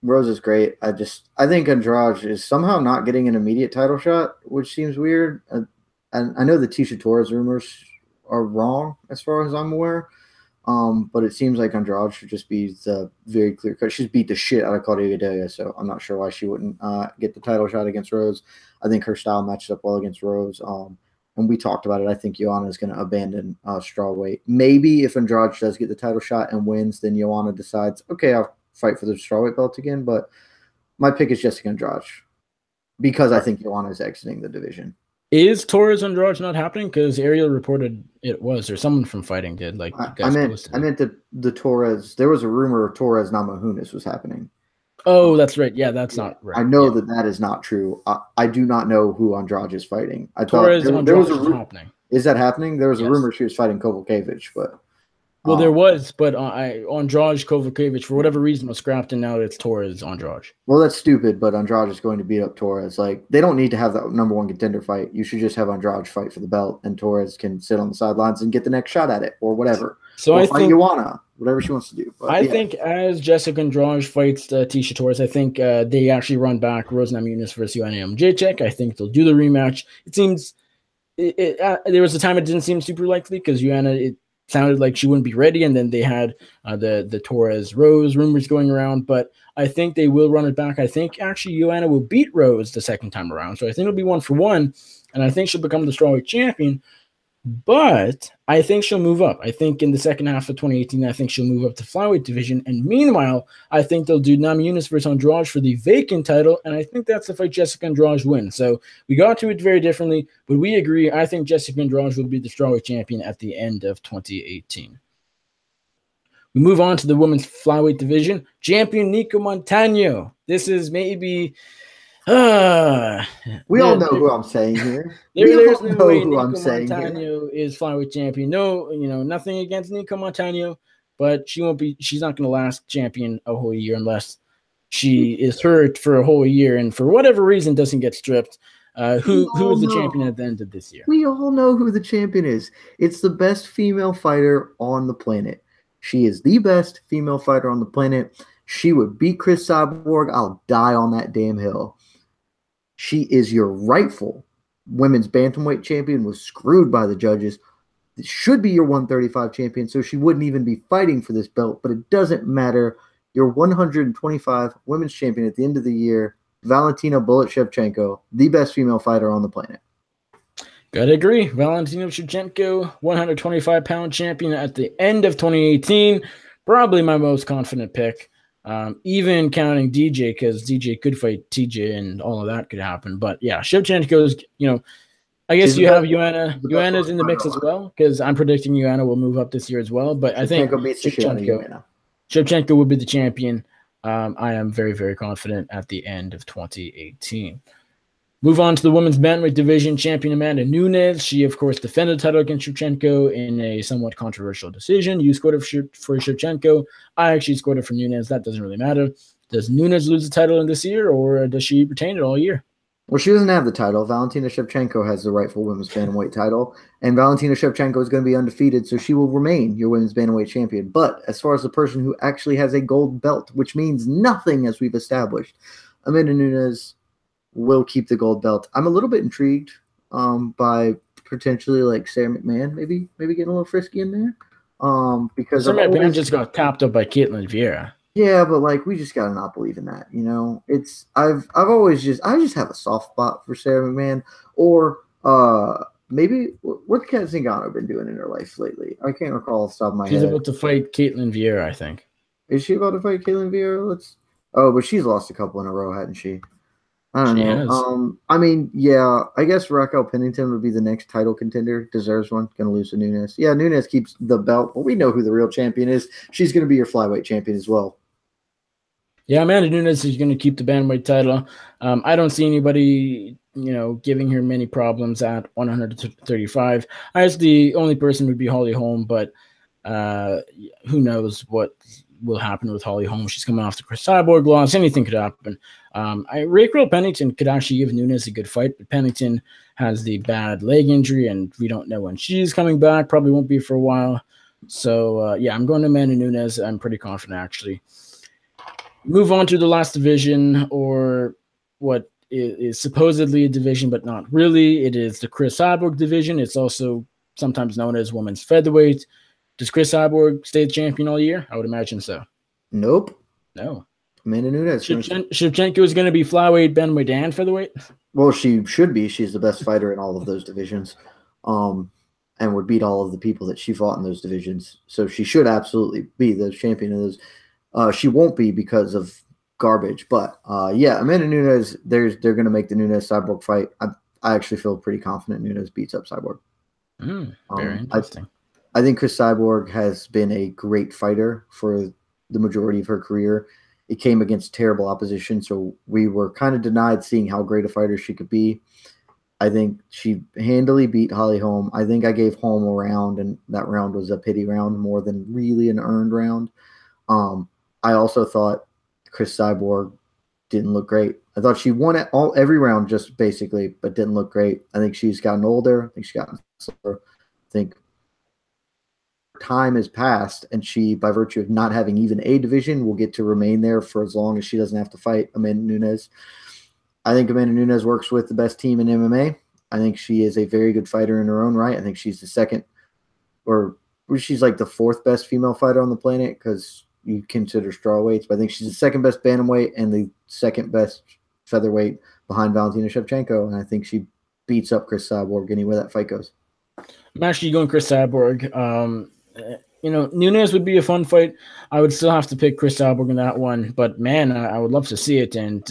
Rose is great. I think Andrade is somehow not getting an immediate title shot, which seems weird. And I know the Tisha Torres rumors are wrong as far as I'm aware. But it seems like Andrade should just be the very clear cut. She's beat the shit out of Claudia Gadelha, so I'm not sure why she wouldn't get the title shot against Rose. I think her style matches up well against Rose. And we talked about it. I think Joanna is going to abandon strawweight. Maybe if Andrade does get the title shot and wins, then Joanna decides, okay, I'll fight for the strawweight belt again. But my pick is Jessica Andrade because I think Joanna is exiting the division. Is Torres Andrade not happening? Because Ariel reported it was, or someone from Fighting did. I meant the Torres. There was a rumor Torres Namajunas was happening. Oh, that's right. Yeah, that's not right. I know that is not true. I do not know who Andrade is fighting. I Torres thought there was happening. Is that happening? There was a rumor she was fighting Kovalevich, but Well, there was, but Andrade Kovacevic, for whatever reason, was scrapped, and now it's Torres Andrade. Well, that's stupid, but Andrade is going to beat up Torres. Like, they don't need to have that number one contender fight. You should just have Andrade fight for the belt, and Torres can sit on the sidelines and get the next shot at it, or whatever. So or I fight think Joanna, whatever she wants to do. But, I think as Jessica Andrade fights Tisha Torres, I think they actually run back Rose Namajunas versus Joanna Jędrzejczyk. I think they'll do the rematch. It seems there was a time it didn't seem super likely because Joanna, it sounded like she wouldn't be ready, and then they had the Torres Rose rumors going around. But I think they will run it back. I think actually Joanna will beat Rose the second time around, so I think it'll be 1-for-1, and I think she'll become the strawweight champion. But I think she'll move up. I think in the second half of 2018, I think she'll move up to flyweight division. And meanwhile, I think they'll do Namajunas versus Andrade for the vacant title. And I think that's the fight Jessica Andrade wins. So we got to it very differently, but we agree. I think Jessica Andrade will be the strawweight champion at the end of 2018. We move on to the women's flyweight division. Champion Nico Montano. This is maybe... we all know who I'm saying here. There's no way Nico Montano is flyweight champion. No, nothing against Nico Montano, but she's not going to last champion a whole year unless she is hurt for a whole year and for whatever reason doesn't get stripped. Who is the champion at the end of this year? We all know who the champion is. It's the best female fighter on the planet. She is the best female fighter on the planet. She would beat Chris Cyborg. I'll die on that damn hill. She is your rightful women's bantamweight champion, was screwed by the judges. It should be your 135 champion, so she wouldn't even be fighting for this belt, but it doesn't matter. Your 125 women's champion at the end of the year, Valentina Bullet Shevchenko, the best female fighter on the planet. Gotta agree. Valentina Shevchenko, 125-pound champion at the end of 2018. Probably my most confident pick. Even counting DJ, because DJ could fight TJ and all of that could happen. But yeah, Shevchenko's, I guess you have Joanna. Joanna's in the mix as well, because I'm predicting Joanna will move up this year as well. But I think Shevchenko will be the champion. I am very, very confident at the end of 2018. Move on to the women's bantamweight division. Champion Amanda Nunes. She, of course, defended the title against Shevchenko in a somewhat controversial decision. You scored it for Shevchenko. I actually scored it for Nunes. That doesn't really matter. Does Nunes lose the title in this year, or does she retain it all year? Well, she doesn't have the title. Valentina Shevchenko has the rightful women's bantamweight title, and Valentina Shevchenko is going to be undefeated, so she will remain your women's bantamweight champion. But as far as the person who actually has a gold belt, which means nothing as we've established, Amanda Nunes will keep the gold belt. I'm a little bit intrigued by potentially like Sarah McMahon, maybe getting a little frisky in there. Because Sarah McMahon just got tapped up by Caitlin Vieira. Yeah, but like we just gotta not believe in that. I just have a soft spot for Sarah McMahon, or maybe what's Kat Zingano been doing in her life lately? I can't recall off the top of my head. She's about to fight Caitlin Vieira, I think. Is she about to fight Caitlin Vieira? But she's lost a couple in a row, hadn't she? I don't know. I mean, yeah, I guess Raquel Pennington would be the next title contender. Deserves one. Going to lose to Nunes. Yeah, Nunes keeps the belt, but we know who the real champion is. She's going to be your flyweight champion as well. Yeah, Amanda Nunes is going to keep the bantamweight title. I don't see anybody, giving her many problems at 135. I guess the only person would be Holly Holm, but who knows what will happen with Holly Holm. She's coming off the Chris Cyborg loss. Anything could happen. Raquel Pennington could actually give Nunes a good fight, but Pennington has the bad leg injury, and we don't know when she's coming back. Probably won't be for a while. So, yeah, I'm going to Amanda Nunes. I'm pretty confident, actually. Move on to the last division, or what is supposedly a division, but not really. It is the Chris Cyborg division. It's also sometimes known as women's featherweight. Does Chris Cyborg stay the champion all year? I would imagine so. Nope. No. Amanda Nunes. Shevchenko is going to be flyweight, bantamweight, and featherweight? Well, she should be. She's the best fighter in all of those divisions, and would beat all of the people that she fought in those divisions. So she should absolutely be the champion of those. She won't be because of garbage. But, yeah, Amanda Nunes, they're going to make the Nunes-Cyborg fight. I actually feel pretty confident Nunes beats up Cyborg. Very interesting. I think Chris Cyborg has been a great fighter for the majority of her career. It came against terrible opposition, so we were kind of denied seeing how great a fighter she could be. I think she handily beat Holly Holm. I think I gave Holm a round, and that round was a pity round more than really an earned round. I also thought Chris Cyborg didn't look great. I thought she won it every round just basically, but didn't look great. I think she's gotten older. I think she's gotten slower. I think time has passed, and she, by virtue of not having even a division, will get to remain there for as long as she doesn't have to fight Amanda Nunes. I think Amanda Nunes works with the best team in MMA. I think she is a very good fighter in her own right. I think she's the second, or she's like the fourth best female fighter on the planet because you consider strawweights. But I think she's the second best bantamweight and the second best featherweight behind Valentina Shevchenko. And I think she beats up Chris Cyborg anywhere that fight goes. I'm actually going Chris Cyborg. Nunes would be a fun fight. I would still have to pick Chris Cyborg in that one, but man, I would love to see it, and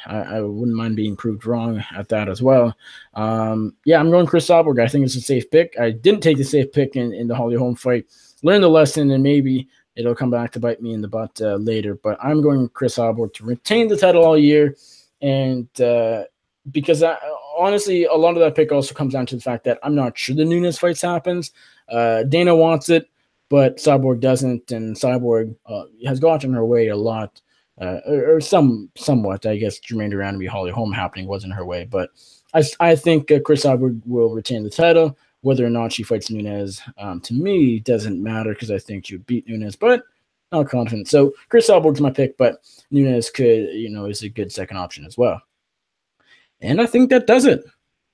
I wouldn't mind being proved wrong at that as well. I'm going Chris Cyborg. I think it's a safe pick. I didn't take the safe pick in the Holly Holm fight. Learn the lesson, and maybe it'll come back to bite me in the butt later. But I'm going Chris Cyborg to retain the title all year, and because honestly, a lot of that pick also comes down to the fact that I'm not sure the Nunes fights happens. Dana wants it, but Cyborg doesn't, and Cyborg has gotten her way a lot, or somewhat. I guess Jermaine Durand and Holly Holm happening wasn't her way, but I think Chris Cyborg will retain the title. Whether or not she fights Nunes, to me, doesn't matter because I think she would beat Nunes, but not confident. So Chris Cyborg's my pick, but Nunes is a good second option as well. And I think that does it.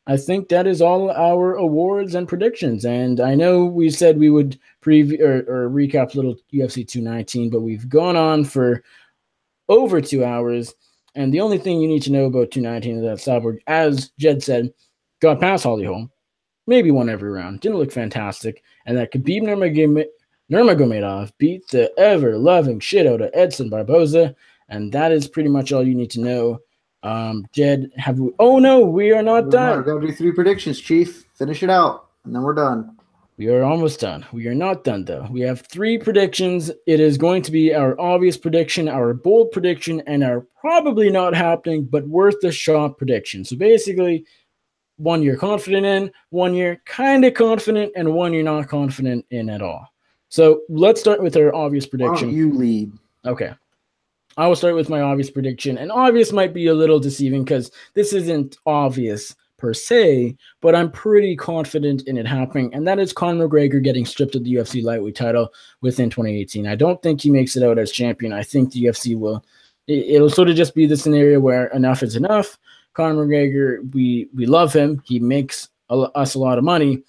I think that is all our awards and predictions. And I know we said we would preview or recap a little UFC 219, but we've gone on for over 2 hours. And the only thing you need to know about 219 is that Cyborg, as Jed said, got past Holly Holm, maybe won every round, didn't look fantastic, and that Khabib Nurmagomedov beat the ever-loving shit out of Edson Barboza, and that is pretty much all you need to know. Jed, oh no, we are not done. We're gonna do 3 predictions, Chief. Finish it out, and then we're done. We are almost done. We are not done though. We have 3 predictions. It is going to be our obvious prediction, our bold prediction, and our probably not happening but worth a shot prediction. So basically, one you're confident in, one you're kind of confident, and one you're not confident in at all. So let's start with our obvious prediction. Why don't you lead? Okay. I will start with my obvious prediction, and obvious might be a little deceiving because this isn't obvious per se, but I'm pretty confident in it happening, and that is Conor McGregor getting stripped of the UFC lightweight title within 2018. I don't think he makes it out as champion. I think the UFC it'll sort of just be the scenario where enough is enough. Conor McGregor, we love him. He makes us a lot of money,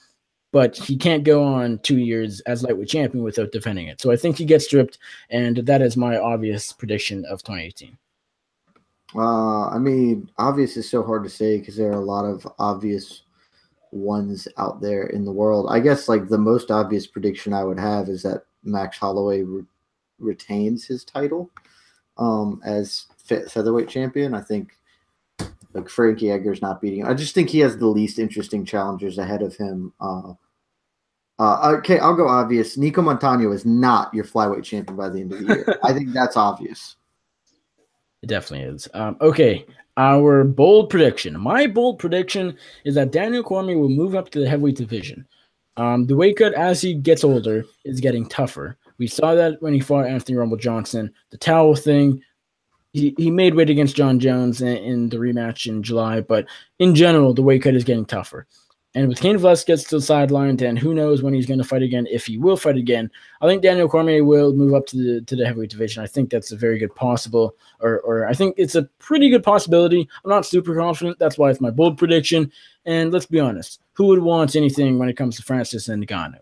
but he can't go on 2 years as lightweight champion without defending it. So I think he gets stripped, and that is my obvious prediction of 2018. Obvious is so hard to say because there are a lot of obvious ones out there in the world. I guess like the most obvious prediction I would have is that Max Holloway retains his title as featherweight champion. I think like Frankie Edgar's not beating him. I just think he has the least interesting challengers ahead of him. Okay, I'll go obvious. Nico Montano is not your flyweight champion by the end of the year. I think that's obvious. It definitely is. Okay, our bold prediction. My bold prediction is that Daniel Cormier will move up to the heavyweight division. The weight cut as he gets older is getting tougher. We saw that when he fought Anthony Rumble Johnson. The towel thing, he made weight against John Jones in the rematch in July, but in general, the weight cut is getting tougher. And with Cain Velasquez still sidelined, and who knows when he's going to fight again, if he will fight again, I think Daniel Cormier will move up to the heavyweight division. I think that's a very good possible, or I think it's a pretty good possibility. I'm not super confident. That's why it's my bold prediction. And let's be honest, who would want anything when it comes to Francis Ngannou?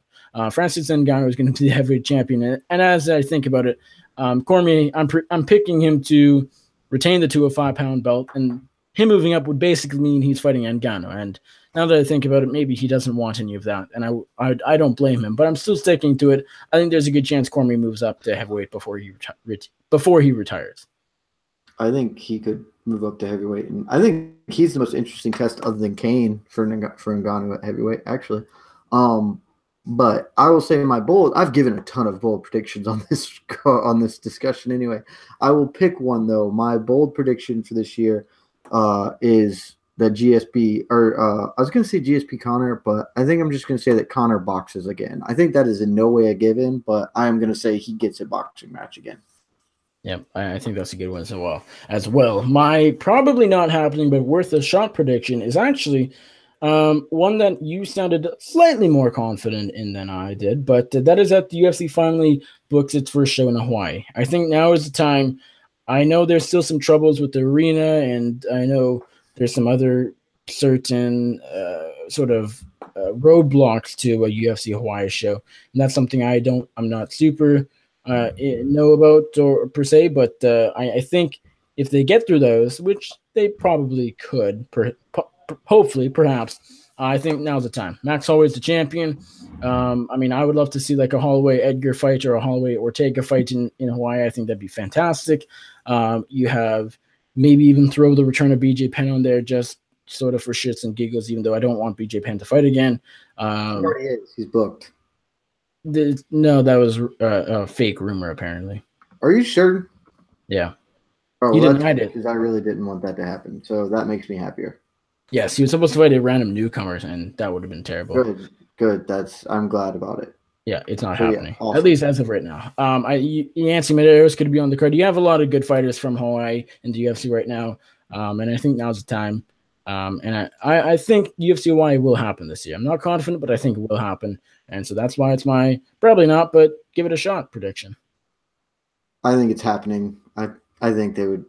Francis Ngannou is going to be the heavyweight champion. And as I think about it, Cormier, I'm picking him to retain the 205-pound belt, and him moving up would basically mean he's fighting Ngannou. And now that I think about it, maybe he doesn't want any of that, and I don't blame him. But I'm still sticking to it. I think there's a good chance Cormier moves up to heavyweight before he retires. I think he could move up to heavyweight, and I think he's the most interesting test other than Cain for Ngannou at heavyweight, actually. But I will say my bold. I've given a ton of bold predictions on this discussion. Anyway, I will pick one though. My bold prediction for this year is that GSP or I was going to say GSP Connor, but I think I'm just going to say that Connor boxes again. I think that is in no way a given, but I am going to say he gets a boxing match again. Yeah, I think that's a good one as well. My probably not happening, but worth a shot prediction is actually one that you sounded slightly more confident in than I did, but that is that the UFC finally books its first show in Hawaii. I think now is the time. I know there's still some troubles with the arena, and I know there's some other certain sort of roadblocks to a UFC Hawaii show, and that's something I'm not super know about or per se, but I think if they get through those, which they probably could, hopefully, perhaps, I think now's the time. Max Holloway's the champion. I mean, I would love to see like a Holloway Edgar fight or a Holloway Ortega fight in Hawaii. I think that'd be fantastic. You have maybe even throw the return of BJ Penn on there just sort of for shits and giggles, even though I don't want BJ Penn to fight again. He already is. He's booked. No, that was a fake rumor, apparently. Are you sure? Yeah. Oh, he denied it because I really didn't want that to happen. So that makes me happier. Yes, he was supposed to fight a random newcomers, and that would have been terrible. Good. I'm glad about it. Yeah, it's not happening. Yeah, awesome. At least as of right now. Yancy Medeiros could be on the card. You have a lot of good fighters from Hawaii in the UFC right now, and I think now's the time. And I think UFC Hawaii will happen this year. I'm not confident, but I think it will happen. And so that's why it's my probably not, but give it a shot prediction. I think it's happening. I think they would.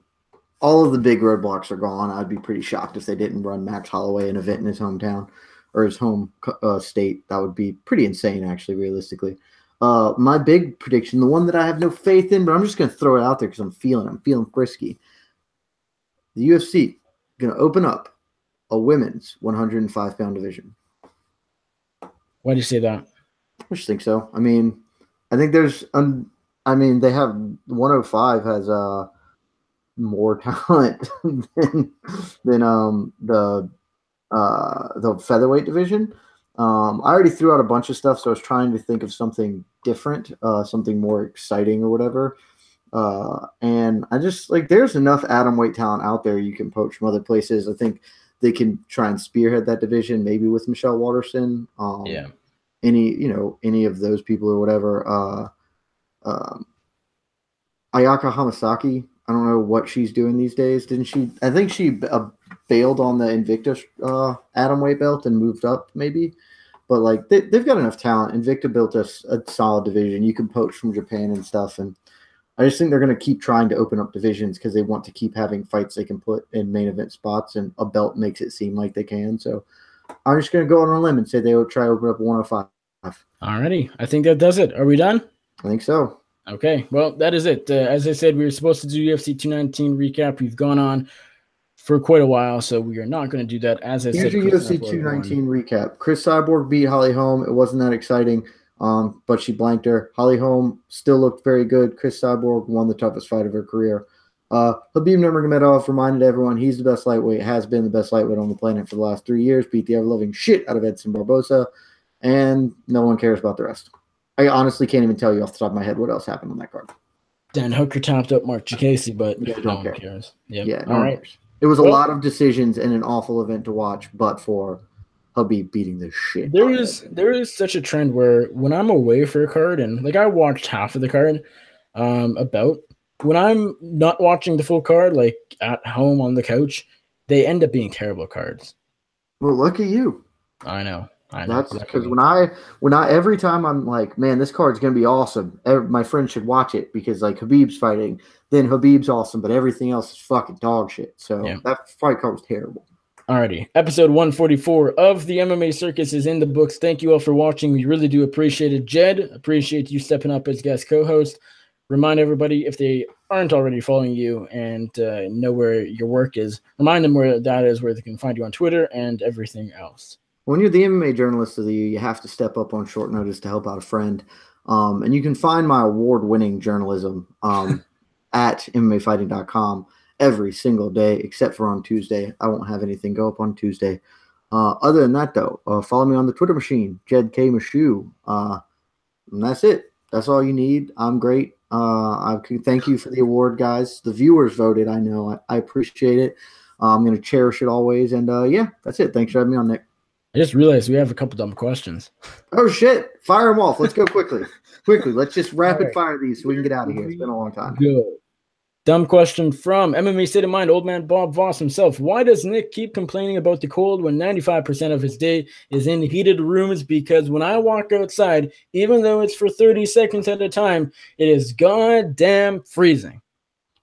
All of the big roadblocks are gone. I'd be pretty shocked if they didn't run Max Holloway an event in his hometown or his home state. That would be pretty insane, actually, realistically. My big prediction, the one that I have no faith in, but I'm just going to throw it out there because I'm feeling frisky. The UFC going to open up a women's 105-pound division. Why do you say that? I just think so. I mean, I think there's they have 105 has more talent than the featherweight division. I already threw out a bunch of stuff, so I was trying to think of something different, something more exciting or whatever. And I just there's enough atomweight talent out there you can poach from other places. I think they can try and spearhead that division, maybe with Michelle Waterson. Any of those people or whatever. Ayaka Hamasaki, I don't know what she's doing these days. Didn't she? I think she bailed on the Invicta atomweight belt and moved up maybe. But they've got enough talent. Invicta built a solid division. You can poach from Japan and stuff. And I just think they're going to keep trying to open up divisions because they want to keep having fights they can put in main event spots, and a belt makes it seem like they can. So I'm just going to go on a limb and say they will try to open up 105. Alrighty. I think that does it. Are we done? I think so. Okay. Well, that is it. As I said, we were supposed to do UFC 219 recap. We've gone on for quite a while, so we are not going to do that. As I said, UFC 219 recap. Chris Cyborg beat Holly Holm. It wasn't that exciting, but she blanked her. Holly Holm still looked very good. Chris Cyborg won the toughest fight of her career. Khabib Nurmagomedov reminded everyone he's the best lightweight, has been the best lightweight on the planet for the last 3 years, beat the ever-loving shit out of Edson Barboza, and no one cares about the rest. I honestly can't even tell you off the top of my head what else happened on that card. Dan Hooker topped up Mark Chikasi, but no one cares. Yep. Yeah, all right. Cares. It was a lot of decisions and an awful event to watch, but for Khabib beating the shit. There is such a trend where when I'm away for a card, and I watched half of the card, when I'm not watching the full card, at home on the couch, they end up being terrible cards. Well, look at you. I know. That's because when I every time I'm like, man, this card's gonna be awesome. My friend should watch it because Khabib's fighting, then Khabib's awesome, but everything else is fucking dog shit. So that fight card was terrible. Alrighty, episode 144 of the MMA Circus is in the books. Thank you all for watching. We really do appreciate it. Jed, appreciate you stepping up as guest co-host. Remind everybody, if they aren't already following you and know where your work is, remind them where that is, where they can find you on Twitter and everything else. When you're the MMA Journalist of the Year, you have to step up on short notice to help out a friend. And you can find my award-winning journalism at MMAfighting.com every single day, except for on Tuesday. I won't have anything go up on Tuesday. Other than that, though, follow me on the Twitter machine, Jed K. Meshew. And that's it. That's all you need. I'm great. I thank you for the award, guys. The viewers voted. I know. I appreciate it. I'm going to cherish it always. And yeah, that's it. Thanks for having me on, Nick. I just realized we have a couple dumb questions. Oh, shit. Fire them off. Let's go quickly. Quickly. Let's just rapid fire these so we can get out of here. It's been a long time. Go. Dumb question from MMA State of Mind, old man Bob Voss himself. Why does Nick keep complaining about the cold when 95% of his day is in heated rooms? Because when I walk outside, even though it's for 30 seconds at a time, it is goddamn freezing.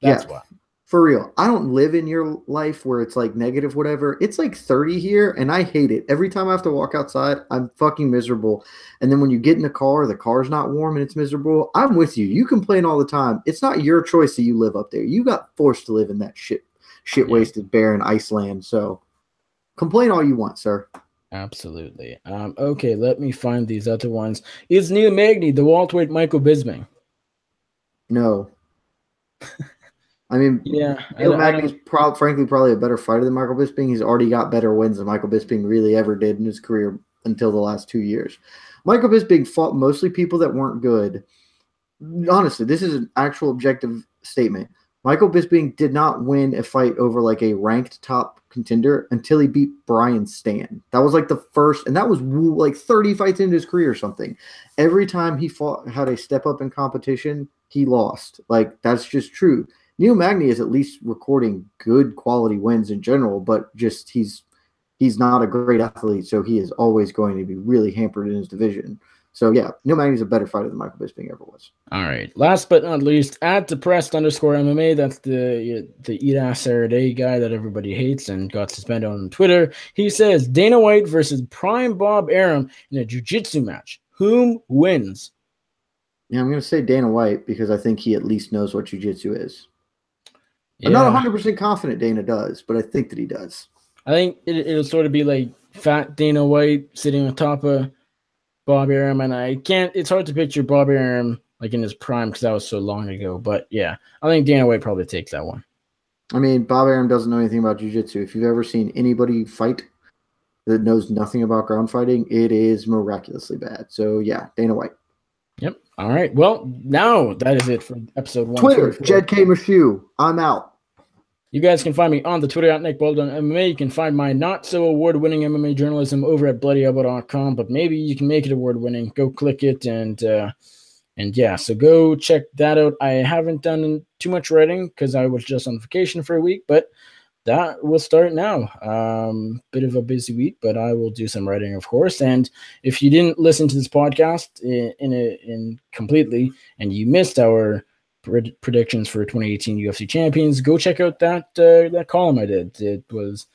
That's why. For real. I don't live in your life where it's like negative whatever. It's like 30 here, and I hate it. Every time I have to walk outside, I'm fucking miserable. And then when you get in the car's not warm and it's miserable. I'm with you. You complain all the time. It's not your choice that you live up there. You got forced to live in that shit-wasted barren Iceland. So complain all you want, sir. Absolutely. Okay, let me find these other ones. Is Neil Magny the welterweight Michael Bisping? No. I mean, yeah, Neil Magny's frankly probably a better fighter than Michael Bisping. He's already got better wins than Michael Bisping really ever did in his career until the last 2 years. Michael Bisping fought mostly people that weren't good. Honestly, this is an actual objective statement. Michael Bisping did not win a fight over like a ranked top contender until he beat Brian Stann. That was like the first, and that was like 30 fights into his career or something. Every time he had a step up in competition, he lost. Like, that's just true. Neil Magny is at least recording good quality wins in general, but just he's not a great athlete, so he is always going to be really hampered in his division. So yeah, Neil Magny's a better fighter than Michael Bisping ever was. All right. Last but not least, at @depressed_MMA, that's the eat ass Saturday guy that everybody hates and got suspended on Twitter. He says Dana White versus Prime Bob Arum in a jiu-jitsu match. Whom wins? Yeah, I'm going to say Dana White because I think he at least knows what jiu-jitsu is. Yeah. I'm not 100% confident Dana does, but I think that he does. I think it'll sort of be like fat Dana White sitting on top of Bob Arum, and it's hard to picture Bob Arum like in his prime because that was so long ago. But yeah, I think Dana White probably takes that one. I mean, Bob Arum doesn't know anything about jiu-jitsu. If you've ever seen anybody fight that knows nothing about ground fighting, it is miraculously bad. So yeah, Dana White. Yep. All right. Well, now that is it for episode 1. Twitter, Jed Meshew. I'm out. You guys can find me on the Twitter at Nick Baldwin MMA. You can find my not so award-winning MMA journalism over at bloodyelbow.com, but maybe you can make it award-winning. Go click it and yeah, so go check that out. I haven't done too much writing because I was just on vacation for a week, but that will start now. Bit of a busy week, but I will do some writing, of course. And if you didn't listen to this podcast in completely and you missed our predictions for 2018 UFC champions, go check out that column I did. It was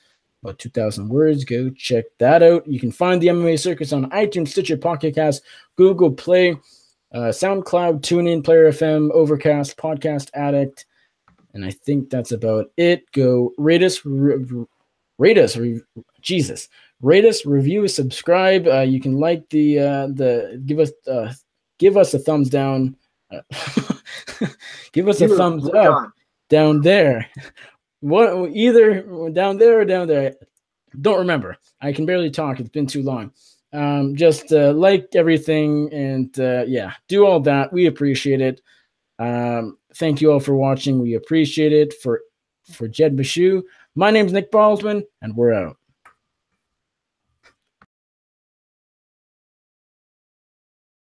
about 2,000 words. Go check that out. You can find the MMA Circus on iTunes, Stitcher, Pocket Cast, Google Play, SoundCloud, TuneIn, Player FM, Overcast, Podcast Addict, and I think that's about it. Go rate us, rate us, review, subscribe. You can like give us a thumbs down. Give us a thumbs up down there. What, either down there or down there. Don't remember. I can barely talk. It's been too long. Just like everything and yeah, do all that. We appreciate it. Thank you all for watching. We appreciate it. For Jed Meshew, my name's Nick Baldwin, and we're out.